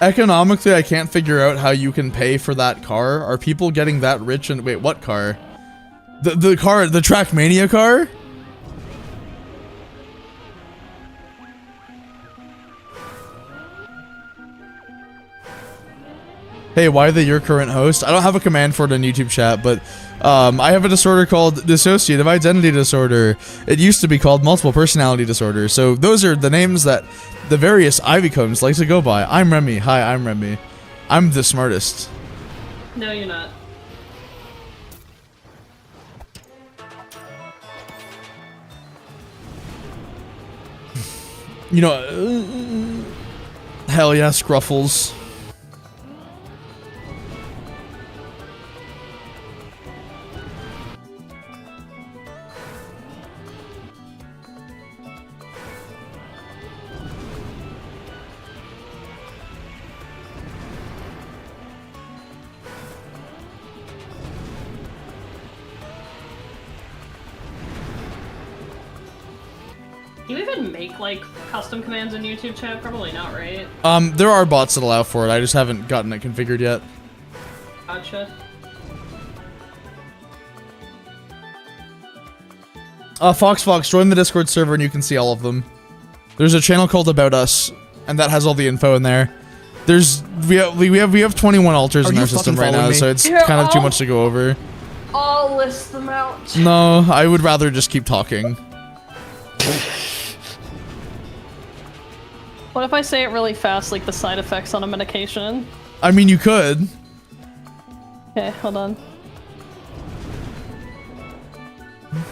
Speaker 1: Economically, I can't figure out how you can pay for that car. Are people getting that rich? And wait, what car? The car, the Trackmania car? Hey, why are they your current host? I don't have a command for it in YouTube chat, but I have a disorder called dissociative identity disorder. It used to be called multiple personality disorder. So those are the names that the various Ivy cones like to go by. I'm Remy. Hi, I'm Remy. I'm the smartest.
Speaker 3: No, you're not.
Speaker 1: You know, hell yeah, Scruffles.
Speaker 3: Do you even make, like, custom commands in YouTube chat? Probably not, right?
Speaker 1: There are bots that allow for it. I just haven't gotten it configured yet.
Speaker 3: Gotcha.
Speaker 1: Fox, join the Discord server and you can see all of them. There's a channel called About Us, and that has all the info in there. We have 21 altars in our system right now, so it's kind of too much to go over.
Speaker 3: I'll list them out.
Speaker 1: No, I would rather just keep talking.
Speaker 3: What if I say it really fast, like the side effects on a medication?
Speaker 1: I mean, you could.
Speaker 3: Okay, hold on.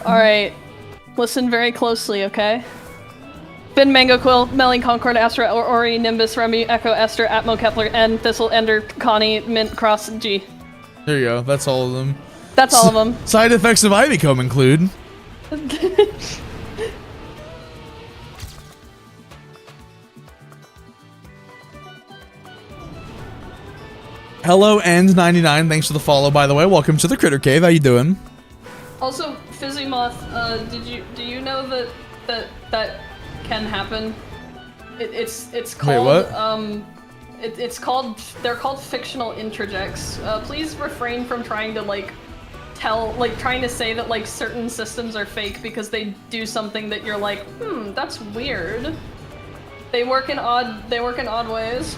Speaker 3: Alright. Listen very closely, okay? Finn, Mango, Quill, Melling, Concord, Astra, Ori, Nimbus, Remy, Echo, Esther, Atmo, Kepler, N, Thistle, Ender, Connie, Mint, Cross, G.
Speaker 1: There you go. That's all of them.
Speaker 3: That's all of them.
Speaker 1: Side effects of Ivycomb include... Hello, End99. Thanks for the follow, by the way. Welcome to the Critter Cave. How you doing?
Speaker 3: Also, Fizzy Moth, do you know that can happen? It's called
Speaker 1: Wait, what?
Speaker 3: they're called fictional introjects. Please refrain from trying to trying to say that like certain systems are fake because they do something that you're like, that's weird. They work in odd ways.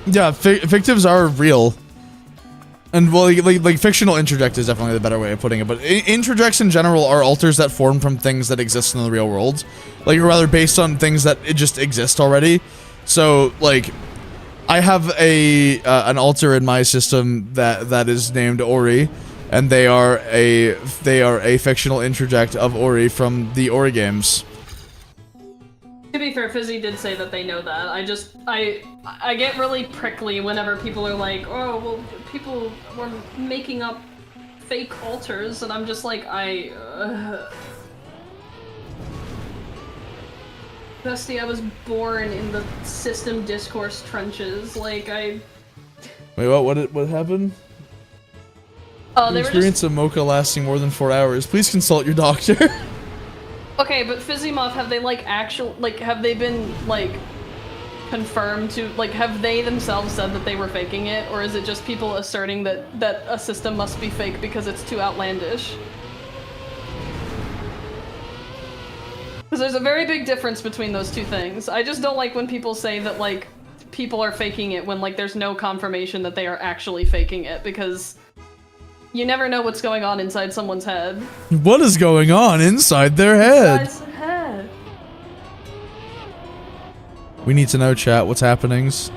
Speaker 1: Yeah, fictives are real. And, well, like fictional introject is definitely the better way of putting it, but introjects in general are alters that form from things that exist in the real world. Like, or rather based on things that just exist already. So, like, I have an alter in my system that is named Ori, and they are a fictional introject of Ori from the Ori games.
Speaker 3: To be fair, Fizzy did say that they know that. I get really prickly whenever people are like, oh, well, people were making up fake alters, and I'm just like, Bestie, I was born in the system discourse trenches, like,
Speaker 1: Wait, what happened?
Speaker 3: Oh, they were
Speaker 1: experience of mocha lasting more than 4 hours. Please consult your doctor.
Speaker 3: Okay, but Fizzy Moth, have they, like, have they been, like, confirmed to, like, have they themselves said that they were faking it, or is it just people asserting that a system must be fake because it's too outlandish? Because there's a very big difference between those two things. I just don't like when people say that, like, people are faking it when, like, there's no confirmation that they are actually faking it, because you never know what's going on inside someone's head.
Speaker 1: What is going on inside their head?
Speaker 3: Inside their head.
Speaker 1: We need to know, chat, what's happenings.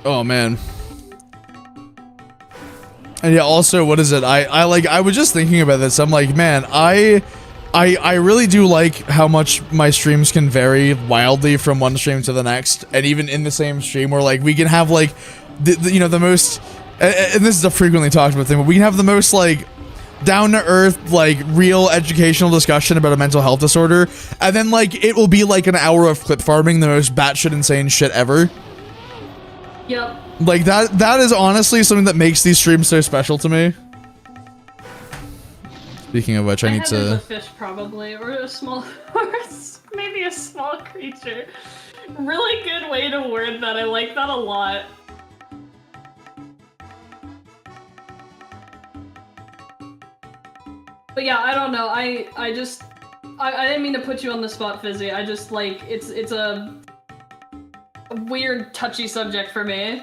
Speaker 1: Oh man. And yeah, also, what is it? I was just thinking about this. I'm like, man, I really do like how much my streams can vary wildly from one stream to the next, and even in the same stream where like we can have like the most, and this is a frequently talked about thing, but we can have the most like down to earth, like real educational discussion about a mental health disorder, and then like it will be like an hour of clip farming the most batshit insane shit ever.
Speaker 3: Yep.
Speaker 1: Like that is honestly something that makes these streams so special to me. Speaking of which, I need
Speaker 3: My head is a
Speaker 1: to.
Speaker 3: fish probably, or a small, or maybe a small creature. Really good way to word that. I like that a lot. But yeah, I don't know. I didn't mean to put you on the spot, Fizzy. I just like it's a weird, touchy subject for me.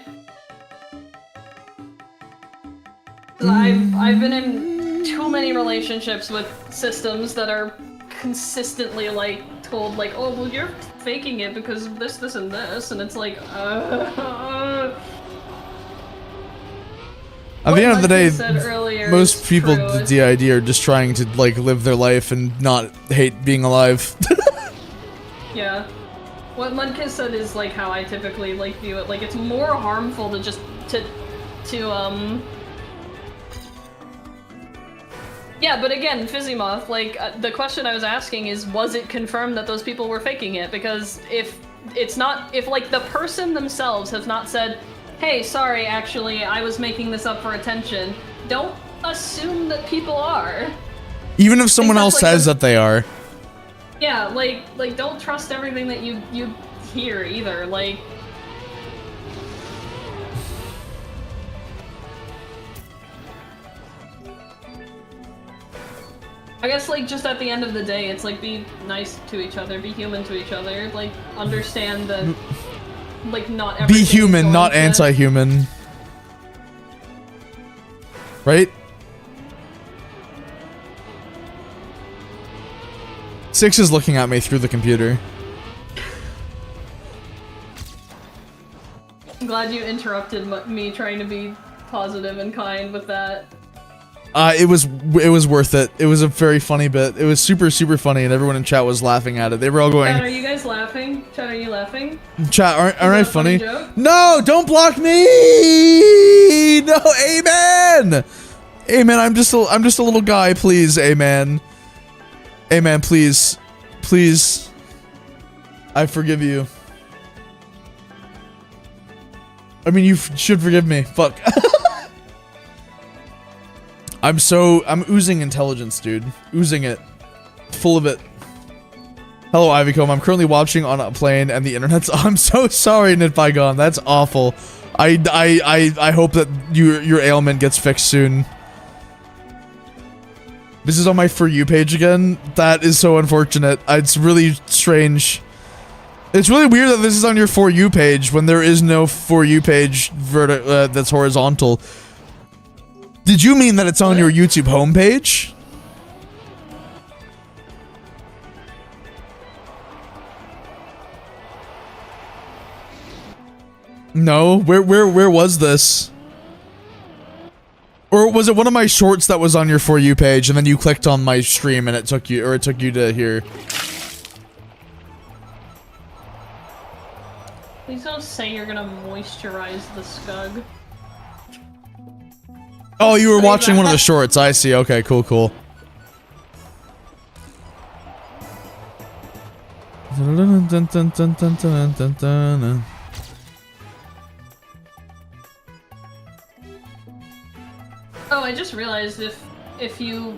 Speaker 3: I've been in too many relationships with systems that are consistently like told like, oh well, you're faking it because of this, this, and this, and it's like,
Speaker 1: At the end of the day, most
Speaker 3: is
Speaker 1: people
Speaker 3: true.
Speaker 1: with DID are just trying to like live their life and not hate being alive.
Speaker 3: Yeah. What Mudkiss said is like how I typically like view it. Like it's more harmful to just to yeah, but again, Fizzymoth, like the question I was asking is, was it confirmed that those people were faking it? Because if it's not, if like the person themselves has not said, hey, sorry, actually, I was making this up for attention, don't assume that people are.
Speaker 1: Even if someone else
Speaker 3: like
Speaker 1: says that they are.
Speaker 3: Yeah, like don't trust everything that you hear either. Like, I guess like just at the end of the day, it's like be nice to each other, be human to each other, like understand that like not everything
Speaker 1: Be
Speaker 3: is
Speaker 1: human,
Speaker 3: going
Speaker 1: not
Speaker 3: to-
Speaker 1: anti-human. Right? Six is looking at me through the computer.
Speaker 3: I'm glad you interrupted me trying to be positive and kind with that.
Speaker 1: It was worth it. It was a very funny bit. It was super funny, and everyone in chat was laughing at it. They were all going,
Speaker 3: Chat, are you guys laughing? Chat, are you laughing?
Speaker 1: "Chat, aren't I
Speaker 3: that a funny
Speaker 1: funny?"
Speaker 3: joke?
Speaker 1: No, don't block me. No, amen. Amen. I'm just a little guy, please. Amen. Amen. Please, please. I forgive you. I mean, you should forgive me. Fuck. I'm oozing intelligence, dude. Oozing it. Full of it. Hello, Ivycomb. I'm currently watching on a plane and the internet's... I'm so sorry, Nitbygone. That's awful. I hope that your ailment gets fixed soon. This is on my For You page again. That is so unfortunate. It's really strange. It's really weird that this is on your For You page when there is no For You page that's horizontal. Did you mean that it's on your YouTube homepage? No, where was this? Or was it one of my shorts that was on your For You page and then you clicked on my stream and it took you to here?
Speaker 3: Please don't say you're gonna moisturize the scug.
Speaker 1: Oh, you were
Speaker 3: Say
Speaker 1: watching
Speaker 3: that.
Speaker 1: one of the shorts. I see. Okay, cool.
Speaker 3: Oh, I just realized if you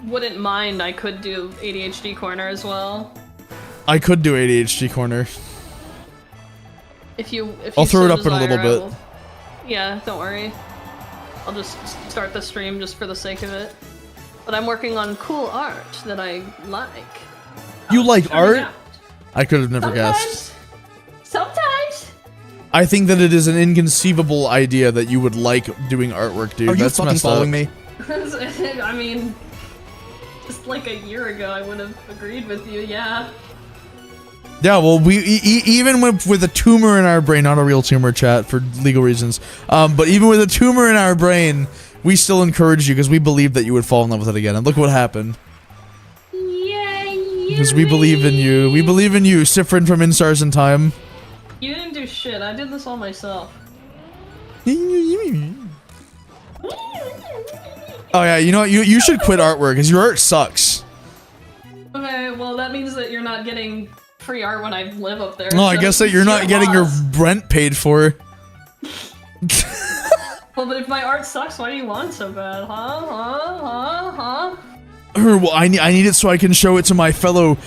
Speaker 3: wouldn't mind, I could do ADHD corner as well.
Speaker 1: I could do ADHD corner.
Speaker 3: If you
Speaker 1: I'll throw it
Speaker 3: so
Speaker 1: up in a little
Speaker 3: desire, I
Speaker 1: bit.
Speaker 3: will- Yeah, don't worry. I'll just start the stream just for the sake of it. But I'm working on cool art that I like.
Speaker 1: You like
Speaker 3: Try it
Speaker 1: art?
Speaker 3: out.
Speaker 1: I could have never guessed.
Speaker 3: Sometimes.
Speaker 1: I think that it is an inconceivable idea that you would like doing artwork, dude.
Speaker 6: Are you
Speaker 1: That's
Speaker 6: fucking
Speaker 1: messed
Speaker 6: following
Speaker 1: up.
Speaker 6: me?
Speaker 3: I mean, just like a year ago, I would have agreed with you. Yeah.
Speaker 1: Yeah, well, we even with a tumor in our brain, not a real tumor, chat, for legal reasons. But even with a tumor in our brain, we still encouraged you because we believed that you would fall in love with it again. And look what happened.
Speaker 3: Yay!
Speaker 1: Because we believe in you. We believe in you, Sifrin from Instars in Time.
Speaker 3: You didn't do shit. I did this all myself.
Speaker 1: Oh yeah, you know what? You should quit artwork because your art sucks.
Speaker 3: Okay, well that means that you're not getting free art when I live up there.
Speaker 1: No, I
Speaker 3: so
Speaker 1: guess that you're not getting your
Speaker 3: loss.
Speaker 1: rent paid for.
Speaker 3: Well, but if my art sucks, why do you want so bad? Huh?
Speaker 1: Well, I need it so I can show it to my fellow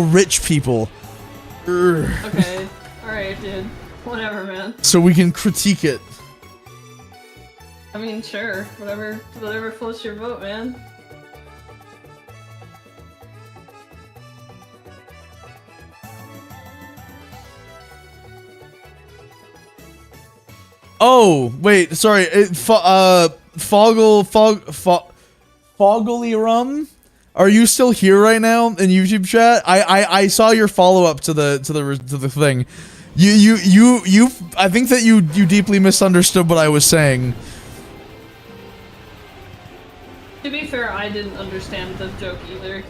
Speaker 1: rich people.
Speaker 3: Okay. Alright, dude. Whatever, man.
Speaker 1: So we can critique it.
Speaker 3: I mean, sure. Whatever floats your boat, man.
Speaker 1: Oh, wait, sorry. Foggly Rum? Are you still here right now in YouTube chat? I saw your follow up to the thing. You I think that you deeply misunderstood what I was saying.
Speaker 3: To be fair, I didn't understand the joke either.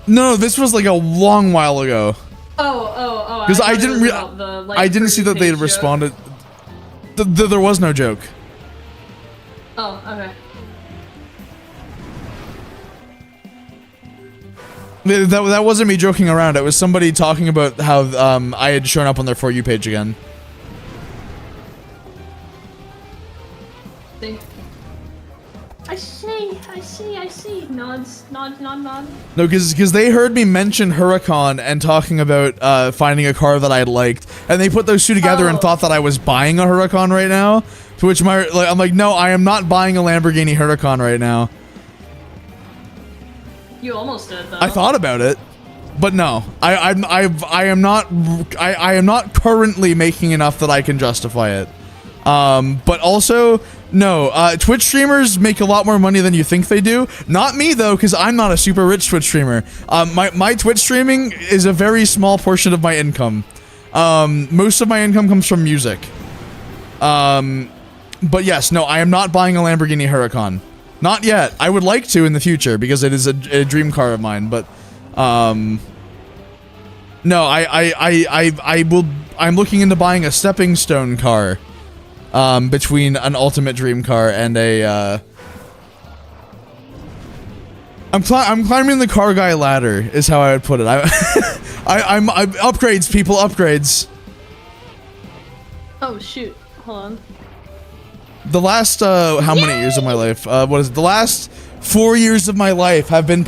Speaker 1: No, this was like a long while ago.
Speaker 3: Oh.
Speaker 1: Because I didn't I didn't see that they had
Speaker 3: joke.
Speaker 1: responded. There was no joke.
Speaker 3: Oh, okay.
Speaker 1: That wasn't me joking around. It was somebody talking about how I had shown up on their For You page again.
Speaker 3: I see. Nods. Nod.
Speaker 1: No, because they heard me mention Huracan and talking about finding a car that I liked, and they put those two together and thought that I was buying a Huracan right now. To which I'm like, no, I am not buying a Lamborghini Huracan right now.
Speaker 3: You almost did though.
Speaker 1: I thought about it, but no, I am not currently making enough that I can justify it. But also, no, Twitch streamers make a lot more money than you think they do. Not me though, because I'm not a super rich Twitch streamer. My Twitch streaming is a very small portion of my income. Most of my income comes from music. But yes, no, I am not buying a Lamborghini Huracan. Not yet. I would like to in the future because it is a dream car of mine, but no, I'm looking into buying a stepping stone car between an ultimate dream car and a I'm climbing the car guy ladder is how I would put it. I'm upgrades, people, upgrades.
Speaker 3: Oh shoot. Hold on.
Speaker 1: The last how many years of my life? What is it? The last 4 years of my life have been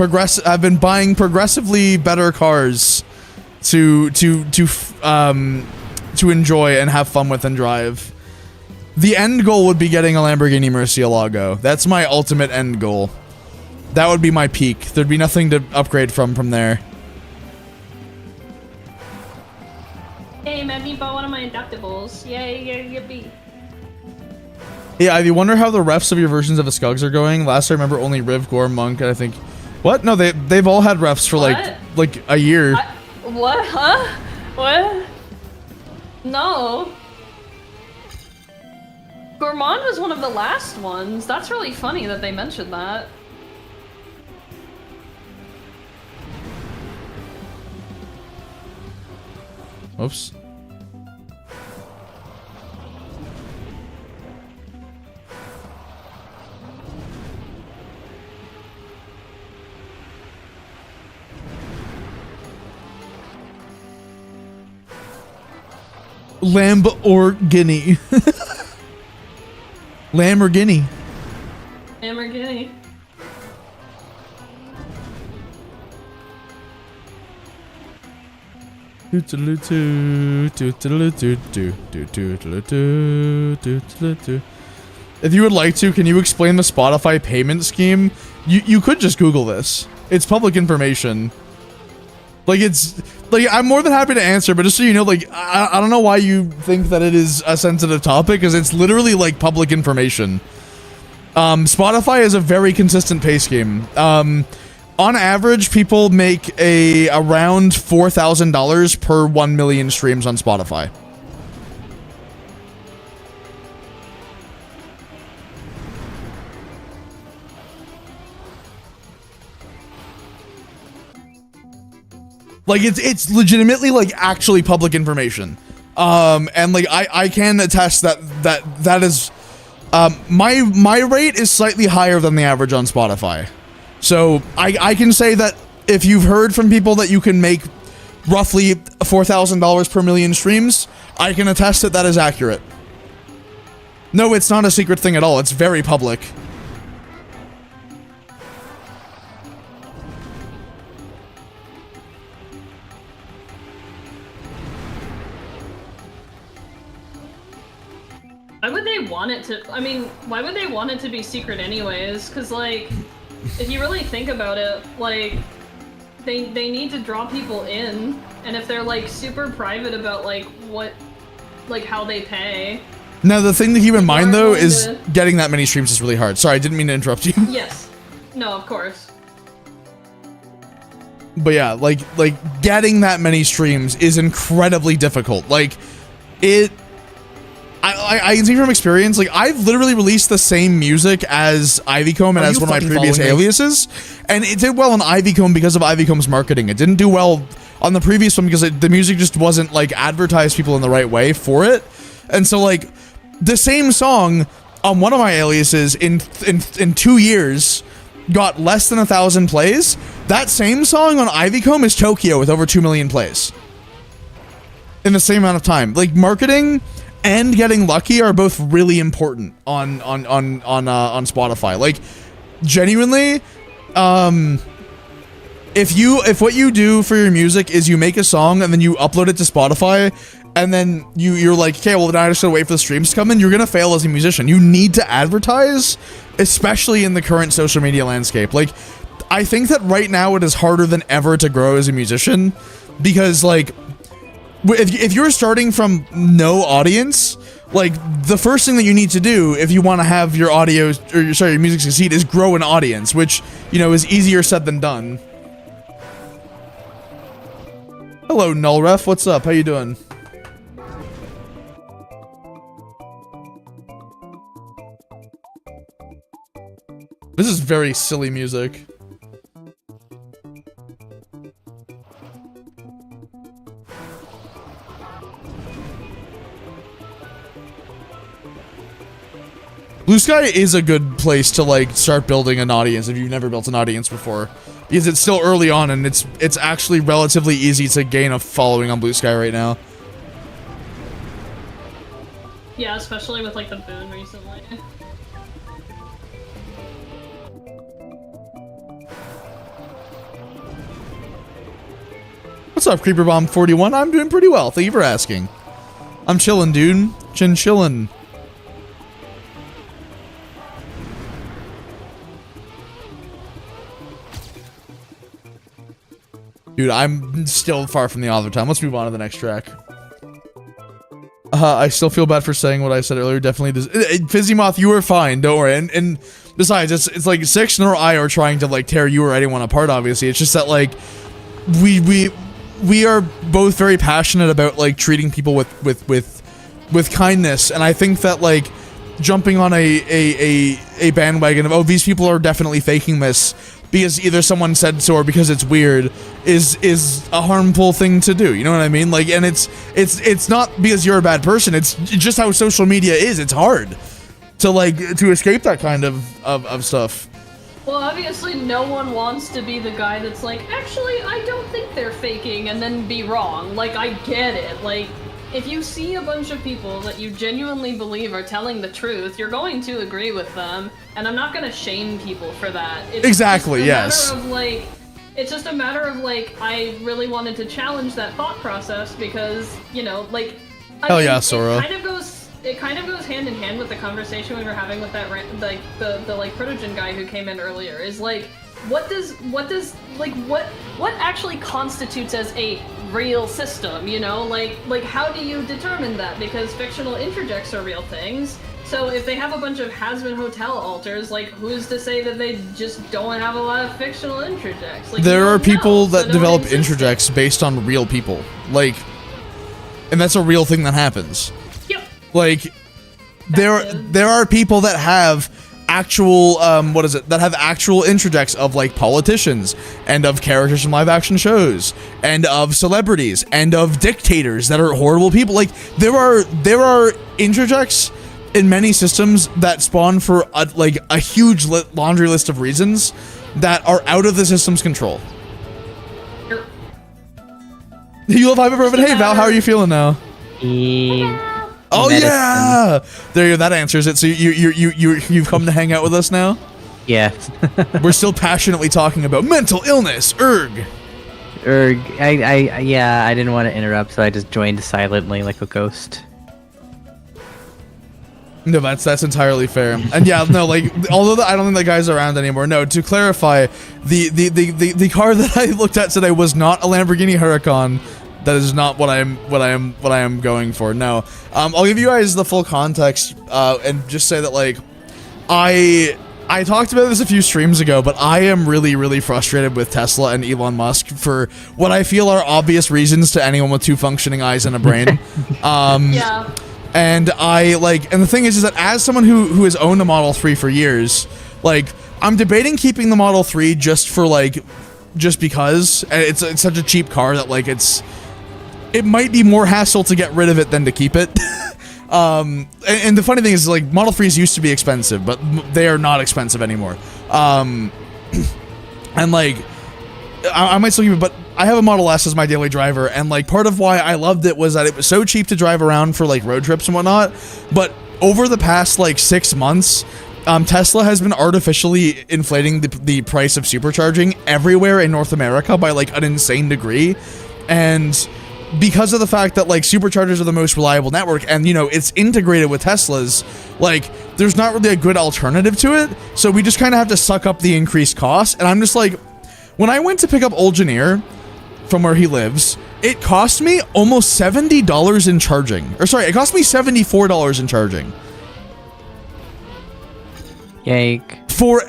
Speaker 1: buying progressively better cars to enjoy and have fun with and drive. The end goal would be getting a Lamborghini Murcielago. That's my ultimate end goal. That would be my peak. There'd be nothing to upgrade from there.
Speaker 3: Hey, man, you bought one of my adaptables. Yay, yippee.
Speaker 1: Yeah, I wonder how the refs of your versions of the Skugs are going. Last I remember, only Riv, Gore, Monk, and I think... What? No, they've all had refs for like a year.
Speaker 3: What? Huh? What? No. Gourmand was one of the last ones. That's really funny that they mentioned that.
Speaker 1: Oops. Lamborghini. Lamborghini.
Speaker 3: Lamborghini. If you would like to, can you explain the Spotify payment scheme? You could just Google this. It's public information. Like, it's like, I'm more than happy to answer, but just so you know, like, I don't know why you think that it is a sensitive topic, because it's literally like public information. Spotify is a very consistent pay scheme. On average, people make around $4,000 per 1 million streams on Spotify. Like, it's legitimately, like, actually public information. And, like, I can attest that is, my rate is slightly higher than the average on Spotify. So, I can say that if you've heard from people that you can make roughly $4,000 per million streams, I can attest that that is accurate. No, it's not a secret thing at all. It's very public. Why would they want it to? I mean, why would they want it to be secret anyways? Because like, if you really think about it, like, they need to draw people in, and if they're like super private about like how they pay.
Speaker 1: Now the thing to keep in mind though is getting that many streams is really hard. Sorry, I didn't mean to interrupt you.
Speaker 3: Yes. No, of course.
Speaker 1: But yeah, like getting that many streams is incredibly difficult. Like I can see from experience, like I've literally released the same music as Ivycomb and as one of my previous aliases, and it did well on Ivycomb because of Ivycomb's marketing. It didn't do well on the previous one because the music just wasn't like advertised people in the right way for it. And so like the same song on one of my aliases in 2 years got less than 1,000 plays. That same song on Ivycomb is Tokyo with over 2 million plays in the same amount of time. Like marketing and getting lucky are both really important on Spotify. Like genuinely, if what you do for your music is you make a song and then you upload it to Spotify and then you're like, okay, well, now I just gotta wait for the streams to come in, you're gonna fail as a musician. You need to advertise, especially in the current social media landscape. Like, I think that right now it is harder than ever to grow as a musician because, like, if you're starting from no audience, like, the first thing that you need to do if you want to have your your music succeed is grow an audience, which, you know, is easier said than done. Hello, Nullref. What's up? How you doing? This is very silly music. Blue Sky is a good place to like start building an audience if you've never built an audience before, because it's still early on and it's actually relatively easy to gain a following on Blue Sky right now.
Speaker 3: Yeah, especially with like the boon recently.
Speaker 1: What's up, CreeperBomb41? I'm doing pretty well. Thank you for asking. I'm chillin', dude. Chillin'. Dude, I'm still far from the author time. Let's move on to the next track. I still feel bad for saying what I said earlier. Definitely does. Fizzy Moth, you were fine. Don't worry. And besides, it's like Six nor I are trying to like tear you or anyone apart. Obviously, it's just that like we are both very passionate about like treating people with kindness, and I think that like jumping on a bandwagon of, oh, these people are definitely faking this because either someone said so or because it's weird is a harmful thing to do. You know what I mean? Like, and it's not because you're a bad person. It's just how social media is. It's hard to like to escape that kind of stuff.
Speaker 3: Well, obviously no one wants to be the guy that's like, actually, I don't think they're faking, and then be wrong. Like, I get it. Like, if you see a bunch of people that you genuinely believe are telling the truth, you're going to agree with them, and I'm not going to shame people for that. It's
Speaker 1: exactly,
Speaker 3: yes. It's just a matter of, like, I really wanted to challenge that thought process because, you know, like...
Speaker 1: Hell yeah, Sora.
Speaker 3: It kind of goes hand in hand with the conversation we were having with that, like, the Protogen guy who came in earlier, is, like, what actually constitutes as a real system, you know? Like, how do you determine that? Because fictional interjects are real things, so if they have a bunch of has-been hotel alters, like, who's to say that they just don't have a lot of fictional interjects? Like,
Speaker 1: there are people that develop interjects based on real people, like, and that's a real thing that happens. Like, there are people that have actual, that have actual interjects of, like, politicians, and of characters from live-action shows, and of celebrities, and of dictators that are horrible people. Like, there are interjects in many systems that spawn for, a huge laundry list of reasons that are out of the system's control. You love Hypothetical. Hey, Val, how are you feeling now? Oh medicine. Yeah! There you go, that answers it. So you've come to hang out with us now?
Speaker 6: Yeah.
Speaker 1: We're still passionately talking about mental illness, erg.
Speaker 6: Yeah, I didn't want to interrupt, so I just joined silently like a ghost.
Speaker 1: No, that's entirely fair. And yeah, no, like, although I don't think that guy's around anymore. No, to clarify, the car that I looked at today was not a Lamborghini Huracan. That is not what I am going for. No, I'll give you guys the full context and just say that, like, I talked about this a few streams ago, but I am really frustrated with Tesla and Elon Musk for what I feel are obvious reasons to anyone with 2 functioning eyes and a brain.
Speaker 3: Yeah.
Speaker 1: And and the thing is that as someone who has owned a Model 3 for years, like, I'm debating keeping the Model 3 just because it's such a cheap car that, like, it might be more hassle to get rid of it than to keep it. And the funny thing is, like, Model 3s used to be expensive, but they are not expensive anymore. And like, I might still keep it, but I have a Model S as my daily driver, and like, part of why I loved it was that it was so cheap to drive around for like road trips and whatnot. But over the past like 6 months, Tesla has been artificially inflating the price of supercharging everywhere in North America by like an insane degree. And because of the fact that like superchargers are the most reliable network, and you know, it's integrated with Teslas, like, there's not really a good alternative to it. So we just kind of have to suck up the increased cost. And I'm just like, when I went to pick up Olgineer from where he lives, it cost me almost $70 in charging. Or sorry, it cost me $74 in charging.
Speaker 6: Yike.
Speaker 1: For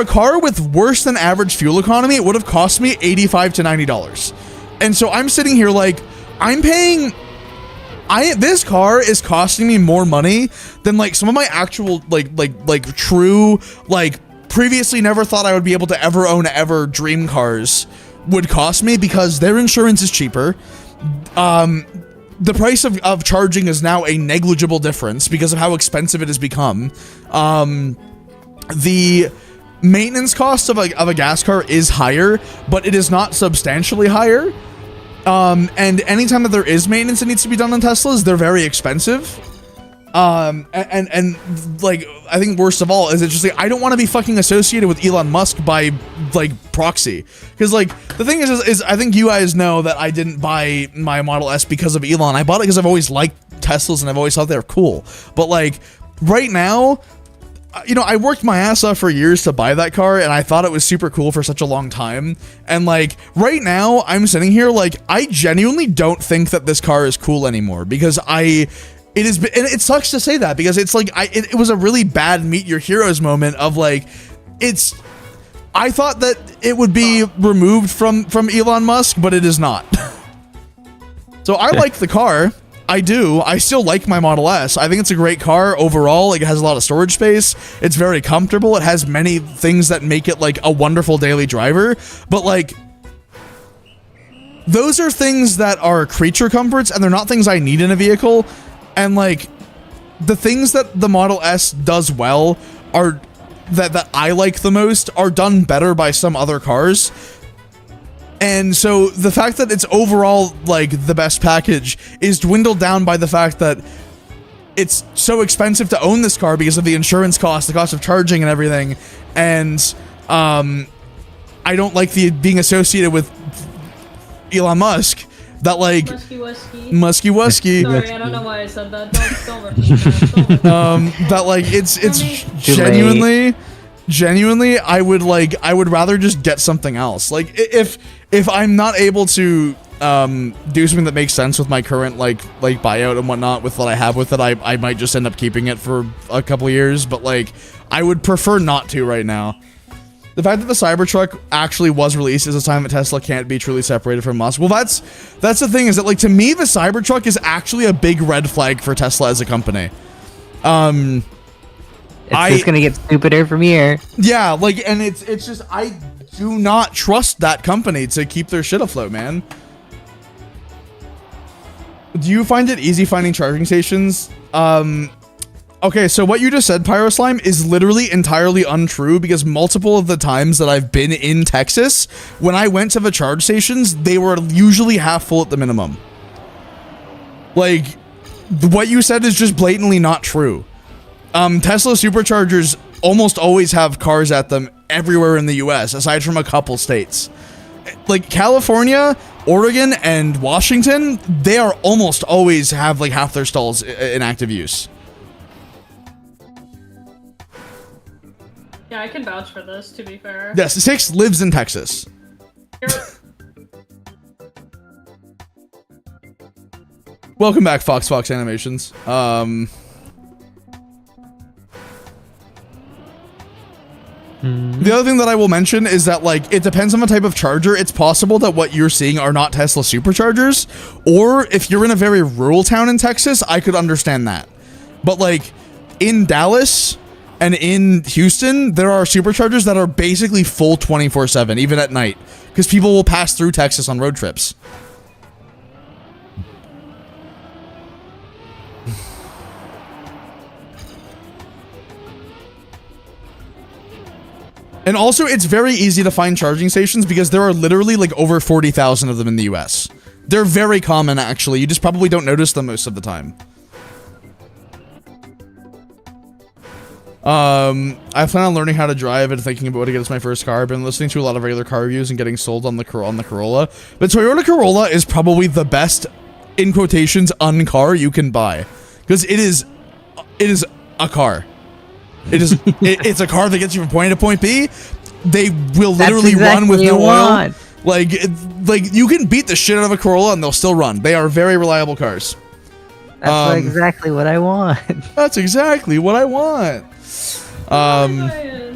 Speaker 1: a car with worse than average fuel economy, it would have cost me $85 to $90. And so I'm sitting here like, I'm paying, this car is costing me more money than like some of my actual like true, like, previously never thought I would be able to ever own dream cars would cost me, because their insurance is cheaper. The price of charging is now a negligible difference because of how expensive it has become. The maintenance cost of a gas car is higher, but it is not substantially higher. And anytime that there is maintenance that needs to be done on Teslas, they're very expensive. And like, I think worst of all is it's just like, I don't want to be fucking associated with Elon Musk by like proxy. Because like, the thing is I think you guys know that I didn't buy my Model S because of Elon. I bought it because I've always liked Teslas and I've always thought they were cool. But like, right now, you know, I worked my ass off for years to buy that car, and I thought it was super cool for such a long time. And like, right now, I'm sitting here like, I genuinely don't think that this car is cool anymore, because it sucks to say that, because it's like, it was a really bad meet your heroes moment of like, I thought that it would be removed from Elon Musk, but it is not. So I like the car. I do. I still like my Model S. I think it's a great car overall. Like, it has a lot of storage space. It's very comfortable. It has many things that make it like a wonderful daily driver. But like, those are things that are creature comforts, and they're not things I need in a vehicle. And like, the things that the Model S does well are that I like the most are done better by some other cars. And so the fact that it's overall like the best package is dwindled down by the fact that it's so expensive to own this car because of the insurance cost, the cost of charging and everything. And I don't like being associated with Elon Musk. That like musky wusky.
Speaker 3: Sorry, I don't know why I said that. Don't repeat that.
Speaker 1: That like, it's genuinely I would rather just get something else. Like, if I'm not able to do something that makes sense with my current like buyout and whatnot with what I have with it, I might just end up keeping it for a couple of years. But like, I would prefer not to right now. The fact that the Cybertruck actually was released is a sign that Tesla can't be truly separated from Musk. Well, that's the thing, is that like, to me, the Cybertruck is actually a big red flag for Tesla as a company.
Speaker 6: It's just gonna get stupider from here.
Speaker 1: Yeah, like, and it's just, I do not trust that company to keep their shit afloat, man. Do you find it easy finding charging stations? Okay, so what you just said, Pyro Slime, is literally entirely untrue, because multiple of the times that I've been in Texas, when I went to the charge stations, they were usually half full at the minimum. Like, what you said is just blatantly not true. Tesla superchargers almost always have cars at them everywhere in the US, aside from a couple states. Like, California, Oregon, and Washington, they are almost always have like half their stalls in active use.
Speaker 3: Yeah, I can vouch for this, to be fair.
Speaker 1: Yes, 6 lives in Texas. Welcome back, Fox Animations. The other thing that I will mention is that, like, it depends on the type of charger. It's possible that what you're seeing are not Tesla superchargers, or if you're in a very rural town in Texas, I could understand that. But, like, in Dallas and in Houston, there are superchargers that are basically full 24/7, even at night, because people will pass through Texas on road trips. And also, it's very easy to find charging stations because there are literally like over 40,000 of them in the US. They're very common, actually. You just probably don't notice them most of the time. I plan on learning how to drive and thinking about what to get as my first car. I've been listening to a lot of regular car reviews and getting sold on the Corolla. But Toyota Corolla is probably the best, in quotations, car you can buy. Because it is a car. It's a car that gets you from point A to point B. They will literally run with no oil. Like you can beat the shit out of a Corolla and they'll still run. They are very reliable cars.
Speaker 6: That's exactly what I want.
Speaker 1: That's exactly what I want. But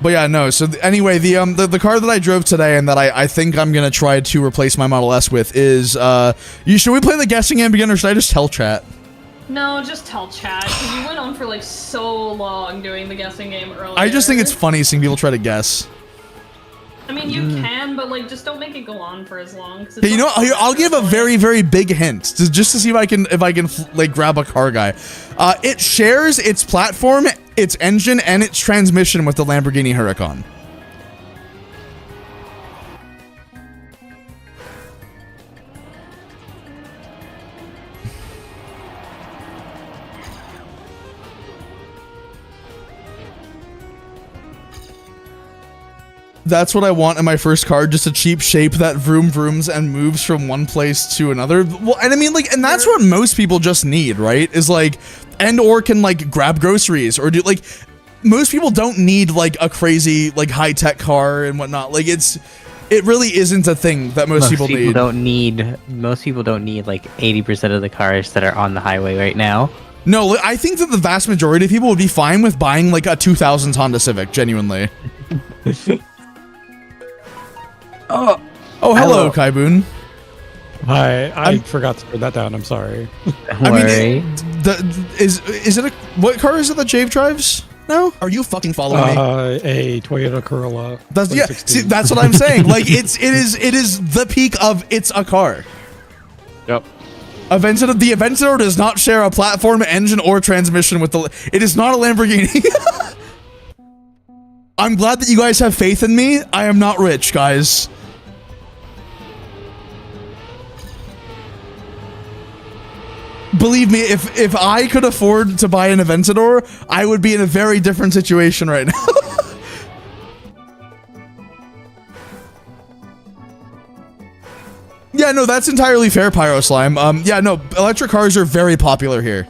Speaker 1: yeah, no. So anyway, the car that I drove today and that I think I'm gonna try to replace my Model S with is should we play the guessing game again, or should I just tell chat?
Speaker 3: No, just tell chat, because you went on for like so long doing the guessing game earlier.
Speaker 1: I just think it's funny seeing people try to guess.
Speaker 3: I mean, you can, but like, just don't make it go on for as long.
Speaker 1: Yeah, you know, I'll give a very, very big hint, just to see if I can like grab a car guy. It shares its platform, its engine, and its transmission with the Lamborghini Huracan. That's what I want in my first car, just a cheap shape that vroom vrooms and moves from one place to another. Well, and I mean, like, and that's what most people just need, right? Is like, or can like grab groceries or do like, most people don't need like a crazy like high tech car and whatnot. Like it really isn't a thing that most people need.
Speaker 6: Most people don't need like 80% of the cars that are on the highway right now.
Speaker 1: No, I think that the vast majority of people would be fine with buying like a 2000s Honda Civic, genuinely. Oh, hello, Kaiboon.
Speaker 2: Hi, I forgot to put that down. I'm sorry.
Speaker 6: Don't worry.
Speaker 1: Is it what car is it that Jave drives? No? Are you fucking following me?
Speaker 2: A Toyota Corolla.
Speaker 1: Yeah, see, that's what I'm saying. Like it is the peak of it's a car.
Speaker 2: Yep.
Speaker 1: The Aventador does not share a platform, engine, or transmission with the. It is not a Lamborghini. I'm glad that you guys have faith in me. I am not rich, guys. Believe me, if I could afford to buy an Aventador, I would be in a very different situation right now. Yeah, no, that's entirely fair, Pyro Slime. Yeah, no, electric cars are very popular here.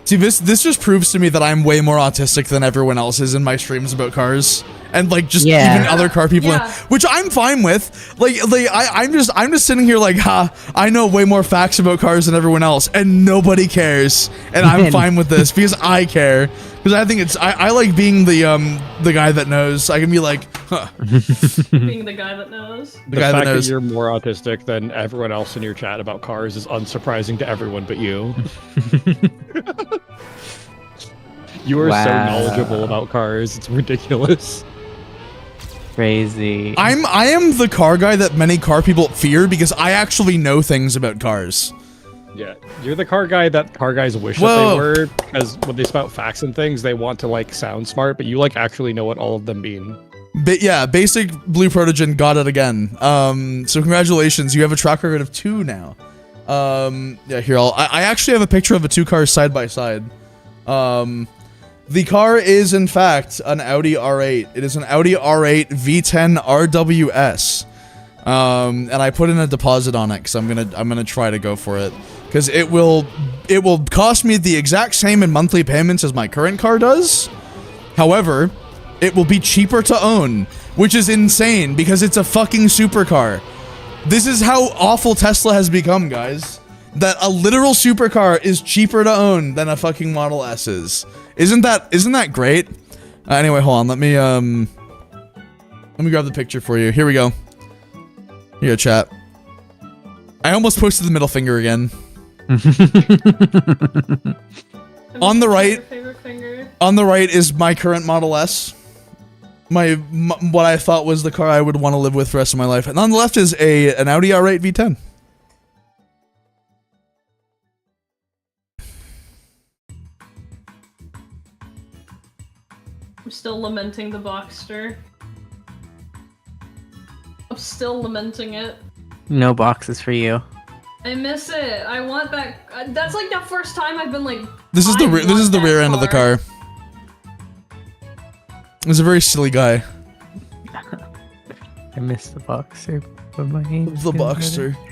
Speaker 1: See, this just proves to me that I'm way more autistic than everyone else is in my streams about cars, and like just even other car people, which I'm fine with. I'm just sitting here like, I know way more facts about cars than everyone else, and nobody cares, and I'm fine with this because I care. Because I think I like being the guy that knows. I can be like, huh.
Speaker 3: Being the guy that knows.
Speaker 2: The fact that you're more autistic than everyone else in your chat about cars is unsurprising to everyone but you. You are so knowledgeable about cars. It's ridiculous.
Speaker 6: Crazy.
Speaker 1: I am the car guy that many car people fear because I actually know things about cars.
Speaker 2: Yeah, you're the car guy that car guys wish that they were, because when they spout facts and things, they want to like sound smart, but you like actually know what all of them mean.
Speaker 1: But yeah, basic Blue Protogen got it again. So congratulations, you have a track record of 2 now. Yeah, here I actually have a picture of the 2 cars side by side. The car is in fact an Audi R8. It is an Audi R8 V10 RWS. and I put in a deposit on it because I'm gonna try to go for it because it will cost me the exact same in monthly payments as my current car does. However, it will be cheaper to own, which is insane because it's a fucking supercar. This is how awful Tesla has become, guys. That a literal supercar is cheaper to own than a fucking Model S is. Isn't that great? Anyway, hold on. Let me grab the picture for you. Here we go. Here, chat. I almost posted the middle finger again. On the right is my current Model S. What I thought was the car I would want to live with for the rest of my life. And on the left is an Audi R8 V10.
Speaker 3: I'm still lamenting the Boxster. I'm still lamenting it.
Speaker 6: No boxes for you.
Speaker 3: I miss it. I want back. That's like the first time I've been like.
Speaker 1: This is the rear end of the car. He's a very silly guy.
Speaker 6: I miss the Boxster, but my hand is
Speaker 1: The
Speaker 6: getting
Speaker 1: Boxster.
Speaker 6: better.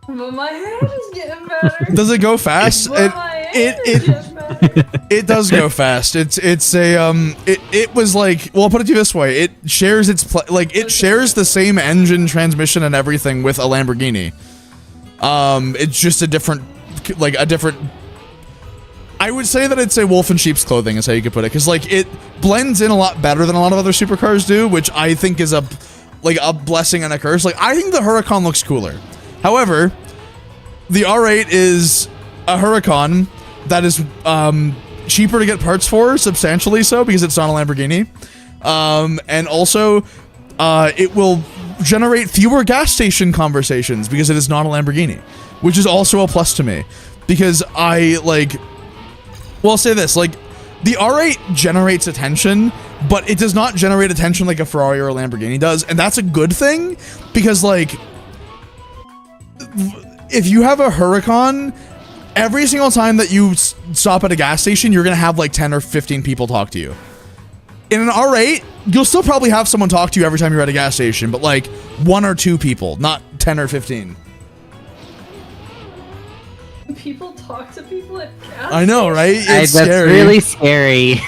Speaker 3: But my hand is getting better.
Speaker 1: Does it go fast?
Speaker 3: But my hand is getting better.
Speaker 1: It does go fast. It was like, well, I'll put it to you this way. It shares it shares the same engine, transmission, and everything with a Lamborghini. It's just a different. I would say that it's a wolf in sheep's clothing, is how you could put it, because like it blends in a lot better than a lot of other supercars do, which I think is a blessing and a curse. Like I think the Huracan looks cooler. However, the R8 is a Huracan that is cheaper to get parts for, substantially so, because it's not a Lamborghini. And also, it will generate fewer gas station conversations because it is not a Lamborghini, which is also a plus to me. Because I'll say this, like, the R8 generates attention, but it does not generate attention like a Ferrari or a Lamborghini does, and that's a good thing, because, like, if you have a Huracan, every single time that you stop at a gas station, you're gonna have, like, 10 or 15 people talk to you. In an R8, you'll still probably have someone talk to you every time you're at a gas station, but, like, 1 or 2 people, not 10 or 15.
Speaker 3: People talk to people at gas
Speaker 1: I know, right? It's
Speaker 6: That's
Speaker 1: scary.
Speaker 6: really scary.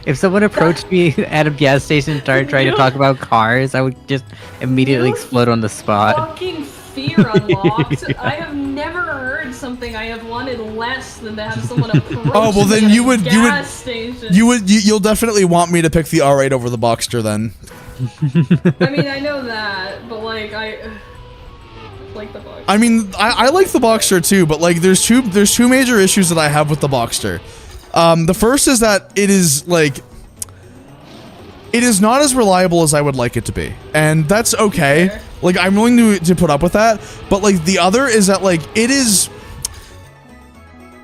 Speaker 6: If someone approached me at a gas station and started trying to talk about cars, I would just immediately explode on the spot.
Speaker 3: Fucking fear unlocked. I have never heard something I have wanted less than to have someone approach
Speaker 1: Oh, well, then
Speaker 3: me
Speaker 1: you
Speaker 3: at a
Speaker 1: would-
Speaker 3: gas station.
Speaker 1: You'll definitely want me to pick the R8 over the Boxster then.
Speaker 3: I mean, I know that, but like I like the Boxster.
Speaker 1: I mean, I like the Boxster too, but like there's two major issues that I have with the Boxster. The first is that it is not as reliable as I would like it to be, and that's okay.
Speaker 3: Fair.
Speaker 1: Like I'm willing to put up with that, but like the other is that like it is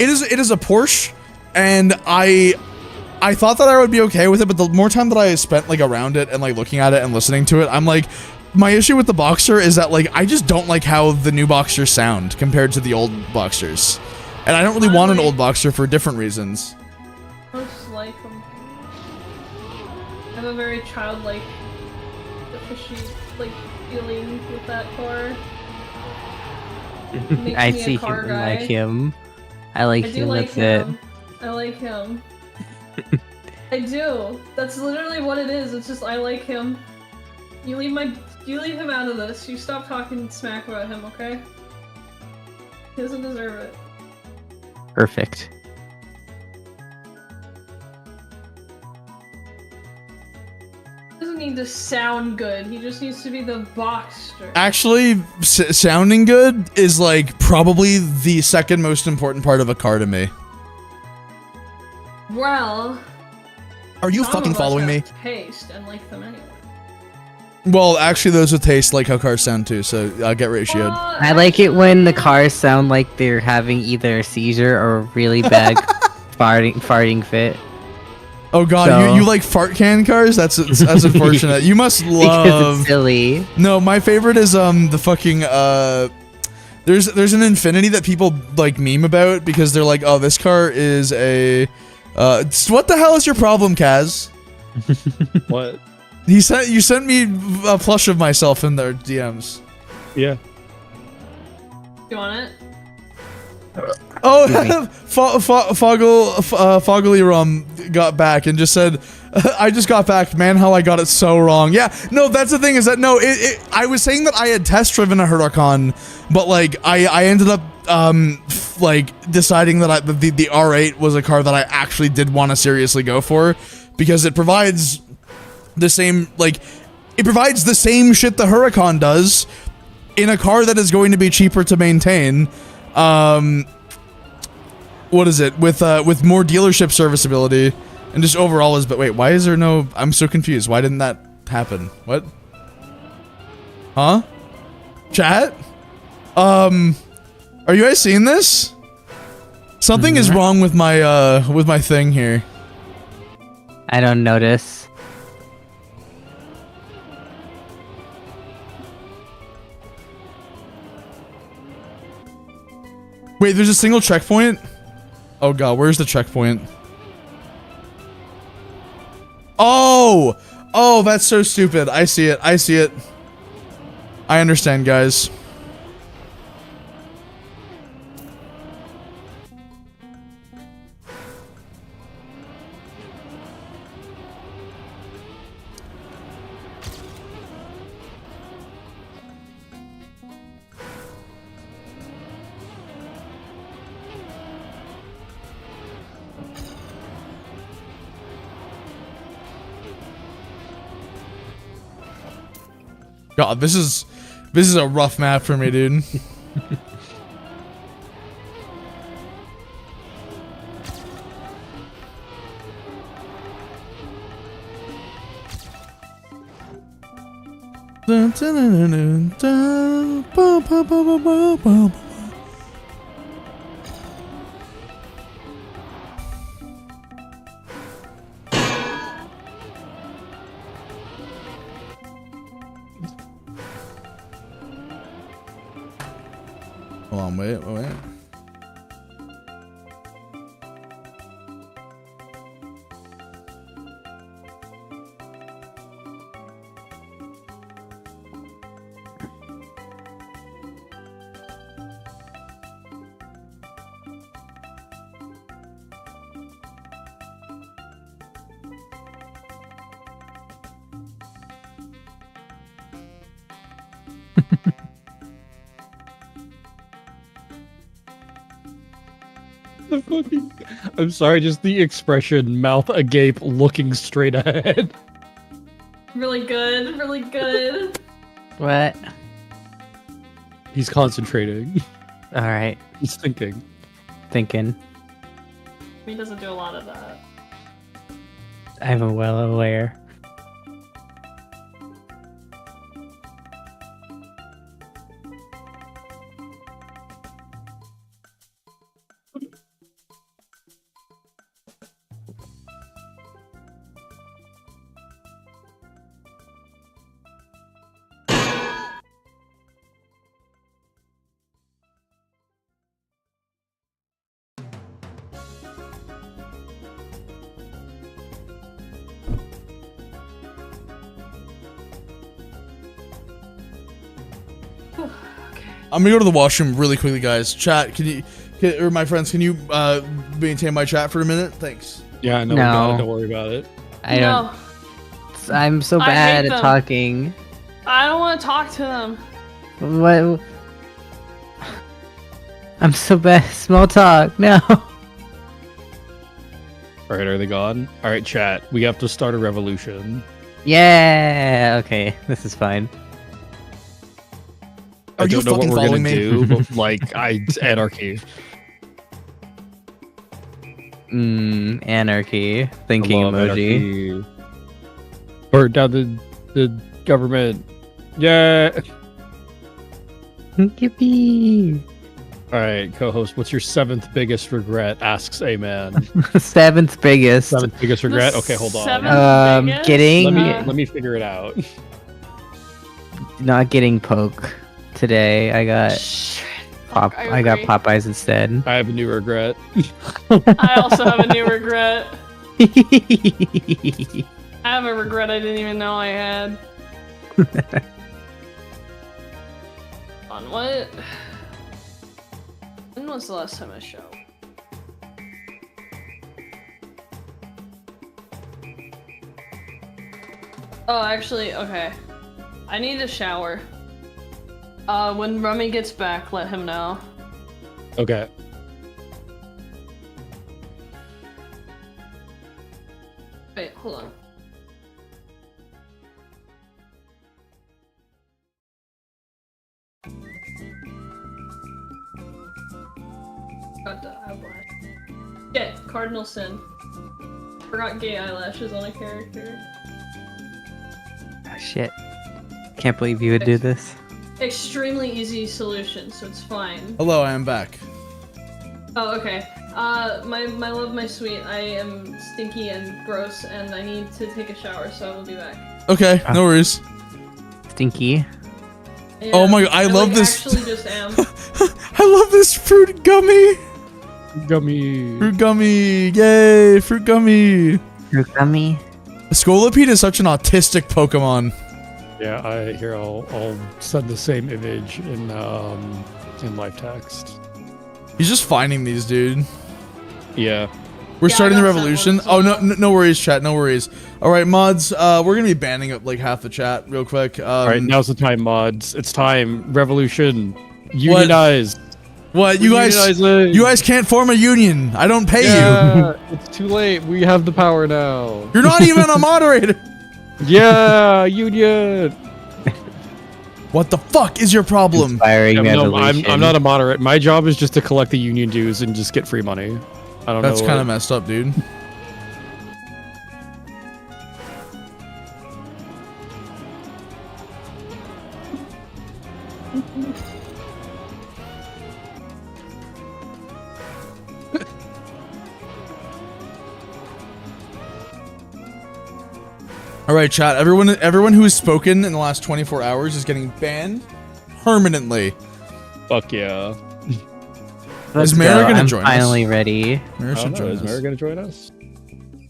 Speaker 1: a Porsche, and I thought that I would be okay with it, but the more time that I spent like around it and like looking at it and listening to it, I'm like, my issue with the Boxster is that like I just don't like how the new Boxsters sound compared to the old Boxsters, and I don't really want an old Boxster for different reasons.
Speaker 3: I just like them. I have a very childlike, fishy like feeling with that car. Makes
Speaker 6: I
Speaker 3: me a
Speaker 6: see
Speaker 3: car
Speaker 6: him
Speaker 3: guy.
Speaker 6: like him. I like
Speaker 3: I do
Speaker 6: him,
Speaker 3: like
Speaker 6: that's
Speaker 3: him.
Speaker 6: it.
Speaker 3: I like him. I do. That's literally what it is. It's just I like him. You leave him out of this. You stop talking smack about him, okay? He doesn't deserve it.
Speaker 6: Perfect.
Speaker 3: He doesn't need to sound good. He just needs to be the Boxster.
Speaker 1: Actually, sounding good is like probably the second most important part of a car to me.
Speaker 3: Well,
Speaker 1: Are you
Speaker 3: some
Speaker 1: fucking
Speaker 3: of us
Speaker 1: following me?
Speaker 3: have taste and like them anyway.
Speaker 1: Well, actually, those with taste like how cars sound too, so I'll get ratioed.
Speaker 6: I like it when the cars sound like they're having either a seizure or a really bad farting fit.
Speaker 1: Oh god,
Speaker 6: So-
Speaker 1: you like fart can cars? That's unfortunate. You must
Speaker 6: Because
Speaker 1: love.
Speaker 6: it's silly.
Speaker 1: No, my favorite is the fucking there's an Infinity that people like meme about because they're like, oh, this car is a what the hell is your problem, Kaz?
Speaker 2: What?
Speaker 1: You sent me a plush of myself in their DMs.
Speaker 2: Yeah.
Speaker 3: You want it?
Speaker 1: Oh, Foggly Rum got back and just said, I just got back, man, how I got it so wrong. Yeah, no, that's the thing is that, no, I was saying that I had test driven a Huracan, but, like, I ended up, like, deciding that the R8 was a car that I actually did want to seriously go for, because it provides the same, like, it provides the same shit the Huracan does in a car that is going to be cheaper to maintain. What is it with more dealership serviceability and just overall is, but wait, why is there no, I'm so confused. Why didn't that happen? What? Huh? Chat? Are you guys seeing this? Something is wrong with my thing here.
Speaker 6: I don't notice.
Speaker 1: Wait, there's a single checkpoint? Oh god, where's the checkpoint? Oh! Oh, that's so stupid. I see it. I see it. I understand, guys. God, this is a rough map for me, dude. Hold on, wait.
Speaker 2: I'm sorry, just the expression, mouth agape, looking straight ahead.
Speaker 3: Really good, really good.
Speaker 6: What?
Speaker 2: He's concentrating.
Speaker 6: All right,
Speaker 2: He's thinking.
Speaker 6: thinking.
Speaker 3: He doesn't do a lot of that.
Speaker 6: I'm well aware.
Speaker 1: I'm gonna go to the washroom really quickly, guys. Chat, or my friends, can you maintain my chat for a minute? Thanks.
Speaker 2: Yeah, no, we got it. Don't worry about it.
Speaker 6: I don't. I'm so
Speaker 3: I
Speaker 6: bad
Speaker 3: hate
Speaker 6: at
Speaker 3: them.
Speaker 6: talking.
Speaker 3: I don't want to talk to them.
Speaker 6: What? I'm so bad. Small talk. No.
Speaker 2: All right, are they gone? All right, chat. We have to start a revolution.
Speaker 6: Yeah. Okay. This is fine.
Speaker 1: Are
Speaker 2: I
Speaker 1: you
Speaker 2: don't know what
Speaker 1: fucking
Speaker 2: we're
Speaker 1: following
Speaker 2: gonna
Speaker 1: me?
Speaker 2: do, but like, anarchy.
Speaker 6: Anarchy. Thinking
Speaker 2: I love
Speaker 6: emoji.
Speaker 2: anarchy. Burn down the government. Yeah.
Speaker 6: Yippee.
Speaker 2: All right, co-host. What's your 7th biggest regret? Asks a man.
Speaker 6: 7th biggest.
Speaker 2: 7th biggest regret.
Speaker 3: The
Speaker 2: Okay, hold on.
Speaker 3: 7th biggest?
Speaker 6: Getting
Speaker 2: Let me figure it out.
Speaker 6: not getting poke today. I got
Speaker 3: Shit.
Speaker 6: pop.
Speaker 3: I
Speaker 6: I got
Speaker 3: agree.
Speaker 6: Popeyes instead.
Speaker 2: I have a new regret.
Speaker 3: I also have a new regret. I have a regret I didn't even know I had. On what? When was the last time I showed? Oh, actually, okay. I need a shower. When Rummy gets back, let him know.
Speaker 2: Okay.
Speaker 3: Wait, hold on. Got the eyelash. Shit, cardinal sin. Forgot gay eyelashes on a character.
Speaker 6: Oh, shit. Can't believe you would do this.
Speaker 3: Extremely easy solution, so it's fine.
Speaker 1: Hello, I am back.
Speaker 3: Oh, okay. My love, my sweet, I am stinky and gross, and I need to take a shower, so I will be back.
Speaker 1: Okay, no worries.
Speaker 6: Stinky.
Speaker 3: Yeah,
Speaker 1: Oh my god, I love
Speaker 3: like,
Speaker 1: this.
Speaker 3: actually just am.
Speaker 1: I love this fruit gummy.
Speaker 2: Gummy.
Speaker 1: Fruit gummy. Yay, fruit gummy.
Speaker 6: Fruit gummy.
Speaker 1: Scolipede is such an autistic Pokemon.
Speaker 2: Yeah, I'll send the same image in live text.
Speaker 1: He's just finding these, dude.
Speaker 2: Yeah.
Speaker 1: We're
Speaker 3: Yeah,
Speaker 1: starting the
Speaker 3: I got that
Speaker 1: revolution.
Speaker 3: one, so-
Speaker 1: Oh, no worries, chat. No worries. All right, mods. We're gonna be banning up like half the chat real quick.
Speaker 2: All right, now's the time, mods. It's time. Revolution. Unionize.
Speaker 1: What you guys?
Speaker 2: Unionizing.
Speaker 1: You guys can't form a union. I don't pay you.
Speaker 2: Yeah, it's too late. We have the power now.
Speaker 1: You're not even a moderator.
Speaker 2: Yeah, union.
Speaker 1: What the fuck is your problem?
Speaker 6: Inspiring
Speaker 2: Yeah, no,
Speaker 6: revolution.
Speaker 2: I'm not a moderate. My job is just to collect the union dues and just get free money. I don't know.
Speaker 1: That's kind of messed up, dude. All right, chat. Everyone who has spoken in the last 24 hours is getting banned permanently.
Speaker 2: Fuck yeah.
Speaker 6: Let's
Speaker 1: Is Mara
Speaker 6: go.
Speaker 1: gonna
Speaker 6: I'm
Speaker 1: join us?
Speaker 6: finally ready.
Speaker 1: Mara
Speaker 2: I
Speaker 1: should
Speaker 2: don't know.
Speaker 1: join
Speaker 2: Is Mara
Speaker 1: us.
Speaker 2: gonna join us?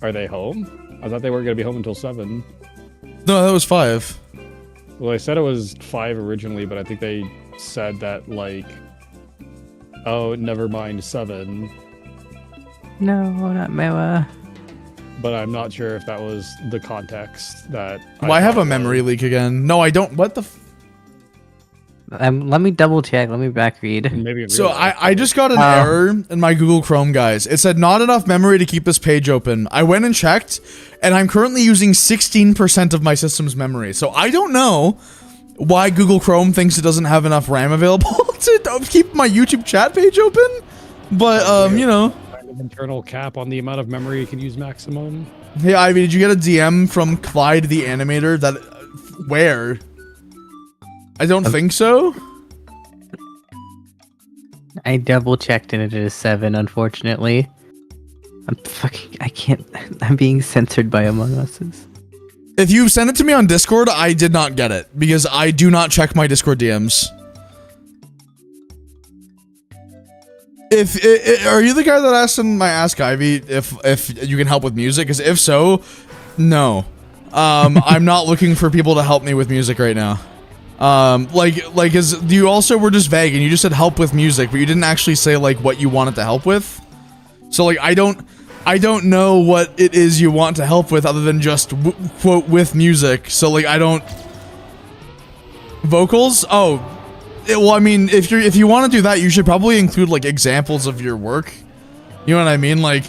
Speaker 2: Are they home? I thought they weren't gonna be home until 7.
Speaker 1: No, that was 5.
Speaker 2: Well, I said it was 5 originally, but I think they said that like, oh, never mind 7.
Speaker 6: No, not Mewa.
Speaker 2: But I'm not sure if that was the context that.
Speaker 1: Well, I have
Speaker 2: thought
Speaker 1: a
Speaker 2: it
Speaker 1: memory
Speaker 2: was.
Speaker 1: leak again. No, I don't. What the?
Speaker 6: Let me double check. Let me back read.
Speaker 2: Maybe. in
Speaker 1: So
Speaker 2: real life.
Speaker 1: I just got an error in my Google Chrome, guys. It said not enough memory to keep this page open. I went and checked, and I'm currently using 16% of my system's memory. So I don't know why Google Chrome thinks it doesn't have enough RAM available to keep my YouTube chat page open. But you know.
Speaker 2: Kind of internal cap on the amount of memory you can use maximum.
Speaker 1: Hey Ivy, did you get a DM from Clyde the animator? That where? I don't think so.
Speaker 6: I double checked and it is 7, unfortunately. I can't. I'm being censored by Among Us's.
Speaker 1: If you send it to me on Discord, I did not get it because I do not check my Discord DMs. Are you the guy that asked in my Ask Ivy if you can help with music? Because if so, no. I'm not looking for people to help me with music right now. Is you also were just vague and you just said help with music, but you didn't actually say like what you wanted to help with. So like I don't know what it is you want to help with other than just quote with music. So like I don't vocals. Oh. Well, I mean, if you want to do that, you should probably include like examples of your work. You know what I mean? Like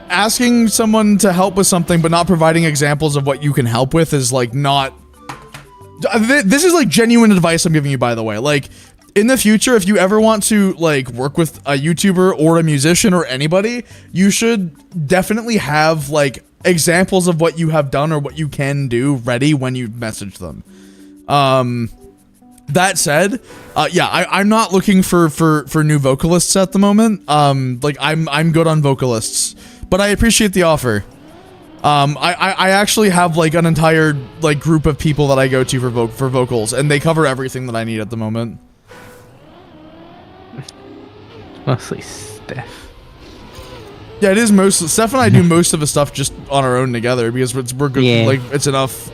Speaker 1: asking someone to help with something but not providing examples of what you can help with is like not. This is like genuine advice I'm giving you, by the way. Like in the future, if you ever want to like work with a YouTuber or a musician or anybody, you should definitely have like examples of what you have done or what you can do ready when you message them. That said, yeah, I'm not looking for new vocalists at the moment. Like I'm good on vocalists, but I appreciate the offer. I actually have like an entire like group of people that I go to for vocals, and they cover everything that I need at the moment.
Speaker 6: Mostly Steph.
Speaker 1: Yeah, it is most. Steph and I do most of the stuff just on our own together because we're good.
Speaker 6: Yeah.
Speaker 1: Like it's enough.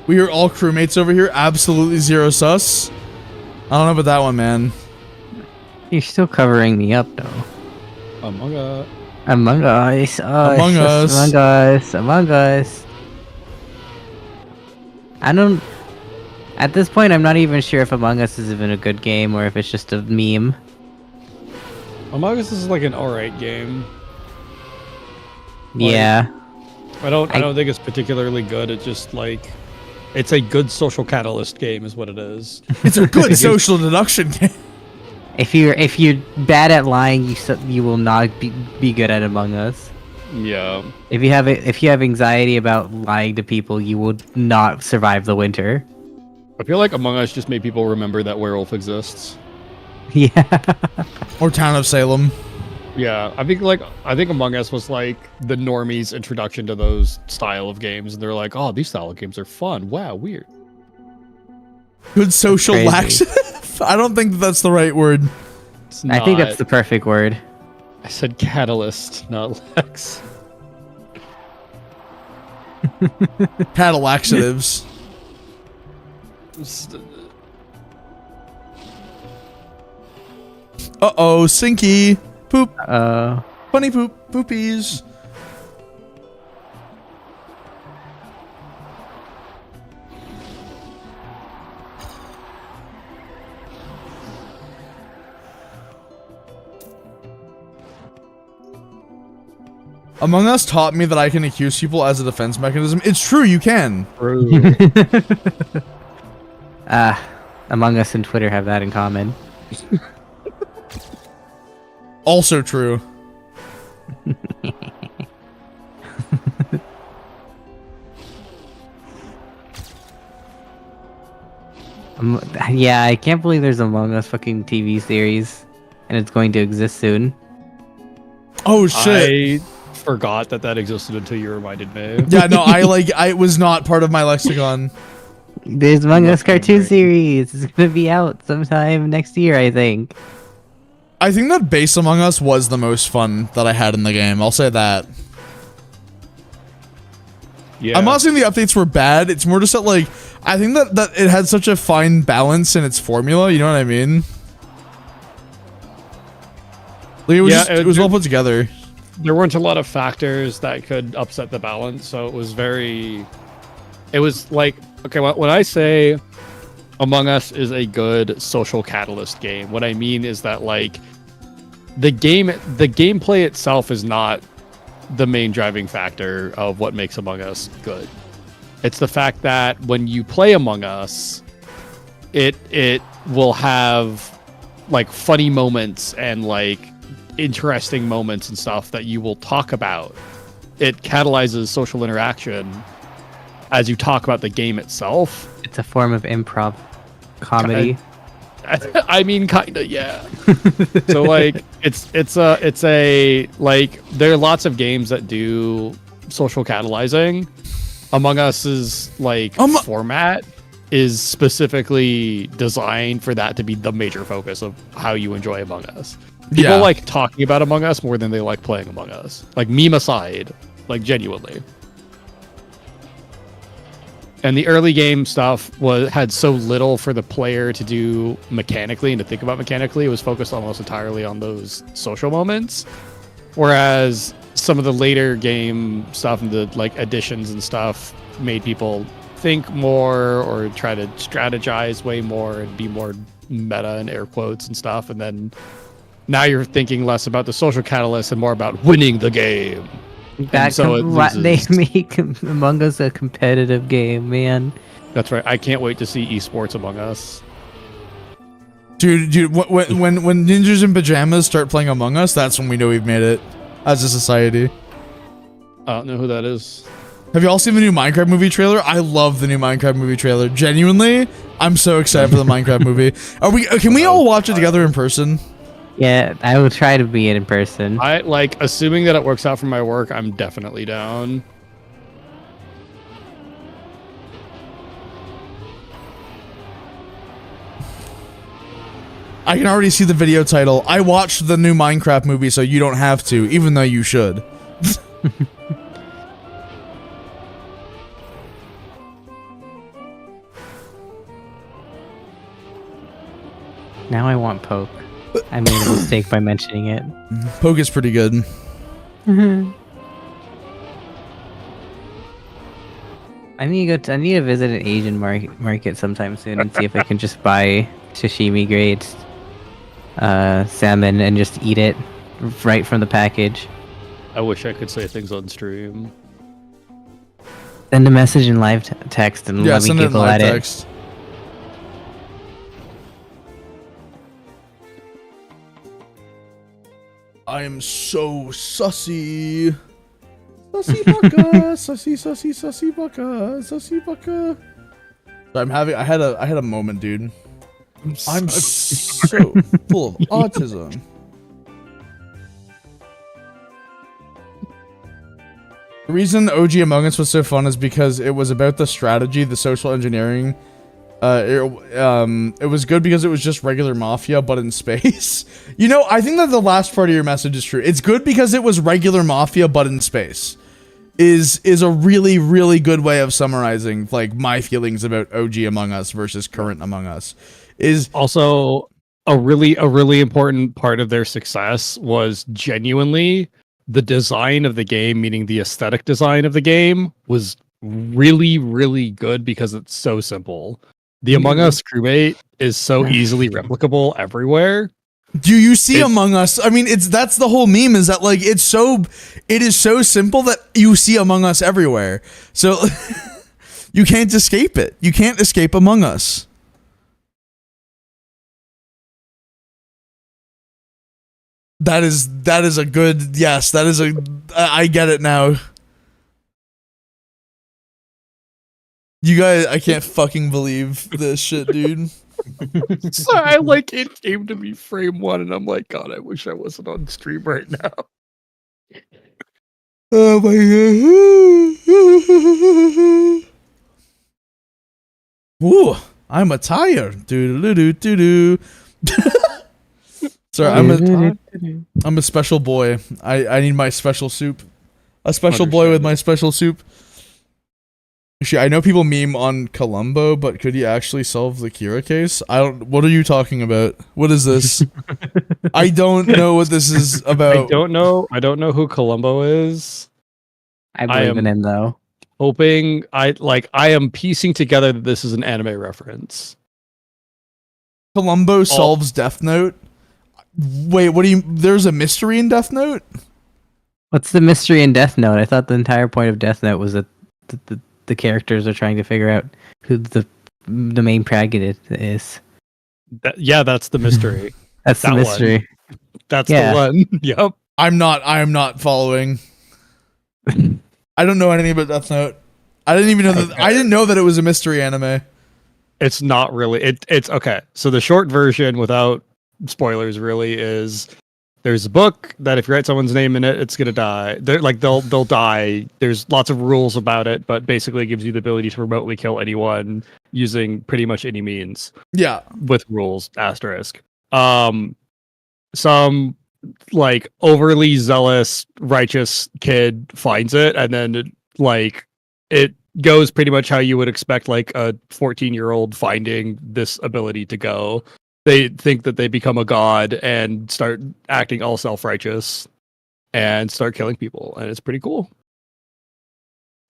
Speaker 1: We are all crewmates over here. Absolutely zero sus. I don't know about that one, man.
Speaker 6: You're still covering me up, though.
Speaker 2: Among Us.
Speaker 6: Among Us. Oh,
Speaker 1: Among
Speaker 6: it's
Speaker 1: Us.
Speaker 6: just Among Us. Among Us. I don't... At this point, I'm not even sure if Among Us is even a good game or if it's just a meme.
Speaker 2: Among Us is like an alright game.
Speaker 6: Yeah.
Speaker 2: I don't think it's particularly good. It's just like it's a good social catalyst game is what it is.
Speaker 1: It's a good social deduction game.
Speaker 6: If you're bad at lying, you will not be good at Among Us.
Speaker 2: Yeah.
Speaker 6: If you have anxiety about lying to people, you will not survive the winter.
Speaker 2: I feel like Among Us just made people remember that werewolf exists.
Speaker 6: Yeah.
Speaker 1: Or Town of Salem.
Speaker 2: Yeah, I think Among Us was like the normies' introduction to those style of games, and they're like, "Oh, these style of games are fun. Wow, weird."
Speaker 1: Good social
Speaker 6: Crazy.
Speaker 1: laxative. I don't think that's the right word.
Speaker 2: It's
Speaker 6: I think that's
Speaker 2: not-
Speaker 6: the perfect word.
Speaker 2: I said catalyst, not Lex.
Speaker 1: Catalaxatives. Uh-oh, Sinky. Poop. Funny poop. Poopies. Among Us taught me that I can accuse people as a defense mechanism. It's true, you can.
Speaker 6: Among Us and Twitter have that in common.
Speaker 1: Also true.
Speaker 6: Yeah, I can't believe there's Among Us fucking TV series, and it's going to exist soon.
Speaker 1: Oh shit.
Speaker 2: I forgot that existed until you reminded me.
Speaker 1: Yeah, no, I was not part of my lexicon.
Speaker 6: There's Among Us cartoon
Speaker 2: great.
Speaker 6: series. It's gonna be out sometime next year, I think.
Speaker 1: I think that base Among Us was the most fun that I had in the game. I'll say that.
Speaker 2: Yeah.
Speaker 1: I'm not saying the updates were bad. It's more just that, like, I think that it had such a fine balance in its formula. You know what I mean? Like, it was well put together.
Speaker 2: There weren't a lot of factors that could upset the balance, so it was like, okay, when I say Among Us is a good social catalyst game, what I mean is that, like, the gameplay itself is not the main driving factor of what makes Among Us good. It's the fact that when you play Among Us, it will have like funny moments and like interesting moments and stuff that you will talk about. It catalyzes social interaction as you talk about the game itself.
Speaker 6: It's a form of improv comedy.
Speaker 2: I mean, kinda, yeah. So like, it's a like, there are lots of games that do social catalyzing. Among Us's like format is specifically designed for that to be the major focus of how you enjoy Among Us. People like talking about Among Us more than they like playing Among Us. Like, meme aside, like, genuinely. And the early game stuff had so little for the player to do mechanically and to think about mechanically. It was focused almost entirely on those social moments. Whereas some of the later game stuff and the like additions and stuff made people think more or try to strategize way more and be more meta and air quotes and stuff. And then now you're thinking less about the social catalyst and more about winning the game.
Speaker 6: They make Among Us a competitive game, man.
Speaker 2: That's right. I can't wait to see esports Among Us.
Speaker 1: Dude, when ninjas in pajamas start playing Among Us, that's when we know we've made it as a society.
Speaker 2: I don't know who that is.
Speaker 1: Have you all seen the new Minecraft movie trailer? I love the new Minecraft movie trailer. Genuinely, I'm so excited for the Minecraft movie. Can we all watch it together in person?
Speaker 6: Yeah, I will try to be in person.
Speaker 2: I like assuming that it works out for my work. I'm definitely down.
Speaker 1: I can already see the video title. I watched the new Minecraft movie, so you don't have to, even though you should.
Speaker 6: Now I want Poke. I made a mistake by mentioning it.
Speaker 1: Poke is pretty good.
Speaker 6: I need to visit an Asian market sometime soon and see if I can just buy sashimi grade salmon and just eat it right from the package.
Speaker 2: I wish I could say things on stream.
Speaker 6: Send a message in live text and let me
Speaker 1: send it in
Speaker 6: giggle
Speaker 1: live
Speaker 6: at
Speaker 1: text. I am so sussy. Sussy baka, sussy baka. So I had a moment, dude. I'm so full of autism. The reason OG Among Us was so fun is because it was about the strategy, the social engineering. It was good because it was just regular Mafia, but in space. You know, I think that the last part of your message is true. It's good because it was regular Mafia, but in space. Is a really, really good way of summarizing like my feelings about OG Among Us versus current Among Us. Is
Speaker 2: also a really important part of their success was genuinely the design of the game, meaning the aesthetic design of the game was really, really good because it's so simple. The Among Us crewmate is so easily replicable everywhere.
Speaker 1: Do you see Among Us? I mean, that's the whole meme is that like it is so simple that you see Among Us everywhere. So you can't escape it. You can't escape Among Us. That is a good yes. That is I get it now. You guys, I can't fucking believe this shit, dude.
Speaker 2: So I like it came to me frame one, and I'm like, God, I wish I wasn't on stream right now.
Speaker 1: Oh my god. Ooh, I'm a tire. Do. Sorry, I'm a special boy. I need my special soup. A special boy with my special soup. Actually, I know people meme on Columbo, but could he actually solve the Kira case? What are you talking about? What is this? I don't know what this is about.
Speaker 2: I don't know who Columbo is.
Speaker 6: I believe in him though.
Speaker 2: Hoping I am piecing together that this is an anime reference.
Speaker 1: Columbo solves Death Note? Wait, what do you... There's a mystery in Death Note?
Speaker 6: What's the mystery in Death Note? I thought the entire point of Death Note was that the characters are trying to figure out who the main protagonist is.
Speaker 2: That's the mystery.
Speaker 6: That's the mystery.
Speaker 2: One. That's the one. Yep.
Speaker 1: I am not following. I don't know anything about Death Note. I didn't even know that. I didn't know that it was a mystery anime.
Speaker 2: It's not really. It's okay. So the short version, without spoilers, really is there's a book that if you write someone's name in it, it's gonna die. They'll die. There's lots of rules about it, but basically it gives you the ability to remotely kill anyone using pretty much any means.
Speaker 1: Yeah. With
Speaker 2: rules, asterisk. Some like overly zealous, righteous kid finds it, and then it goes pretty much how you would expect like a 14-year-old finding this ability to go. They think that they become a god and start acting all self-righteous and start killing people, and it's pretty cool.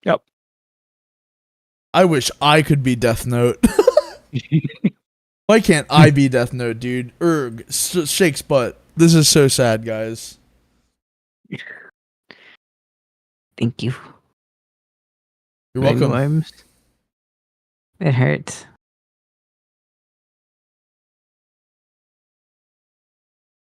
Speaker 2: Yep.
Speaker 1: I wish I could be Death Note. Why can't I be Death Note, dude? Shakes butt. This is so sad, guys.
Speaker 6: Thank you.
Speaker 1: You're welcome.
Speaker 6: It hurts.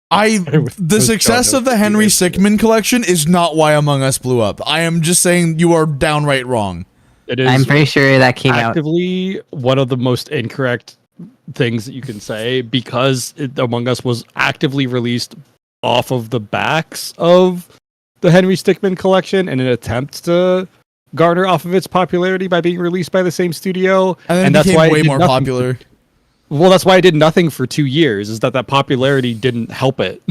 Speaker 1: The success of the Henry Stickmin collection is not why Among Us blew up. I am just saying you are downright wrong.
Speaker 2: It is.
Speaker 6: I'm pretty sure that came out.
Speaker 2: Actively one of the most incorrect things that you can say, because Among Us was actively released off of the backs of the Henry Stickmin collection in an attempt to garner off of its popularity by being released by the same studio,
Speaker 1: And then it
Speaker 2: that's
Speaker 1: became
Speaker 2: why it
Speaker 1: way
Speaker 2: did
Speaker 1: more
Speaker 2: nothing.
Speaker 1: popular.
Speaker 2: Well, that's why I did nothing for 2 years. Is that popularity didn't help it?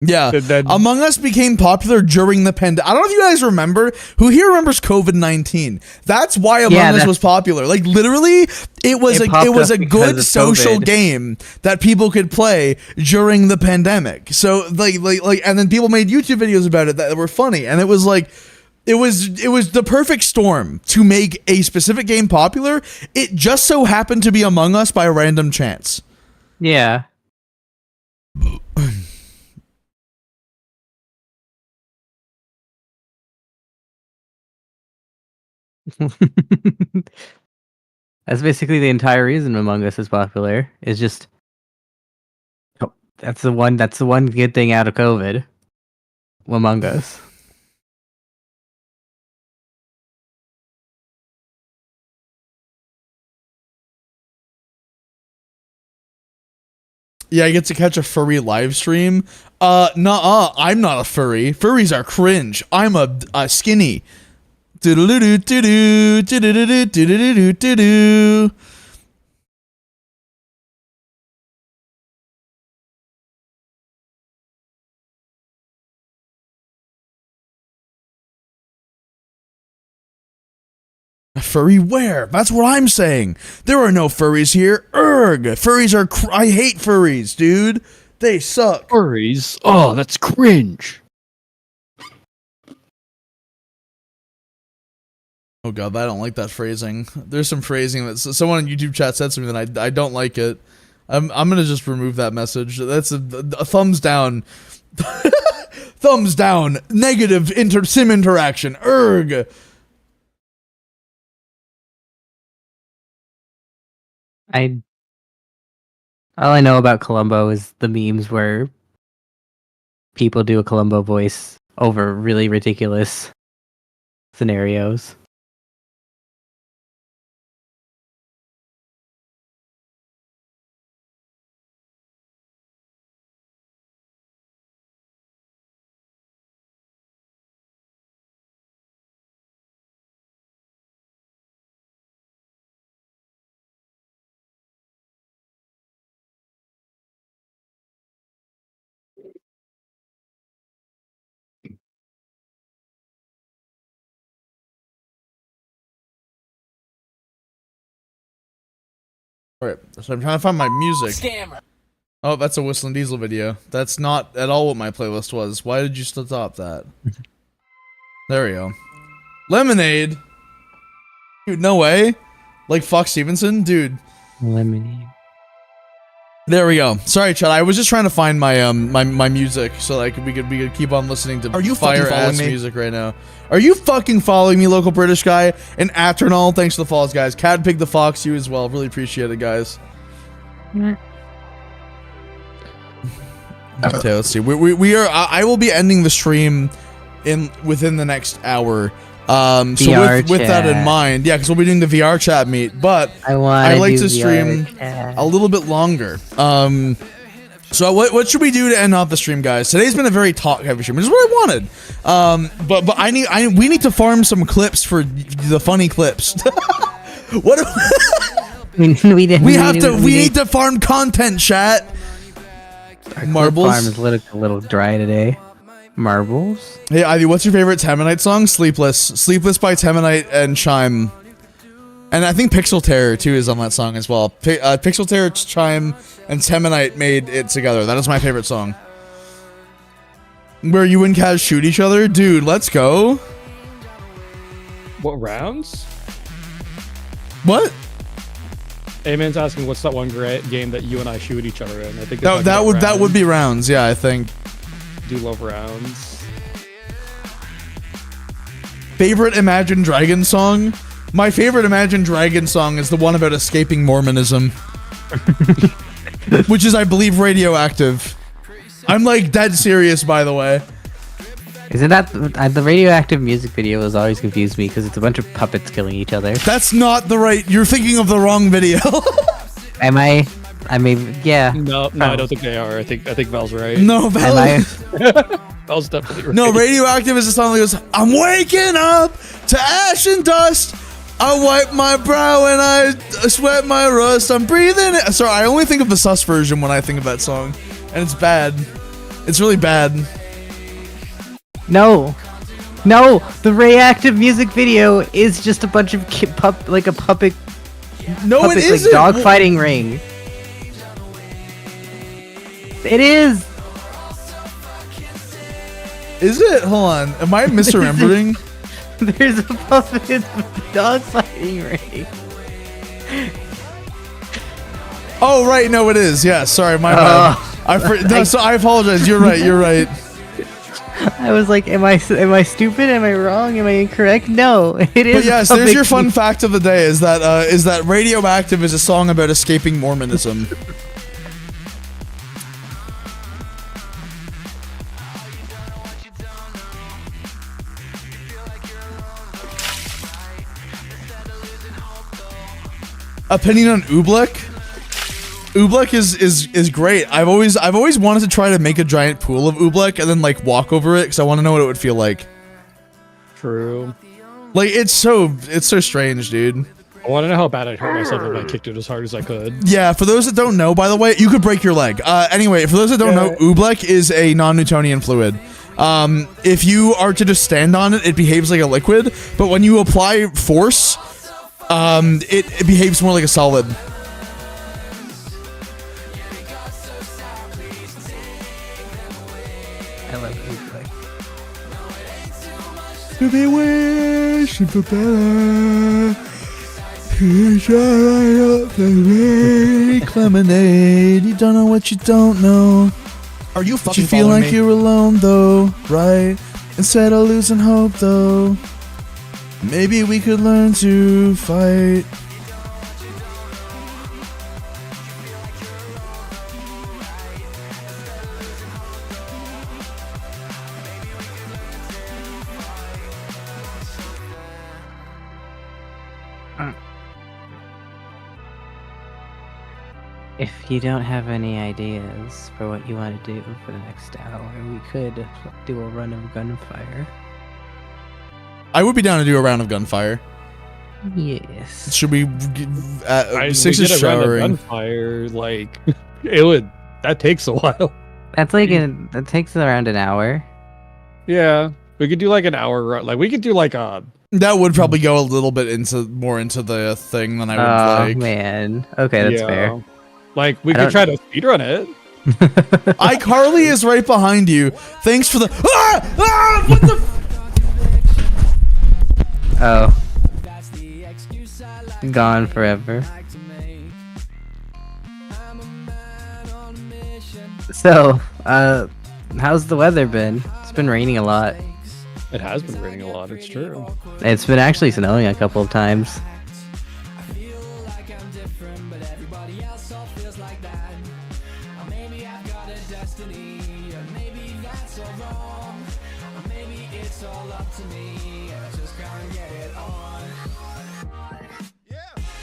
Speaker 1: Yeah,
Speaker 2: And then-
Speaker 1: Among Us became popular during the pandemic. I don't know if you guys remember. Who here remembers COVID-19? That's why Among Us was popular. Like literally, it was a good social game that people could play during the pandemic. So like, and then people made YouTube videos about it that were funny, and it was like. It was the perfect storm to make a specific game popular. It just so happened to be Among Us by a random chance.
Speaker 6: Yeah. That's basically the entire reason Among Us is popular. Is just that's the one good thing out of COVID. Among Us.
Speaker 1: Yeah, I get to catch a furry live stream. Nuh-uh, I'm not a furry. Furries are cringe. I'm a skinny. Do-do-do-do-do, do-do-do-do-do-do-do-do. A furry where? That's what I'm saying. There are no furries here. Erg. Furries are. I hate furries, dude. They suck.
Speaker 2: Furries? Oh, that's cringe.
Speaker 1: Oh god, I don't like that phrasing. There's some phrasing that someone in YouTube chat said something that I don't like it. I'm gonna just remove that message. That's a thumbs down. Thumbs down. Negative sim interaction. Erg.
Speaker 6: All I know about Columbo is the memes where people do a Columbo voice over really ridiculous scenarios.
Speaker 1: Alright, so I'm trying to find my music. Scammer. Oh, that's a Whistling Diesel video. That's not at all what my playlist was. Why did you stop that? There we go. Lemonade? Dude, no way. Like Fox Stevenson? Dude.
Speaker 6: Lemonade.
Speaker 1: There we go. Sorry, Chad. I was just trying to find my my music so like we could keep on listening to fire ass music right now. Are you fucking following me, local British guy? And Aternal, thanks for the follows, guys. Cad Pig the Fox, you as well. Really appreciate it, guys. Okay, let's see. We are. I will be ending the stream within the next hour. So with that in mind, yeah, because we'll be doing the VR chat meet, but I like to stream a little bit longer. So what should we do to end off the stream, guys? Today's been a very talk-heavy stream, which is what I wanted. But we need to farm some clips for the funny clips. What? We need to farm content, chat. Marbles.
Speaker 6: Farm is a little dry today. Marbles.
Speaker 1: Hey Ivy, what's your favorite Temanite song? Sleepless. Sleepless by Temanite and Chime. And I think Pixel Terror too is on that song as well. Pixel Terror, Chime, and Temanite made it together. That is my favorite song. Where you and Kaz shoot each other? Dude, let's go.
Speaker 2: What rounds?
Speaker 1: What?
Speaker 2: A-Man's asking what's that one great game that you and I shoot each other in. I think
Speaker 1: that would be rounds, yeah, I think.
Speaker 2: Do love rounds.
Speaker 1: Favorite Imagine Dragon song? My favorite Imagine Dragon song is the one about escaping Mormonism. Which is, I believe, Radioactive. I'm like dead serious, by the way.
Speaker 6: Isn't that the radioactive music video has always confused me because it's a bunch of puppets killing each other.
Speaker 1: That's not the right. You're thinking of the wrong video.
Speaker 6: Am I? I mean, yeah.
Speaker 2: No, I don't think they are. I think Val's right.
Speaker 1: No, Val.
Speaker 2: Val's definitely right.
Speaker 1: No, radioactive is a song that goes, I'm waking up to ash and dust. I wipe my brow and I sweat my rust. I'm breathing it. Sorry, I only think of the sus version when I think of that song. And it's bad. It's really bad.
Speaker 6: No, the reactive music video is just a bunch of like a puppet.
Speaker 1: No,
Speaker 6: puppet,
Speaker 1: it isn't.
Speaker 6: Like dog fighting ring. It is.
Speaker 1: Is it? Hold on. Am I misremembering?
Speaker 6: There's a puppet dog fighting ring.
Speaker 1: Oh right, no, it is. Yeah, sorry, my bad. I apologize. You're right. You're right.
Speaker 6: I was like, am I stupid? Am I wrong? Am I incorrect? No, it is.
Speaker 1: But yes, there's your fun fact of the day: is that Radioactive is a song about escaping Mormonism. Opinion on Oobleck? Oobleck is great. I've always wanted to try to make a giant pool of Oobleck and then like walk over it because I want to know what it would feel like.
Speaker 2: True.
Speaker 1: Like it's so strange, dude.
Speaker 2: I want to know how bad I'd hurt myself if I kicked it as hard as I could.
Speaker 1: Yeah, for those that don't know, by the way, you could break your leg. Anyway, for those that don't know, Oobleck is a non-Newtonian fluid. If you are to just stand on it, it behaves like a liquid, but when you apply force, it behaves more like a solid.
Speaker 6: I love Oobleck.
Speaker 1: To be wishing for better. Lemonade. You don't know what you don't know.
Speaker 7: Are you
Speaker 1: But
Speaker 7: fucking
Speaker 1: you feel
Speaker 7: following
Speaker 1: like
Speaker 7: me?
Speaker 1: you're alone though, right? Instead of losing hope though, maybe we could learn to fight.
Speaker 6: If you don't have any ideas for what you want to do for the next hour, we could do a run of gunfire.
Speaker 1: I would be down to do a round of gunfire.
Speaker 6: Yes.
Speaker 1: Should we? Six
Speaker 2: we
Speaker 1: is
Speaker 2: did a round of
Speaker 1: showering.
Speaker 2: gunfire, like it would. That takes a while.
Speaker 6: That's like that takes around an hour.
Speaker 2: Yeah, we could do like an hour run. Like we could do like a.
Speaker 1: That would probably go a little bit more into the thing than I would like.
Speaker 6: Oh man. Okay, that's fair.
Speaker 2: Like we could try to speedrun it.
Speaker 1: iCarly is right behind you. Thanks for the. What the?
Speaker 6: Oh. Gone forever. So, how's the weather been? It's been raining a lot.
Speaker 2: It has been raining a lot. It's true.
Speaker 6: It's been actually snowing a couple of times.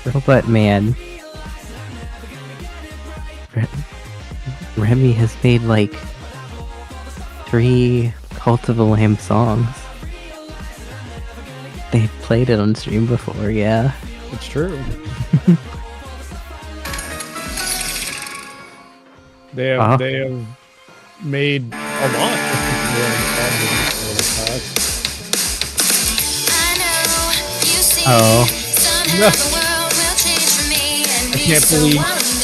Speaker 6: Robot Man. Remy has made like 3 Cult of the Lamb songs. They've played it on stream before, yeah.
Speaker 2: It's true. They have made a lot.
Speaker 6: Oh.
Speaker 2: I can't believe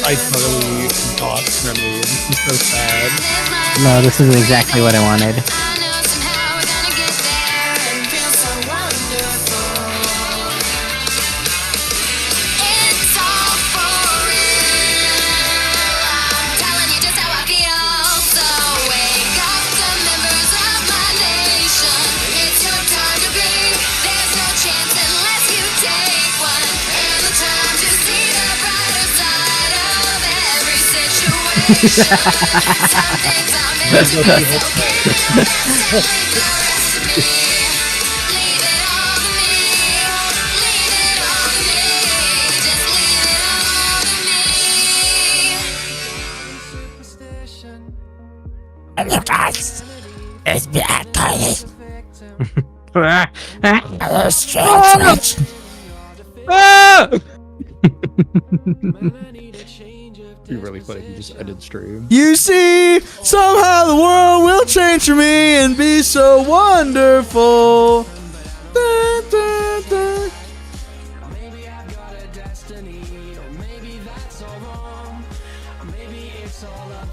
Speaker 2: I totally got Remy. This is so sad.
Speaker 6: No, this is exactly what I wanted.
Speaker 2: Be really funny if you just ended stream.
Speaker 1: You see, somehow the world will change for me and be so wonderful. Dun, dun, dun.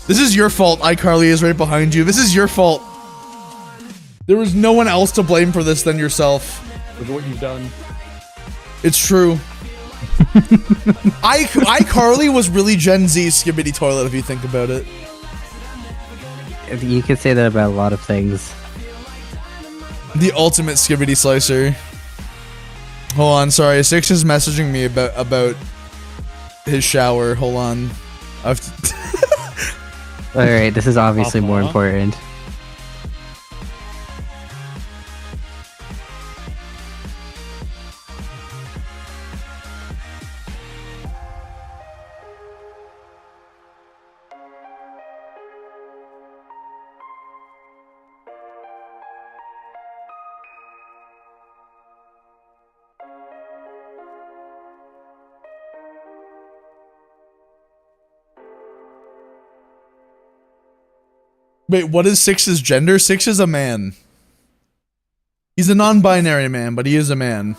Speaker 1: This is your fault. iCarly is right behind you. This is your fault. There was no one else to blame for this than yourself.
Speaker 2: Look at what you've done.
Speaker 1: It's true. iCarly was really Gen Z's Skibidi Toilet if you think about it.
Speaker 6: You could say that about a lot of things.
Speaker 1: The ultimate Skibidi Slicer. Hold on, sorry. Six is messaging me about his shower. Hold on. I've
Speaker 6: Alright, this is obviously more important.
Speaker 1: Wait, what is Six's gender? Six is a man. He's a non-binary man, but he is a man.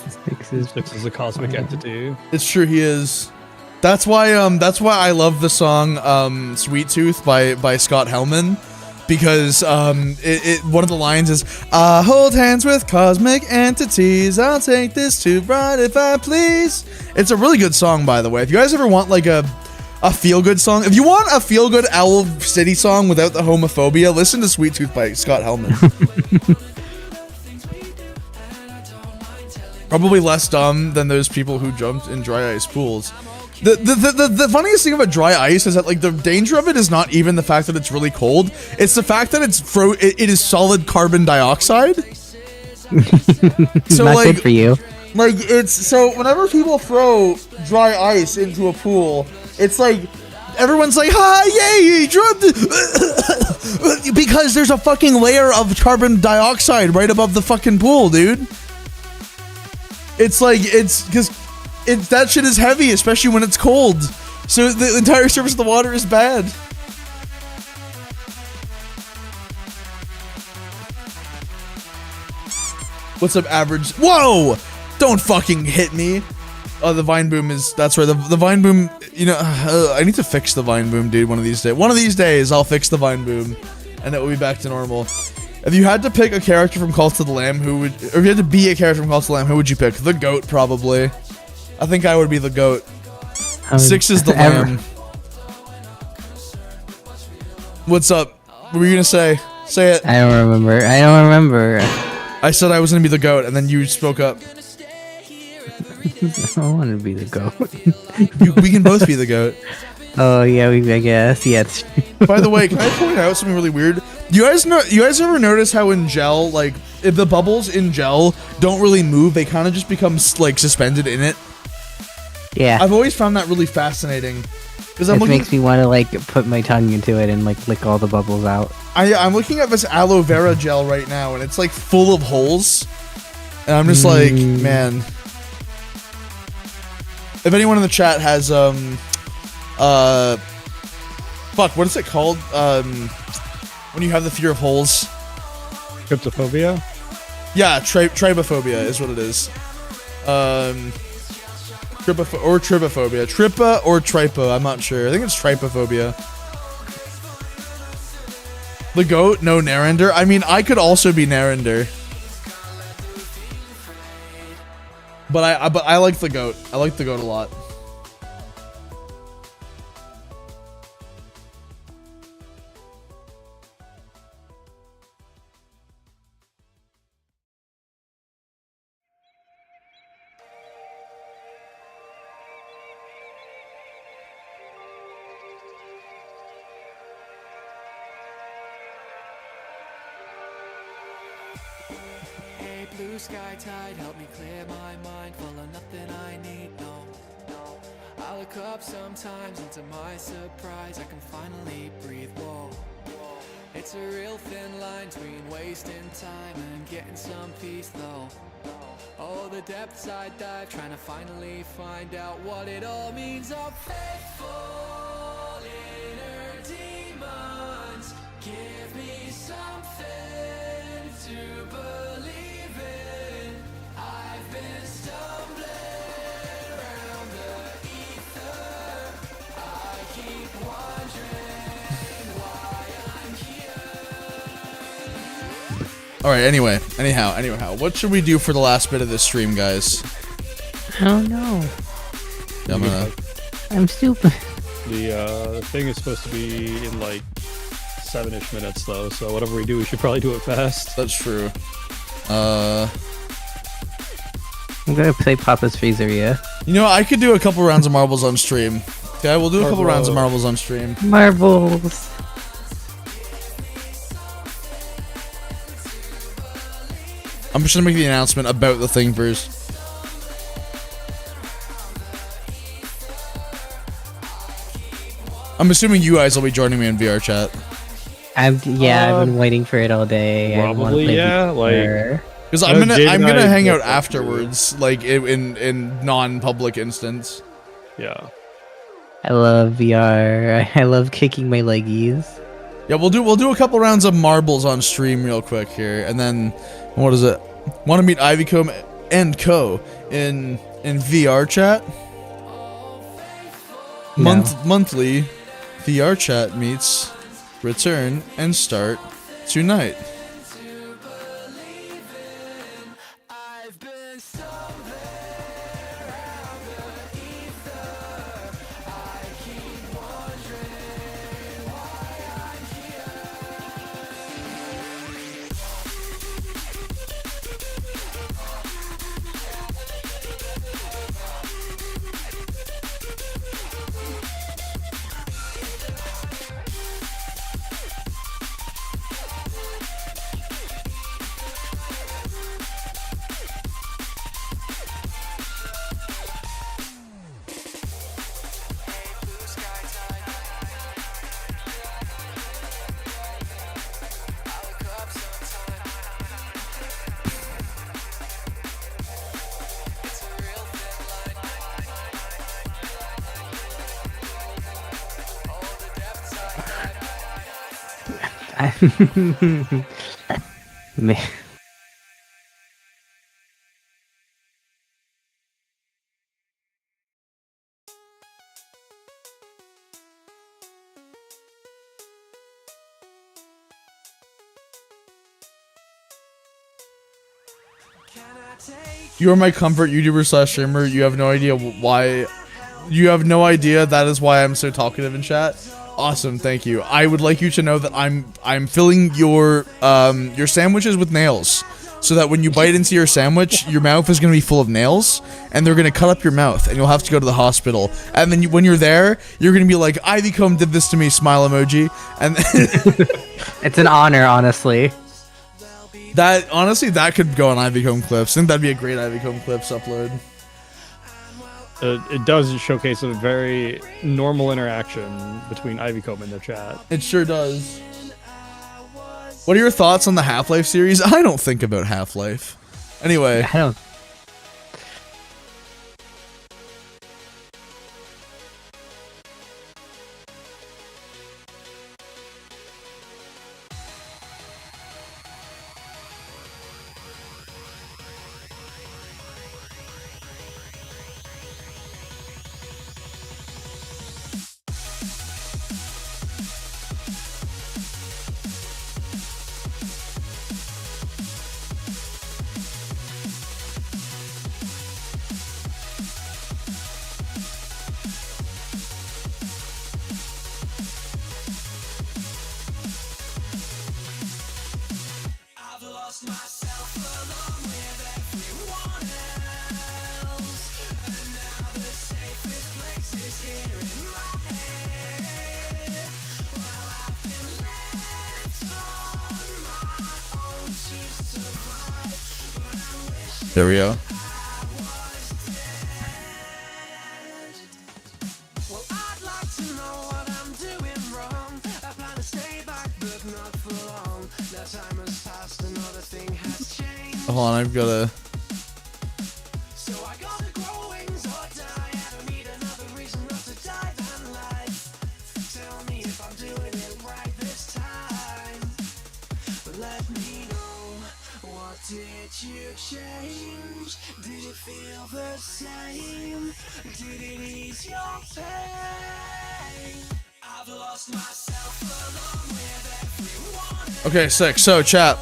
Speaker 2: Six is a cosmic entity.
Speaker 1: It's true, he is. That's why I love the song Sweet Tooth by Scott Hellman. Because one of the lines is, I hold hands with cosmic entities, I'll take this tube ride if I please. It's a really good song, by the way. If you guys ever want like a feel-good song, if you want a feel-good Owl City song without the homophobia, listen to Sweet Tooth by Scott Hellman. Probably less dumb than those people who jumped in dry ice pools. The funniest thing about dry ice is that like the danger of it is not even the fact that it's really cold. It's the fact that it is solid carbon dioxide. So
Speaker 6: not
Speaker 1: like,
Speaker 6: good for you.
Speaker 1: Like it's so whenever people throw dry ice into a pool, it's like everyone's like, "Hi, yay, you dropped it," because there's a fucking layer of carbon dioxide right above the fucking pool, dude. It's like it's because that shit is heavy, especially when it's cold. So the entire surface of the water is bad. What's up, average? Whoa! Don't fucking hit me. Oh, the vine boom is, that's right. The vine boom, you know, I need to fix the vine boom, dude, one of these days. One of these days, I'll fix the vine boom, and it will be back to normal. If you had to pick a character from Cult of the Lamb, or if you had to be a character from Cult of the Lamb, who would you pick? The goat, probably. I think I would be the goat. Six is the lamb. What's up? What were you gonna say? Say it.
Speaker 6: I don't remember.
Speaker 1: I said I was gonna be the goat, and then you spoke up.
Speaker 6: I don't want to be the goat.
Speaker 1: We can both be the goat.
Speaker 6: Oh yeah, I guess. Yeah.
Speaker 1: By the way, can I point out something really weird? You guys ever notice how in gel, like, if the bubbles in gel don't really move, they kind of just become like suspended in it?
Speaker 6: Yeah.
Speaker 1: I've always found that really fascinating. Because
Speaker 6: It makes me want to like put my tongue into it and like lick all the bubbles out.
Speaker 1: I'm looking at this aloe vera gel right now, and it's like full of holes. And I'm just like, man. If anyone in the chat has fuck, what is it called? When you have the fear of holes.
Speaker 2: Cryptophobia?
Speaker 1: Yeah, tribophobia is what it is. Tribophobia. Tripa or tripo, I'm not sure. I think it's tripophobia. The goat? No, Narender. I mean, I could also be Narender. But I like the goat. I like the goat a lot.
Speaker 7: blue sky tide help me clear my mind, follow nothing I need, no. I look up sometimes and to my surprise I can finally breathe, whoa. It's a real thin line between wasting time and getting some peace though. Oh, the depths I dive, trying to finally find out what it all means. Oh, faithful inner demons, give me something to believe in. I've been stumbling around the ether, I keep wondering why I'm here.
Speaker 1: Alright, anyhow, what should we do for the last bit of this stream, guys?
Speaker 6: I don't know. I'm stupid.
Speaker 2: The thing is supposed to be in like 7-ish minutes though, so whatever we do, we should probably do it fast.
Speaker 1: That's true.
Speaker 6: I'm gonna play Papa's Freezeria.
Speaker 1: You know, I could do a couple rounds of marbles on stream. Okay, we'll do a couple rounds of marbles on stream.
Speaker 6: Marbles.
Speaker 1: I'm just gonna make the announcement about the thing first. I'm assuming you guys will be joining me in VR chat.
Speaker 6: I've been waiting for it all day.
Speaker 2: Probably, yeah. Like,
Speaker 1: because I'm gonna hang out afterwards, like in non-public instance.
Speaker 2: Yeah.
Speaker 6: I love VR. I love kicking my leggies.
Speaker 1: Yeah, we'll do a couple rounds of marbles on stream real quick here, and then what is it? Want to meet Ivycomb and Co in VR chat?
Speaker 6: No.
Speaker 1: Monthly VR chat meets return and start tonight.
Speaker 6: Man.
Speaker 1: You are my comfort YouTuber slash streamer. You have no idea why. You have no idea that is why I'm so talkative in chat. Awesome, thank you. I would like you to know that I'm filling your sandwiches with nails, so that when you bite into your sandwich, your mouth is gonna be full of nails, and they're gonna cut up your mouth, and you'll have to go to the hospital. And then when you're there, you're gonna be like, Ivycomb did this to me, smile emoji, and
Speaker 6: It's an honor, honestly.
Speaker 1: that honestly that could go on Ivycomb clips. I think that'd be a great Ivycomb clips upload.
Speaker 2: It does showcase a very normal interaction between Ivycomb and the chat.
Speaker 1: It sure does. What are your thoughts on the Half-Life series? I don't think about Half-Life. Anyway.
Speaker 6: I don't.
Speaker 1: There we go.
Speaker 7: Well, I'd like to know what I'm doing wrong. I plan to stay back, but not for long. Now time has passed, another thing has changed.
Speaker 1: Hold on, I've got to...
Speaker 7: So I gotta grow wings or die. I don't need another reason not to dive in life. Tell me if I'm doing it right this time. But let me know, what did you change? Did it feel the same? Did it ease your pain? I've lost myself along with everyone.
Speaker 1: Okay, sick. So, chat,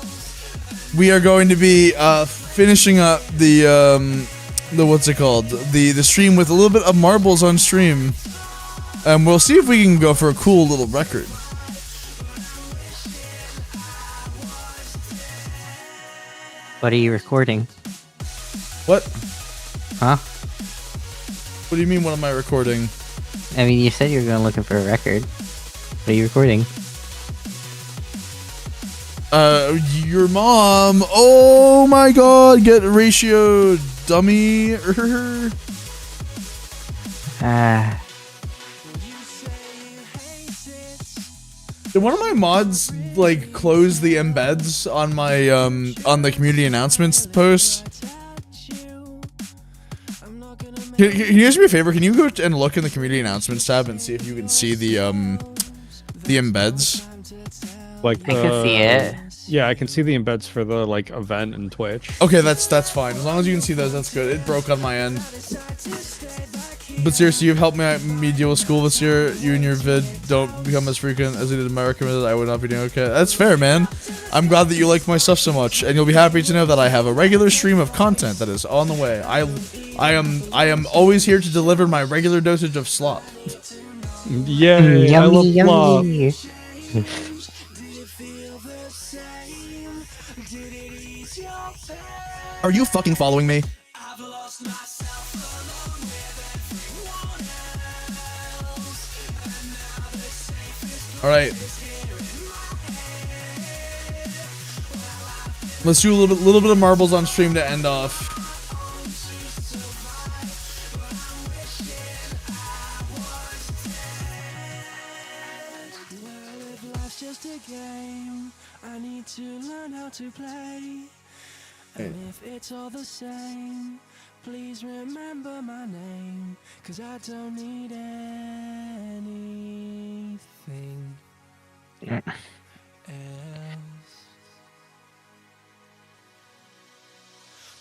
Speaker 1: we are going to be finishing up the what's it called? The stream with a little bit of marbles on stream. And we'll see if we can go for a cool little record.
Speaker 6: What are you recording?
Speaker 1: What?
Speaker 6: Huh?
Speaker 1: What do you mean, what am I recording?
Speaker 6: I mean, you said you were going looking for a record. What are you recording?
Speaker 1: Your mom. Oh my god, get ratio dummy.
Speaker 6: Ah.
Speaker 1: Did one of my mods like close the embeds on my on the community announcements post? Can you guys do me a favor? Can you go and look in the community announcements tab and see if you can see the embeds?
Speaker 2: Like
Speaker 6: I can see it.
Speaker 2: Yeah, I can see the embeds for the like event and Twitch.
Speaker 1: Okay, that's fine. As long as you can see those, that's good. It broke on my end. But seriously, you've helped me deal with school this year. You and your vid don't become as frequent as they did in my recommended. I would not be doing okay. That's fair, man. I'm glad that you like my stuff so much, and you'll be happy to know that I have a regular stream of content that is on the way. I am always here to deliver my regular dosage of slop.
Speaker 2: Yay! I love slop.
Speaker 1: Are you fucking following me? All right. Let's do a little bit of marbles on stream to end off.
Speaker 7: Life's just a game. I need to learn how to play. And if it's all the same, please remember my name, 'cause I don't need anything else.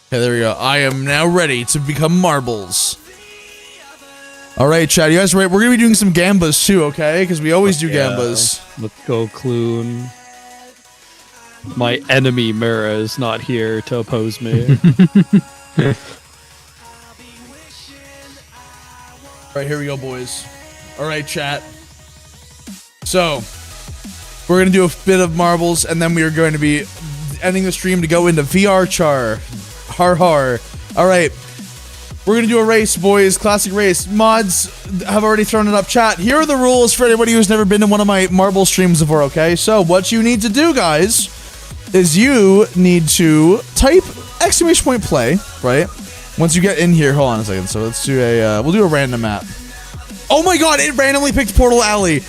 Speaker 1: Okay, there we go. I am now ready to become marbles. All right, Chad, you guys ready? We're gonna be doing some gambas too, okay? Because we always do gambas.
Speaker 2: Let's go, Clune. My enemy Mira is not here to oppose me.
Speaker 1: All right, here we go, boys. All right, chat. So, we're gonna do a bit of marbles, and then we are going to be ending the stream to go into Vrchat. Har har. All right, we're gonna do a race, boys. Classic race. Mods have already thrown it up. Chat. Here are the rules for anybody who's never been to one of my marble streams before. Okay, so what you need to do, guys, is you need to type !play, right? Once you get in here, hold on a second. So let's do a, we'll do a random map. Oh my god, it randomly picked Portal Alley.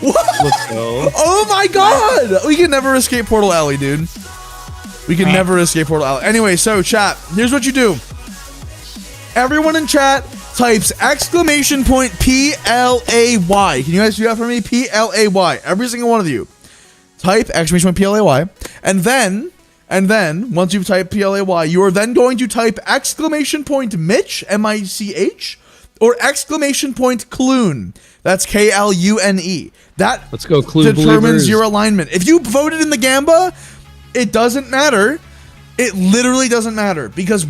Speaker 1: What?
Speaker 2: Let's go.
Speaker 1: Oh my god! We can never escape Portal Alley, dude. We can never escape Portal Alley. Anyway, so chat, here's what you do. Everyone in chat types !PLAY. Can you guys do that for me? PLAY. Every single one of you. Type !PLAY. And then once you've typed PLAY, you are then going to type !Mitch, MICH, or !Clune. That's KLUNE. That
Speaker 2: Let's go, Clune
Speaker 1: determines
Speaker 2: believers.
Speaker 1: your alignment. If you voted in the Gamba, it doesn't matter. It literally doesn't matter because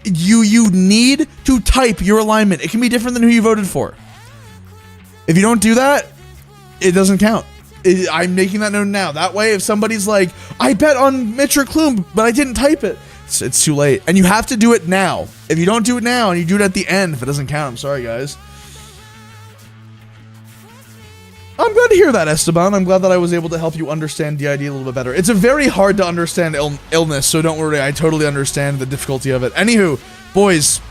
Speaker 1: you need to type your alignment. It can be different than who you voted for. If you don't do that, it doesn't count. I'm making that known now. That way, if somebody's like, I bet on Mitch or Clune, but I didn't type it, it's too late. And you have to do it now. If you don't do it now and you do it at the end, if it doesn't count, I'm sorry, guys. I'm good glad to hear that, Esteban. I'm glad that I was able to help you understand the idea a little bit better. It's a very hard to understand illness, so don't worry. I totally understand the difficulty of it. Anywho, boys,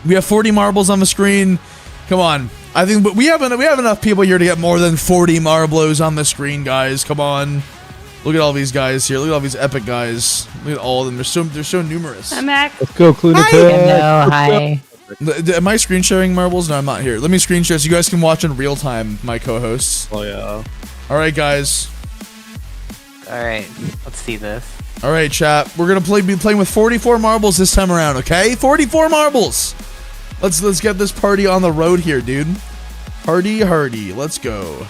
Speaker 1: we have 40 marbles on the screen. Come on. I think we have enough people here to get more than 40 Marblos on the screen, guys. Come on. Look at all these guys here. Look at all these epic guys. Look at all of them. They're so numerous.
Speaker 3: I'm back.
Speaker 2: Let's go, Clunatic.
Speaker 6: Hello, hi.
Speaker 1: Am I screen sharing marbles? No, I'm not here. Let me screen share so you guys can watch in real time, my co-hosts.
Speaker 2: Oh yeah.
Speaker 1: All right, guys.
Speaker 6: All right, let's see this.
Speaker 1: All right, chat. We're gonna be playing with 44 marbles this time around. Okay, 44 marbles. Let's get this party on the road here, dude. Hardy, hardy. Let's go.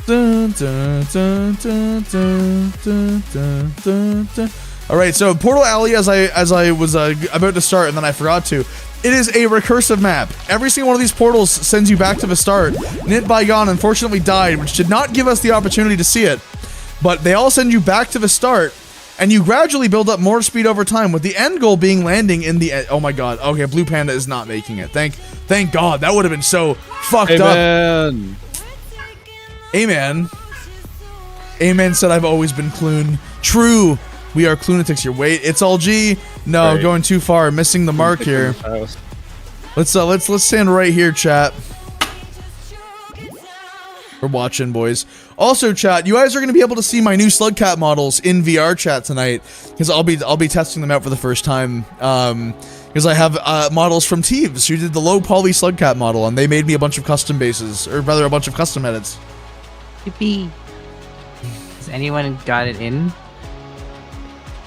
Speaker 1: Dun, dun, dun, dun, dun, dun, dun, dun, dun. All right, so Portal Alley, as I was about to start and then I forgot to. It is a recursive map. Every single one of these portals sends you back to the start. Nit Bygone unfortunately died, which did not give us the opportunity to see it. But they all send you back to the start, and you gradually build up more speed over time, with the end goal being landing in the... Oh my god. Okay, Blue Panda is not making it. Thank god. That would have been so fucked up.
Speaker 2: Amen.
Speaker 1: Amen. Amen said I've always been Clune. True. We are Clunatics here. Wait, it's all G. No,
Speaker 2: Right.
Speaker 1: going too far. Missing the mark here. Let's stand right here, chat. We're watching, boys. Also, chat, you guys are gonna be able to see my new Slugcat models in Vrchat tonight, because I'll be testing them out for the first time. Because I have models from Teeves who did the low poly Slugcat model, and they made me a bunch of custom bases, or rather a bunch of custom edits.
Speaker 6: Yippee. Has anyone got it in?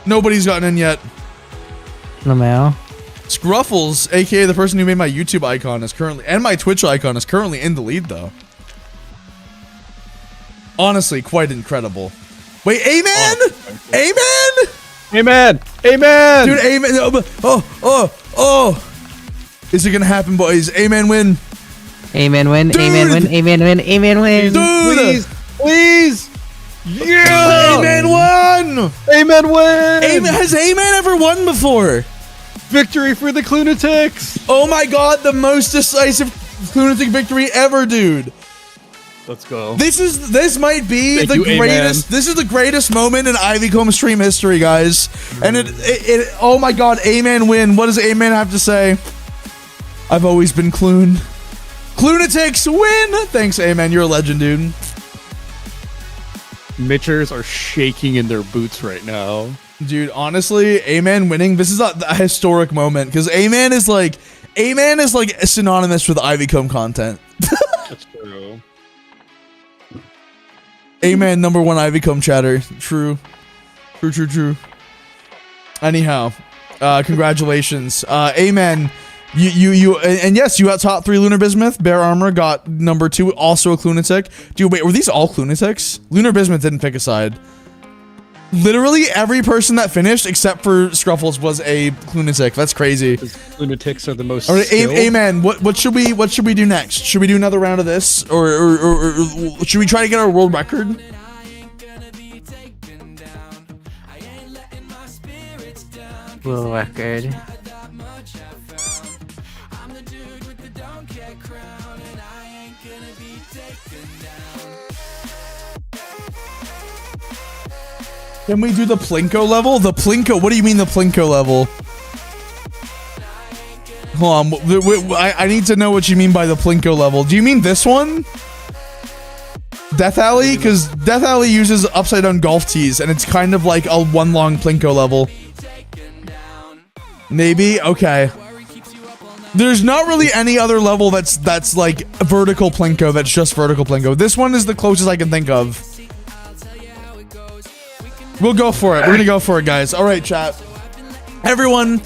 Speaker 1: Nobody's gotten in yet.
Speaker 6: Lamau.
Speaker 1: Scruffles, aka the person who made my YouTube icon, is currently, and my Twitch icon, is currently in the lead though. Honestly, quite incredible. Wait, amen? Amen?
Speaker 2: Amen. Amen.
Speaker 1: Dude, amen. Oh. Is it gonna happen, boys? Amen win.
Speaker 6: Amen win.
Speaker 1: Dude!
Speaker 6: Amen win. Amen win. Amen win.
Speaker 1: Dude!
Speaker 2: Please. Yeah.
Speaker 1: Amen won!
Speaker 2: Amen win.
Speaker 1: Amen, has Amen ever won before?
Speaker 2: Victory for the Clunatics.
Speaker 1: Oh my god, the most decisive lunatic victory ever, dude.
Speaker 2: Let's go.
Speaker 1: This might be
Speaker 2: Thank
Speaker 1: the
Speaker 2: you,
Speaker 1: greatest.
Speaker 2: Amen.
Speaker 1: This is the greatest moment in Ivycomb stream history, guys. And it oh my god, Amen win. What does Amen have to say? I've always been Clune. Clunatics win! Thanks, Amen. You're a legend, dude.
Speaker 2: Mitchers are shaking in their boots right now.
Speaker 1: Dude, honestly, Amen winning, this is a historic moment, because Amen is like synonymous with Ivycomb content.
Speaker 2: That's true.
Speaker 1: Amen, #1 Ivycomb chatter. True. True. Anyhow, congratulations. Amen. You and yes, you got top 3 Lunar Bismuth. Bear Armor got #2, also a Clunatic. Dude, wait, were these all Clunatics? Lunar Bismuth didn't pick a side. Literally every person that finished except for Scruffles was a Clunatic. That's crazy.
Speaker 2: Lunatics are the most.
Speaker 1: All right,
Speaker 2: skilled.
Speaker 1: Amen. What should we do next? Should we do another round of this, or should we try to get our world record?
Speaker 6: World record.
Speaker 1: Can we do the Plinko level? The Plinko. What do you mean the Plinko level? Hold on. I need to know what you mean by the Plinko level. Do you mean this one? Death Alley? Because Death Alley uses upside down golf tees, and it's kind of like a one long Plinko level. Maybe? Okay. There's not really any other level that's like vertical Plinko, that's just vertical Plinko. This one is the closest I can think of. We'll go for it. We're gonna go for it, guys. All right, chat. Everyone,